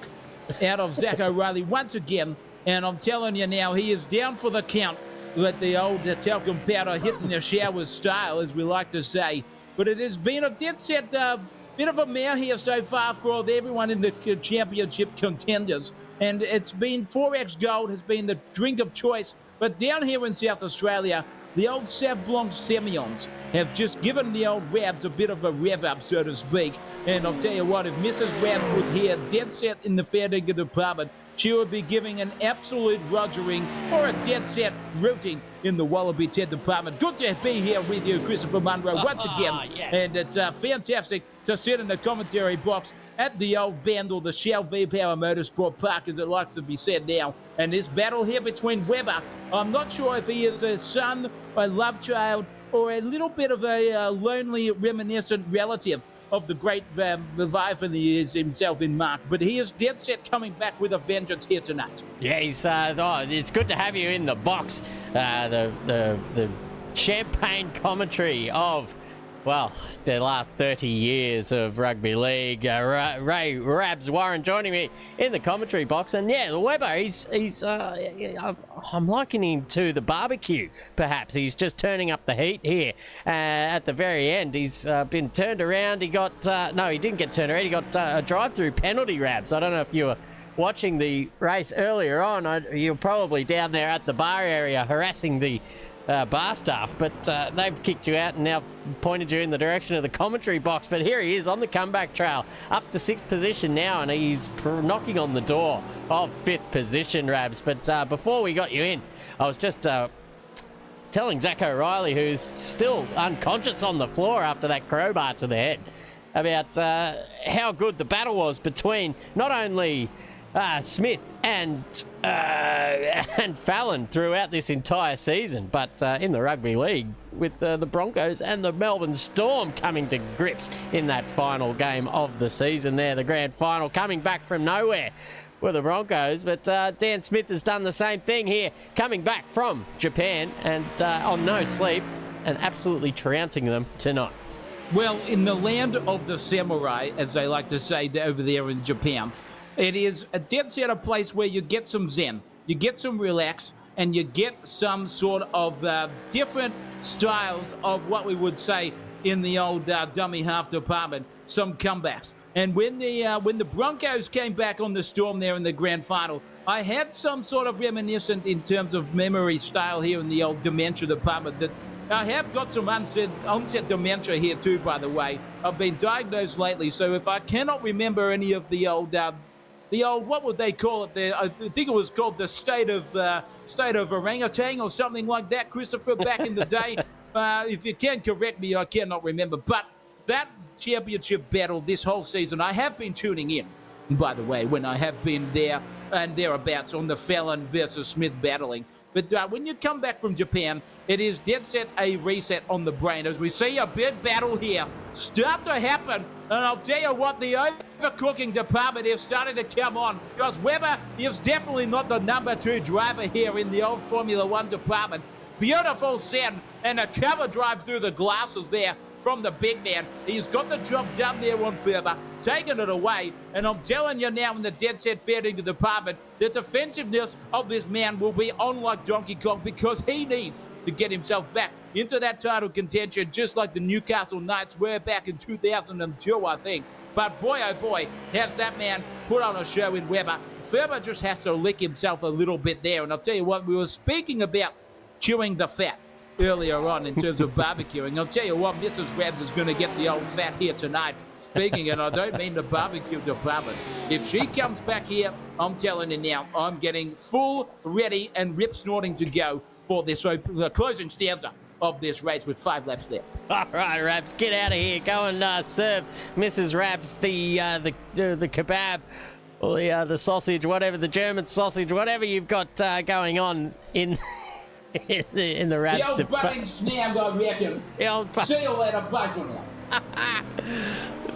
out of Zach O'Reilly once again, and I'm telling you now, he is down for the count with the old talcum powder hitting the showers style, as we like to say. But it has been a dead set bit of a mare here so far for everyone in the championship contenders, and it's been 4X Gold has been the drink of choice. But down here in South Australia, the old Sav Blanc Semillons have just given the old Rabs a bit of a rev up, so to speak. And I'll tell you what, if Mrs. Rabs was here dead set in the fair dinner department, she would be giving an absolute rogering or a dead set rooting in the Wallaby Ted department. Good to be here with you, Christopher Munro, once again. Yes. And it's fantastic to sit in the commentary box at the old Bend, or the Shell V-Power Motorsport Park, as it likes to be said now. And this battle here between Webber, I'm not sure if he is a son, a love child, or a little bit of a lonely, reminiscent relative of the great Leviathan he is himself in Mark. But he is dead set coming back with a vengeance here tonight. Yeah, it's good to have you in the box. The champagne commentary of, well, the last 30 years of rugby league. Ray Rabs Warren joining me in the commentary box. And yeah, Webber, I'm likening him to the barbecue, perhaps. He's just turning up the heat here at the very end. He's been turned around. He got, no, he didn't get turned around. He got a drive-through penalty, Rabs. I don't know if you were watching the race earlier on. You're probably down there at the bar area harassing the bar staff, but they've kicked you out and now pointed you in the direction of the commentary box. But here he is on the comeback trail, up to 6th position now, and he's knocking on the door of 5th position, Rabs. But before we got you in, I was just telling Zach O'Reilly, who's still unconscious on the floor after that crowbar to the head, about how good the battle was between not only Smith and Fallon throughout this entire season, but in the rugby league with the Broncos and the Melbourne Storm coming to grips in that final game of the season there, the grand final, coming back from nowhere for the Broncos. But Dan Smith has done the same thing here, coming back from Japan and on no sleep and absolutely trouncing them tonight. Well, in the land of the samurai, as they like to say over there in Japan, it is a dead set of place where you get some zen, you get some relax, and you get some sort of different styles of what we would say in the old dummy half department, some comebacks. And when the Broncos came back on the Storm there in the grand final, I had some sort of reminiscent in terms of memory style here in the old dementia department. That I have got some onset dementia here too, by the way. I've been diagnosed lately, so if I cannot remember any of the old, what would they call it there? I think it was called the state of orangutan or something like that, Christopher, back in the day. If you can correct me, I cannot remember. But that championship battle this whole season, I have been tuning in, by the way, when I have been there and thereabouts on the Fallon versus Smith battling. But when you come back from Japan, it is dead set a reset on the brain as we see a big battle here start to happen. And I'll tell you what, the overcooking department is starting to come on, because Webber is definitely not the number 2 driver here in the old Formula 1 department. Beautiful send and a cover drive through the glasses there from the big man. He's got the job done there on Ferber, taking it away. And I'm telling you now, in the dead set fair dinkum department, the defensiveness of this man will be on like Donkey Kong, because he needs to get himself back into that title contention, just like the Newcastle Knights were back in 2002, I think. But boy, oh boy, has that man put on a show in Webber. Ferber just has to lick himself a little bit there. And I'll tell you what, we were speaking about chewing the fat earlier on in terms of barbecuing. I'll tell you what, Mrs. Rabs is going to get the old fat here tonight. Speaking, and I don't mean the barbecue department. If she comes back here, I'm telling you now, I'm getting full, ready, and rip snorting to go for this the closing stanza of this race with 5 laps left. All right, Rabs, get out of here. Go and serve Mrs. Rabs the kebab or the sausage, whatever, the German sausage, whatever you've got going on in in the Rabs. The old budding snag, I reckon. See you later. Bye for now.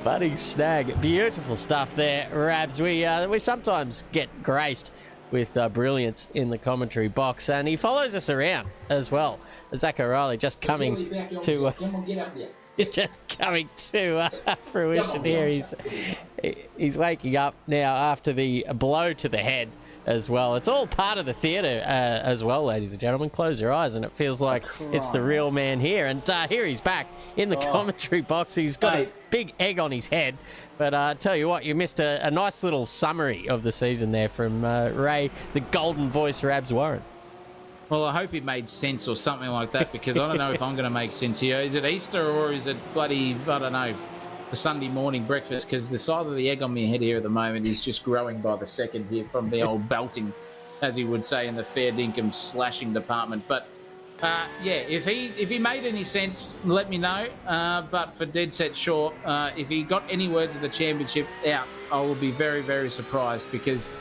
Budding snag. Beautiful stuff there, Rabs. We sometimes get graced with brilliance in the commentary box, and he follows us around as well. Zach O'Reilly just coming to just coming to fruition here. He's waking up now after the blow to the head as well. It's all part of the theatre as well, ladies and gentlemen. Close your eyes and it feels like it's the real man here. And here he's back in the commentary box. He's got a big egg on his head. But I tell you what, you missed a nice little summary of the season there from Ray, the golden voice Rabs Warren. Well, I hope it made sense or something like that, because I don't know if I'm going to make sense here. Is it Easter or is it bloody, I don't know, the Sunday morning breakfast? Because the size of the egg on my head here at the moment is just growing by the second here from the old belting, as he would say in the fair dinkum slashing department. But yeah, if he made any sense, let me know. But for dead set sure, if he got any words of the championship out, I will be very, very surprised, because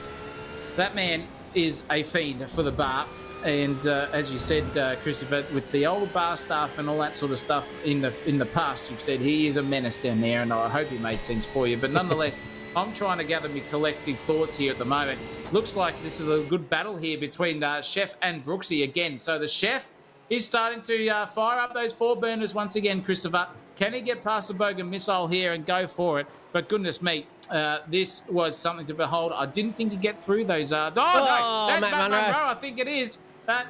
that man is a fiend for the bar. And as you said, Christopher, with the old bar staff and all that sort of stuff in the past, you've said he is a menace down there, and I hope he made sense for you. But nonetheless, I'm trying to gather my collective thoughts here at the moment. Looks like this is a good battle here between Chef and Brooksy again. So the Chef is starting to fire up those 4 burners once again, Christopher. Can he get past the Bogan missile here and go for it? But goodness me, this was something to behold. I didn't think he'd get through those. No, that's Matt Munro. I think it is.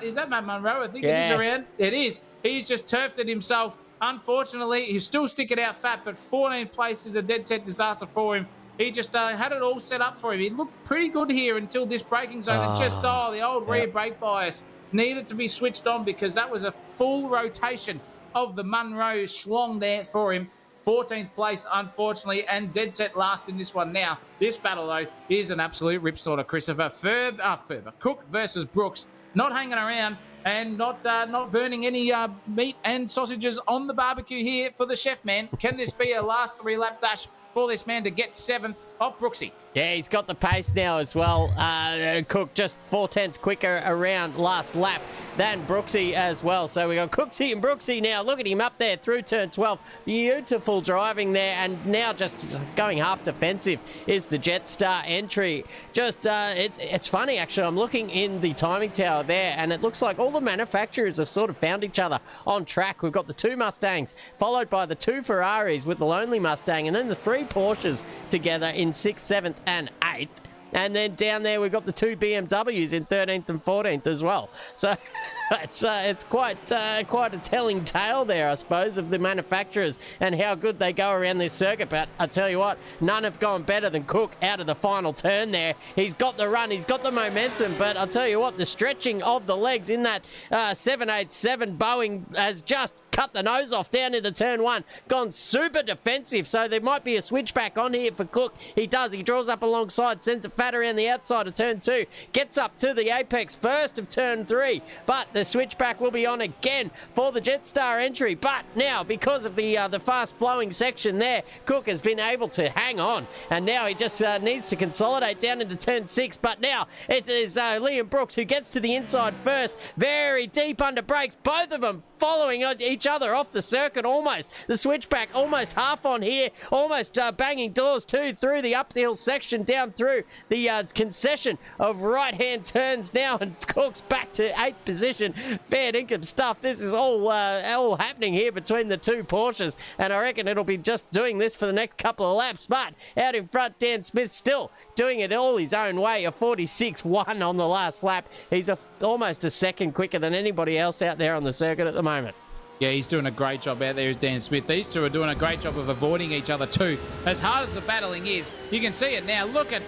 Is that Matt Munro? I think it is around. It is. He's just turfed it himself. Unfortunately, he's still sticking out fat, but 14th place is a dead set disaster for him. He just had it all set up for him. He looked pretty good here until this braking zone. And just, the old rear brake bias needed to be switched on, because that was a full rotation of the Munro schlong there for him. 14th place, unfortunately, and dead set last in this one now. This battle, though, is an absolute rip snorter, Christopher. Cook versus Brooks. Not hanging around and not burning any meat and sausages on the barbecue here for the Chef man. Can this be a last 3-lap dash for this man to get 7th? of Brooksy. Yeah, he's got the pace now as well. Cook just 4/10 quicker around last lap than Brooksy as well. So we got Cooksy and Brooksy now. Look at him up there through turn 12. Beautiful driving there, and now just going half defensive is the Jetstar entry. Just it's funny actually. I'm looking in the timing tower there, and it looks like all the manufacturers have sort of found each other on track. We've got the 2 Mustangs, followed by the 2 Ferraris with the lonely Mustang, and then the 3 Porsches together in 6th, 7th, and 8th. And then down there we've got the 2 BMWs in 13th and 14th as well. So it's quite a telling tale there, I suppose, of the manufacturers and how good they go around this circuit. But I tell you what, none have gone better than Cook out of the final turn there. He's got the run, he's got the momentum, but I'll tell you what, the stretching of the legs in that 787 Boeing has just cut the nose off down into turn 1, gone super defensive, so there might be a switchback on here for Cook. He does, he draws up alongside, sends it fat around the outside of turn 2, gets up to the apex first of turn 3, but the switchback will be on again for the Jetstar entry. But now, because of the fast flowing section there, Cook has been able to hang on, and now he just needs to consolidate down into turn 6. But now it is Liam Brooks who gets to the inside first, very deep under brakes, both of them following each other off the circuit almost. The switchback almost half on here, almost banging doors too through the uphill section down through the concession of right-hand turns now, and Cook's back to 8th position. Fair income stuff. This is all happening here between the 2 Porsches, and I reckon it'll be just doing this for the next couple of laps. But out in front, Dan Smith still doing it all his own way, a 46.1 on the last lap. He's almost a second quicker than anybody else out there on the circuit at the moment. Yeah, he's doing a great job out there, is Dan Smith. These two are doing a great job of avoiding each other too. As hard as the battling is, you can see it now. Look at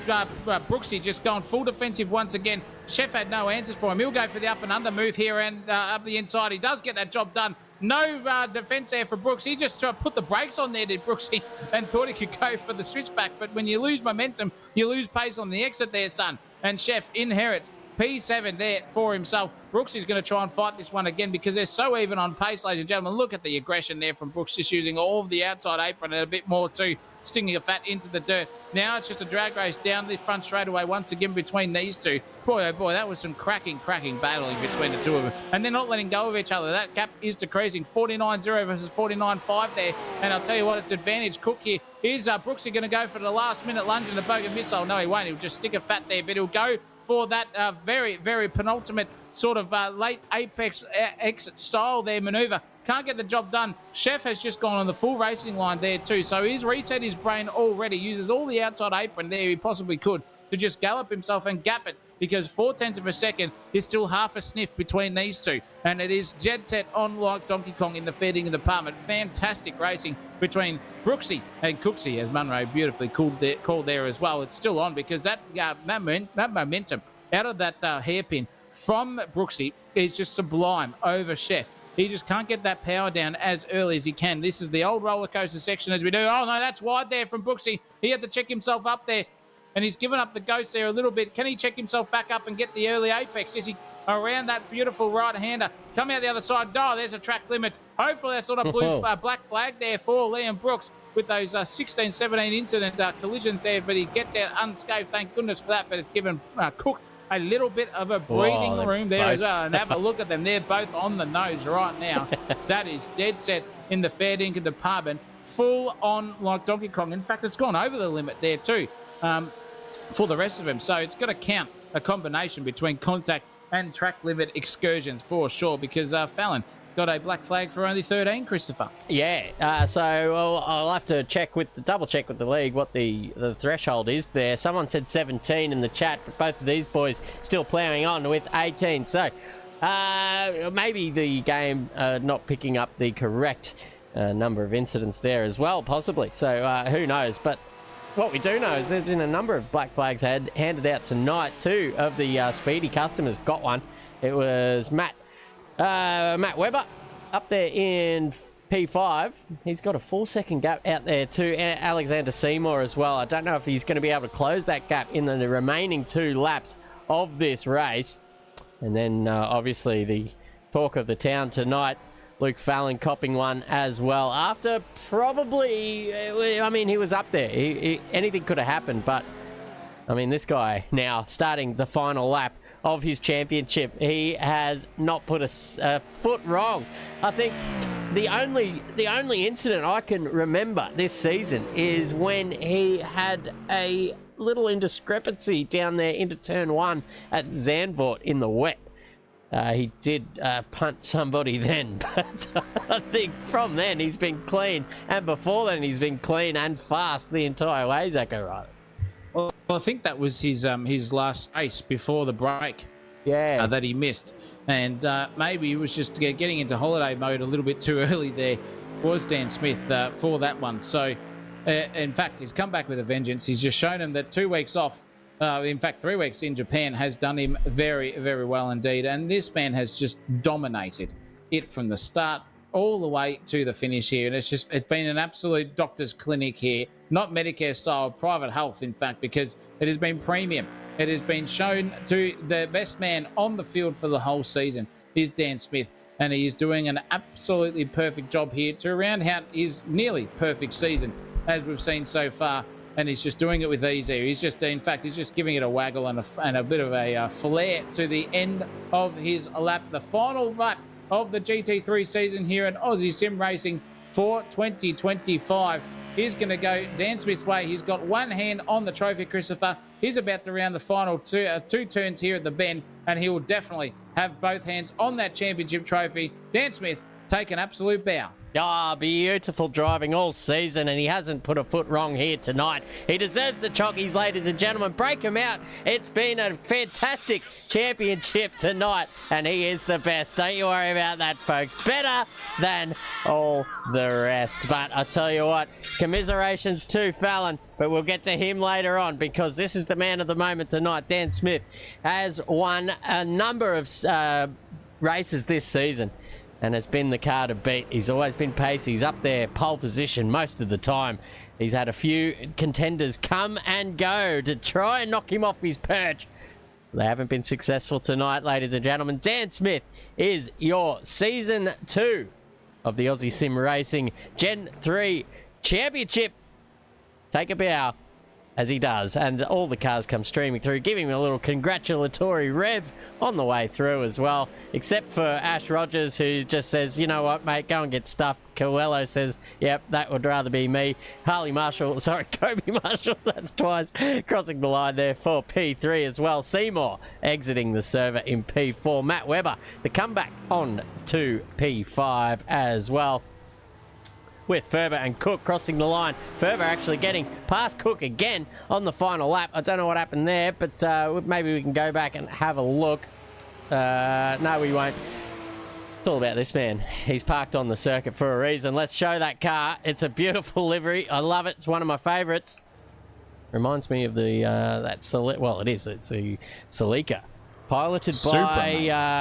Brooksy just going full defensive once again. Chef had no answers for him. He'll go for the up and under move here and up the inside. He does get that job done. No defense there for Brooks. He just put the brakes on there, did Brooksy, and thought he could go for the switchback. But when you lose momentum, you lose pace on the exit there, son. And Chef inherits P7 there for himself. Brooks is going to try and fight this one again because they're so even on pace, ladies and gentlemen. Look at the aggression there from Brooks, just using all of the outside apron and a bit more too, stinging a fat into the dirt. Now it's just a drag race down the front straightaway once again between these two. Boy, oh boy, that was some cracking battling between the two of them. And they're not letting go of each other. That gap is decreasing. 49.0 versus 49.5 there. And I'll tell you what, it's advantage Cook here. Here's Brooksy going to go for the last minute lunge in the bogan missile. No, he won't. He'll just stick a fat there, but he'll go for that very, very penultimate sort of late apex exit style there maneuver. Can't get the job done. Chef has just gone on the full racing line there too. So he's reset his brain already. Uses all the outside apron there he possibly could to just gallop himself and gap it, because 0.4 of a second is still half a sniff between these two. And it is jet set on like Donkey Kong in the feeding department. Fantastic racing between Brooksy and Cooksy, as Munro beautifully called there as well. It's still on because that momentum out of that hairpin from Brooksy is just sublime over Chef. He just can't get that power down as early as he can. This is the old roller coaster section as we do. Oh, no, that's wide there from Brooksy. He had to check himself up there, and he's given up the ghost there a little bit. Can he check himself back up and get the early apex? Is he around that beautiful right-hander? Come out the other side. Oh, there's a track limits. Hopefully that's not a blue black flag there for Liam Brooks with those 16, 17 incident collisions there, but he gets out unscathed. Thank goodness for that, but it's given Cook a little bit of a breathing room there as well. And have a look at them. They're both on the nose right now. That is dead set in the fair dinkum department. Full on like Donkey Kong. In fact, it's gone over the limit there too for the rest of them. So it's going to count a combination between contact and track limit excursions for sure, because Fallon got a black flag for only 13, Christopher. Yeah, so I'll have to double check with the league what the threshold is there. Someone said 17 in the chat, but both of these boys still ploughing on with 18. So maybe the game not picking up the correct number of incidents there as well, possibly. So who knows? But what we do know is there's been a number of black flags handed out tonight. Two of the Speedy customers got one. It was Matt Webber up there in P5. He's got a 4-second gap out there too. Alexander Seymour as well. I don't know if he's going to be able to close that gap in the remaining 2 laps of this race. And then obviously the talk of the town tonight Luke Fallon copping one as well. After probably, I mean, he was up there. Anything could have happened, but I mean, this guy now starting the final lap of his championship. He has not put a foot wrong. I think the only incident I can remember this season is when he had a little indiscrepancy down there into turn 1 at Zandvoort in the wet. He did punt somebody then, but I think from then he's been clean, and before then he's been clean and fast the entire way, Zachariah. Well, I think that was his last race before the break. Yeah, that he missed, and maybe he was just getting into holiday mode a little bit too early. There was Dan Smith for that one. So, in fact, he's come back with a vengeance. He's just shown him that 2 weeks off, in fact, 3 weeks in Japan has done him very, very well indeed. And this man has just dominated it from the start all the way to the finish here. And it's been an absolute doctor's clinic here, not Medicare style, private health, in fact, because it has been premium. It has been shown to the best man on the field for the whole season is Dan Smith, and he is doing an absolutely perfect job here to round out his nearly perfect season as we've seen so far, and he's just doing it with ease here. He's just giving it a waggle and a bit of a flair to the end of his lap, the final lap of the GT3 season here at Aussie Sim Racing for 2025. He's going to go Dan Smith's way. He's got one hand on the trophy, Christopher. He's about to round the final two turns here at the bend, and he will definitely have both hands on that championship trophy. Dan Smith, take an absolute bow. Ah, beautiful driving all season, and he hasn't put a foot wrong here tonight. He deserves the chockies, ladies and gentlemen. Break him out. It's been a fantastic championship tonight, and he is the best. Don't you worry about that, folks. Better than all the rest. But I tell you what, commiserations to Fallon, but we'll get to him later on because this is the man of the moment tonight. Dan Smith has won a number of races this season and has been the car to beat. He's always been pacey. He's up there, pole position most of the time. He's had a few contenders come and go to try and knock him off his perch. They haven't been successful tonight, ladies and gentlemen. Dan Smith is your Season 2 of the Aussie Sim Racing Gen 3 Championship. Take a bow as he does, and all the cars come streaming through, giving him a little congratulatory rev on the way through as well, except for Ash Rogers, who just says, you know what, mate, go and get stuffed. Coelho says, yep, that would rather be me. Kobe Marshall, that's twice, crossing the line there for P3 as well. Seymour exiting the server in P4. Matt Webber, the comeback on to P5 as well, with Ferber and Cook crossing the line. Ferber actually getting past Cook again on the final lap. I don't know what happened there, but maybe we can go back and have a look. No, we won't. It's all about this man. He's parked on the circuit for a reason. Let's show that car. It's a beautiful livery. I love it. It's one of my favorites. Reminds me of the well, it is. It's a Celica, piloted by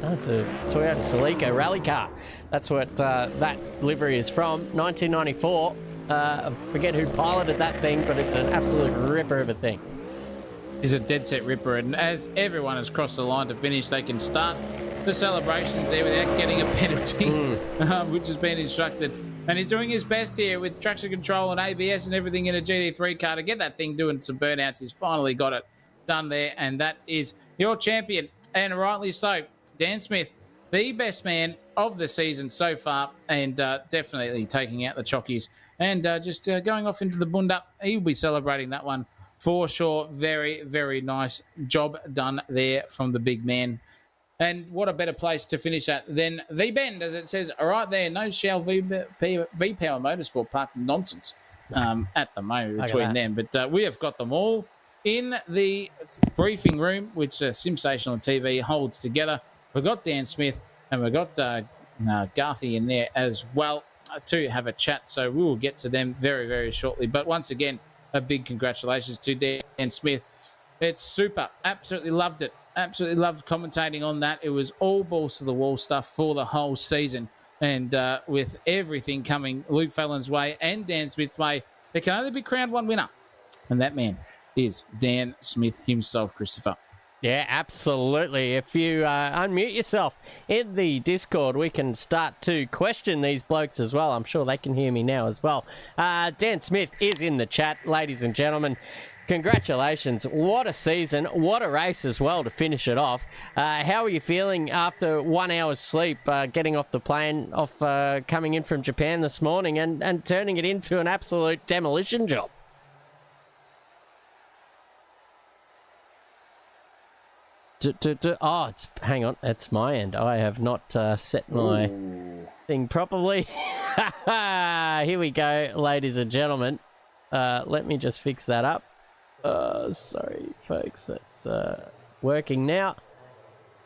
it's a Toyota Celica rally car. That's what that livery is from, 1994. I forget who piloted that thing, but it's an absolute ripper of a thing. It's a dead set ripper, and as everyone has crossed the line to finish, they can start the celebrations there without getting a penalty, which has been instructed. And he's doing his best here with traction control and ABS and everything in a GT3 car to get that thing doing some burnouts. He's finally got it done there, and that is your champion, and rightly so. Dan Smith, the best man of the season so far, and definitely taking out the chockies and just going off into the bunda. He'll be celebrating that one for sure. Very, very nice job done there from the big man. And what a better place to finish at than the bend, as it says right there. No Shell V-Power Motorsport Park nonsense at the moment between them. But we have got them all in the briefing room, which Simsational TV holds together. We've got Dan Smith and we've got Garthy in there as well to have a chat. So we will get to them very, very shortly. But once again, a big congratulations to Dan Smith. It's super. Absolutely loved it. Absolutely loved commentating on that. It was all balls to the wall stuff for the whole season. And with everything coming Luke Fallon's way and Dan Smith's way, there can only be crowned one winner. And that man is Dan Smith himself, Christopher. Yeah, absolutely. If you unmute yourself in the Discord, we can start to question these blokes as well. I'm sure they can hear me now as well. Dan Smith is in the chat, ladies and gentlemen. Congratulations. What a season. What a race as well to finish it off. How are you feeling after 1 hour's sleep, getting off the plane, coming in from Japan this morning and turning it into an absolute demolition job? Oh, hang on. That's my end. I have not set my thing properly. Here we go, ladies and gentlemen. Let me just fix that up. Sorry, folks. That's working now.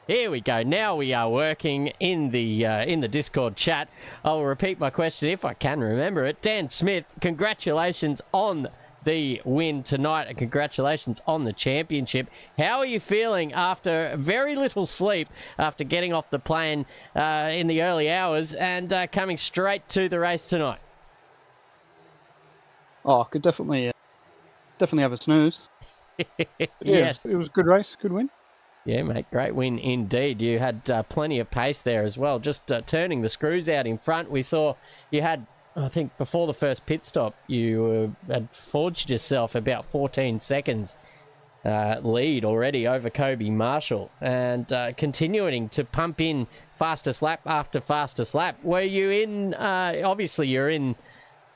Here we go. Now we are working in the Discord chat. I'll repeat my question if I can remember it. Dan Smith, congratulations on the win tonight, and congratulations on the championship. How are you feeling after very little sleep, after getting off the plane in the early hours and coming straight to the race tonight? Oh, I could definitely have a snooze. Yes. It was a good race, good win. Yeah, mate, great win indeed. You had plenty of pace there as well, just turning the screws out in front. We saw you had, I think before the first pit stop, you had forged yourself about 14 seconds lead already over Kobe Marshall, and continuing to pump in fastest lap after fastest lap. Were you in, obviously you're in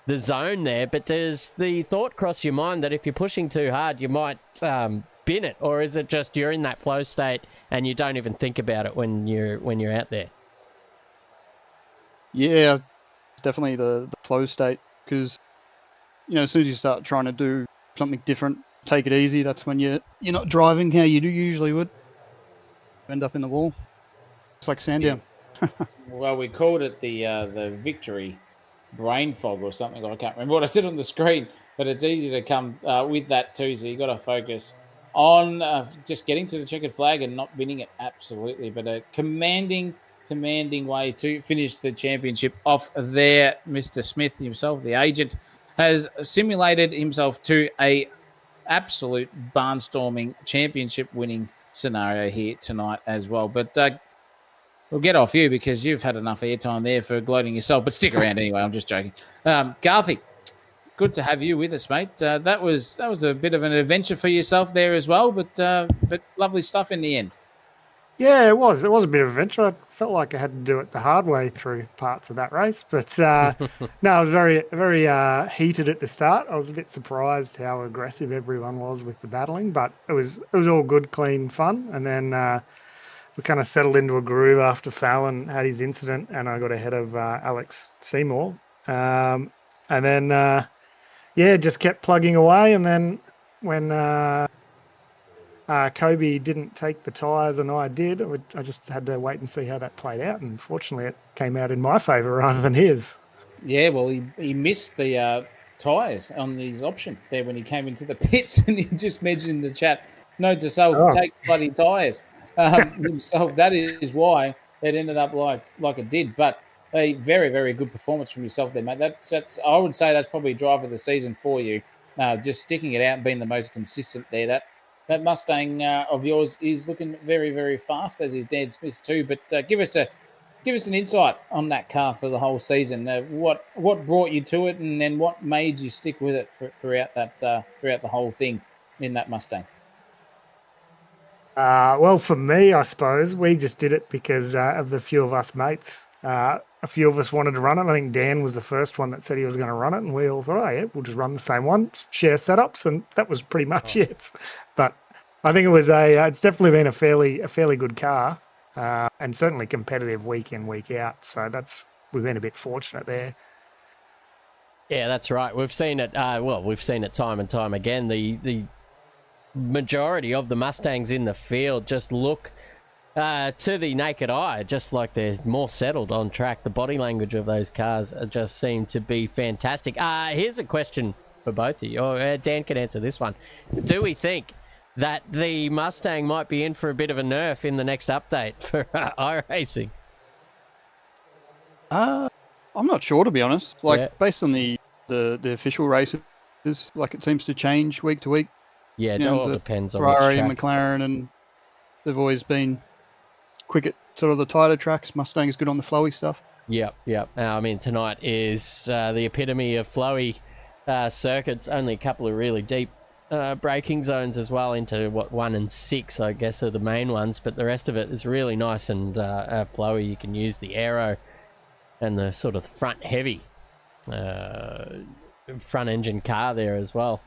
the zone there, but does the thought cross your mind that if you're pushing too hard, you might bin it, or is it just you're in that flow state and you don't even think about it when you're out there? Yeah, it's definitely the flow state, because as soon as you start trying to do something different, take it easy, that's when you're not driving how you usually would. End up in the wall. It's like Sandown. Well, we called it the victory brain fog or something. I can't remember what I said on the screen, but it's easy to come with that too. So you got to focus on just getting to the checkered flag and not winning it. Absolutely, but a commanding way to finish the championship off there. Mr. Smith himself, the agent, has simulated himself to a absolute barnstorming championship winning scenario here tonight as well. But we'll get off you because you've had enough airtime there for gloating yourself, but stick around anyway. I'm just joking. Garthy, good to have you with us, mate. That was a bit of an adventure for yourself there as well, but lovely stuff in the end. Yeah, it was. It was a bit of an adventure. I felt like I had to do it the hard way through parts of that race, but no, I was very, very heated at the start. I was a bit surprised how aggressive everyone was with the battling, but it was all good, clean fun. And then we kind of settled into a groove after Fallon had his incident, and I got ahead of Alex Seymour, and then just kept plugging away. And then when Kobe didn't take the tyres and I did, I just had to wait and see how that played out. And fortunately, it came out in my favour rather than his. Yeah, well, he missed the tyres on his option there when he came into the pits, and he just mentioned in the chat, note to self, take bloody tyres himself. That is why it ended up like it did. But a very, very good performance from yourself there, mate. That's I would say that's probably drive of the season for you. Just sticking it out and being the most consistent there. That Mustang of yours is looking very, very fast, as is Dan Smith's too. But give us an insight on that car for the whole season. What brought you to it, and then what made you stick with it throughout the whole thing in that Mustang? Well, for me, I suppose we just did it because of the few of us mates. A few of us wanted to run it. I think Dan was the first one that said he was going to run it, and we all thought, oh, yeah, we'll just run the same one, share setups, and that was pretty much it. But I think it was it's definitely been a fairly good car, and certainly competitive week in, week out. So we've been a bit fortunate there. Yeah, that's right. We've seen it. We've seen it time and time again. The majority of the Mustangs in the field just look, to the naked eye, just like they're more settled on track. The body language of those cars just seem to be fantastic. Here's a question for both of you. Dan can answer this one. Do we think that the Mustang might be in for a bit of a nerf in the next update for iRacing? I'm not sure, to be honest. Based on the official races, it seems to change week to week. Yeah, it all depends on Ferrari, which track. McLaren, and they've always been quick at sort of the tighter tracks. Mustang's good on the flowy stuff. Yep. I mean, tonight is the epitome of flowy circuits. Only a couple of really deep braking zones as well into 1 and 6, I guess, are the main ones. But the rest of it is really nice and flowy. You can use the aero and the sort of front heavy front engine car there as well.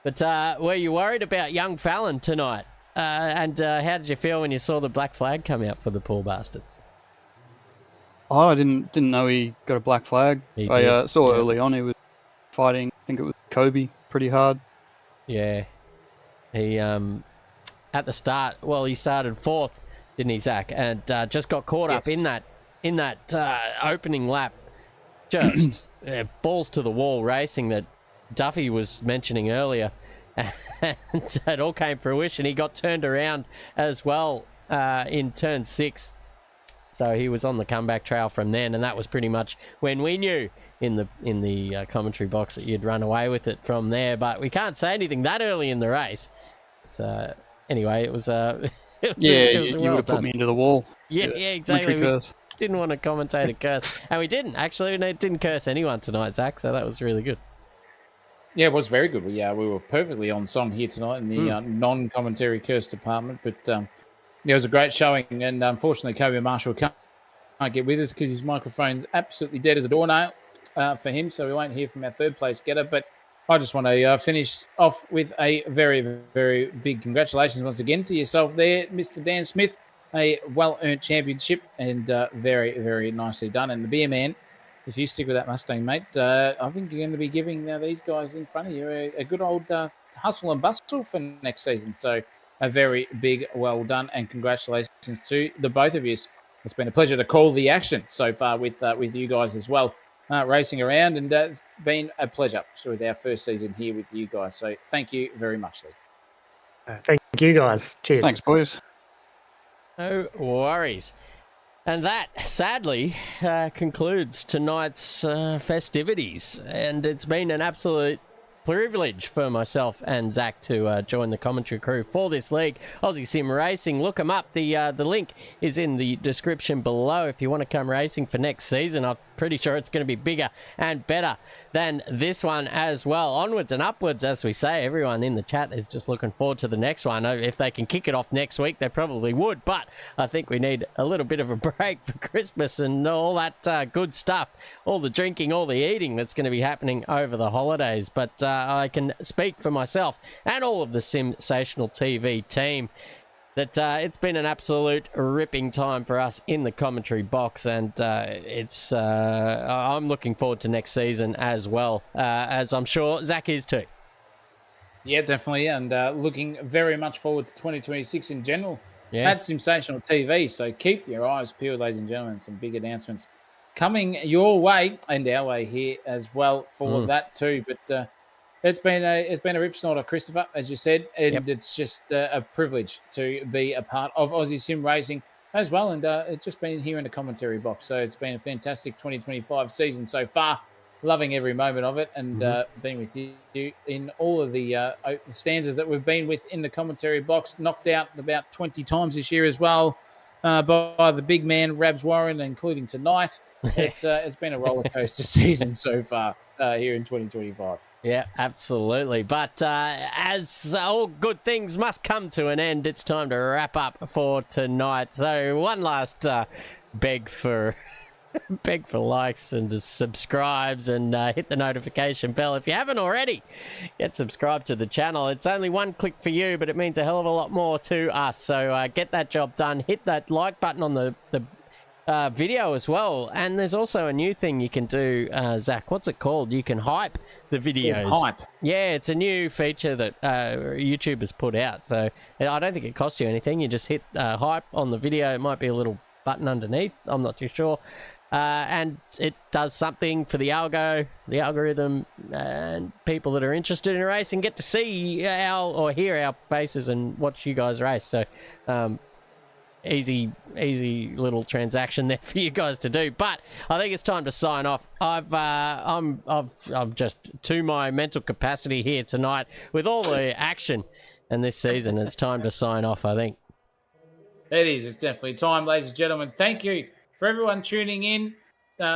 But were you worried about young Fallon tonight? And how did you feel when you saw the black flag come out for the poor bastard? Oh, I didn't know he got a black flag. I saw early on he was fighting, I think it was Kobe, pretty hard. Yeah. He, at the start, well, he started 4th, didn't he, Zach? And just got caught up in that opening lap. Just balls to the wall racing that Duffy was mentioning earlier. And it all came fruition. He got turned around as well in turn 6. So he was on the comeback trail from then, and that was pretty much when we knew in the commentary box that you'd run away with it from there. But we can't say anything that early in the race. But, anyway, it was you would have put me into the wall. Yeah, exactly. We didn't want to commentate a curse, and we didn't actually. We didn't curse anyone tonight, Zach. So that was really good. Yeah, it was very good. We were perfectly on song here tonight in the non-commentary curse department. But it was a great showing. And unfortunately, Kobe Marshall can't get with us because his microphone's absolutely dead as a doornail for him. So we won't hear from our third place getter. But I just want to finish off with a very, very big congratulations once again to yourself there, Mr. Dan Smith. A well-earned championship and very, very nicely done. And the beer man, if you stick with that Mustang, mate, I think you're going to be giving these guys in front of you a good old hustle and bustle for next season. So a very big well done and congratulations to the both of you. It's been a pleasure to call the action so far with you guys as well, racing around. And it's been a pleasure with our first season here with you guys. So thank you very much, Lee. Thank you, guys. Cheers. Thanks, boys. No worries. And that, sadly, concludes tonight's festivities. And it's been an absolute privilege for myself and Zach to join the commentary crew for this league, Aussie Sim Racing. Look them up. The link is in the description below if you want to come racing for next season. I'm pretty sure it's going to be bigger and better than this one as well. Onwards and upwards, as we say. Everyone in the chat is just looking forward to the next one. If they can kick it off next week, they probably would, but I think we need a little bit of a break for Christmas and all that good stuff, all the drinking, all the eating that's going to be happening over the holidays. But I can speak for myself and all of the Sensational TV team that it's been an absolute ripping time for us in the commentary box, and I'm looking forward to next season as well, as I'm sure Zach is too. Yeah, definitely, and looking very much forward to 2026 in general at Sensational TV. So keep your eyes peeled, ladies and gentlemen. Some big announcements coming your way and our way here as well for that too. But it's been a rip snorter, Christopher, as you said, and it's just a privilege to be a part of Aussie Sim Racing as well. And it's just been here in the commentary box. So it's been a fantastic 2025 season so far. Loving every moment of it, and being with you in all of the stanzas that we've been with in the commentary box. Knocked out about 20 times this year as well by the big man, Rabs Warren, including tonight. It's been a roller coaster season so far here in 2025. Yeah, absolutely. But as all good things must come to an end, it's time to wrap up for tonight. So one last beg for likes and subscribes and hit the notification bell if you haven't already. Get subscribed to the channel. It's only one click for you, but it means a hell of a lot more to us. So get that job done. Hit that like button on the video as well. And there's also a new thing you can do, Zach. What's it called? You can hype the videos. Hype. Yeah, it's a new feature that YouTube has put out. So I don't think it costs you anything. You just hit hype on the video. It might be a little button underneath. I'm not too sure. And it does something for the algorithm, and people that are interested in racing get to see hear our faces and watch you guys race. So easy little transaction there for you guys to do. But I think it's time to sign off. I'm just to my mental capacity here tonight with all the action and this season. It's time to sign off, I think. It is. It's definitely time, ladies and gentlemen. Thank you for everyone tuning in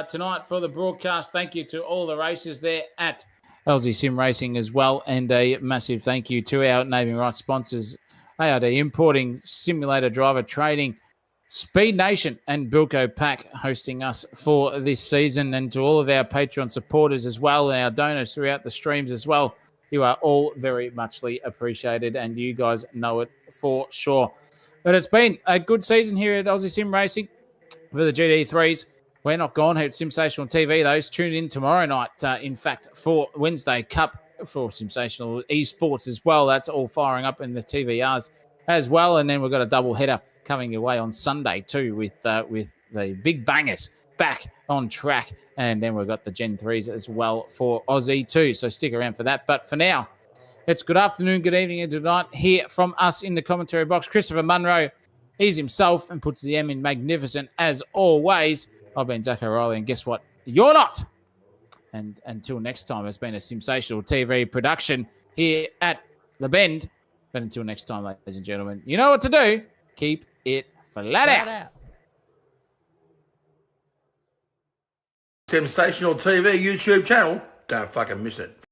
tonight for the broadcast. Thank you to all the racers there at Aussie Sim Racing as well. And a massive thank you to our naming rights sponsors, ARD Importing, Simulator Driver Trading, Speed Nation, and Bilko Pack hosting us for this season. And to all of our Patreon supporters as well, and our donors throughout the streams as well. You are all very muchly appreciated, and you guys know it for sure. But it's been a good season here at Aussie Sim Racing for the GT3s. We're not gone here at Sensational TV, though. Tune in tomorrow night, in fact, for Wednesday Cup for Sensational Esports as well. That's all firing up in the TVRs as well. And then we've got a double header coming your way on Sunday too with the big bangers back on track. And then we've got the Gen 3s as well for Aussie too. So stick around for that. But for now, it's good afternoon, good evening, and good night here from us in the commentary box. Christopher Munro, he's himself and puts the M in magnificent as always. I've been Zach O'Reilly, and guess what? You're not. And until next time, it's been a sensational TV production here at The Bend. But until next time, ladies and gentlemen, you know what to do. Keep it flat out. Sensational TV YouTube channel. Don't fucking miss it.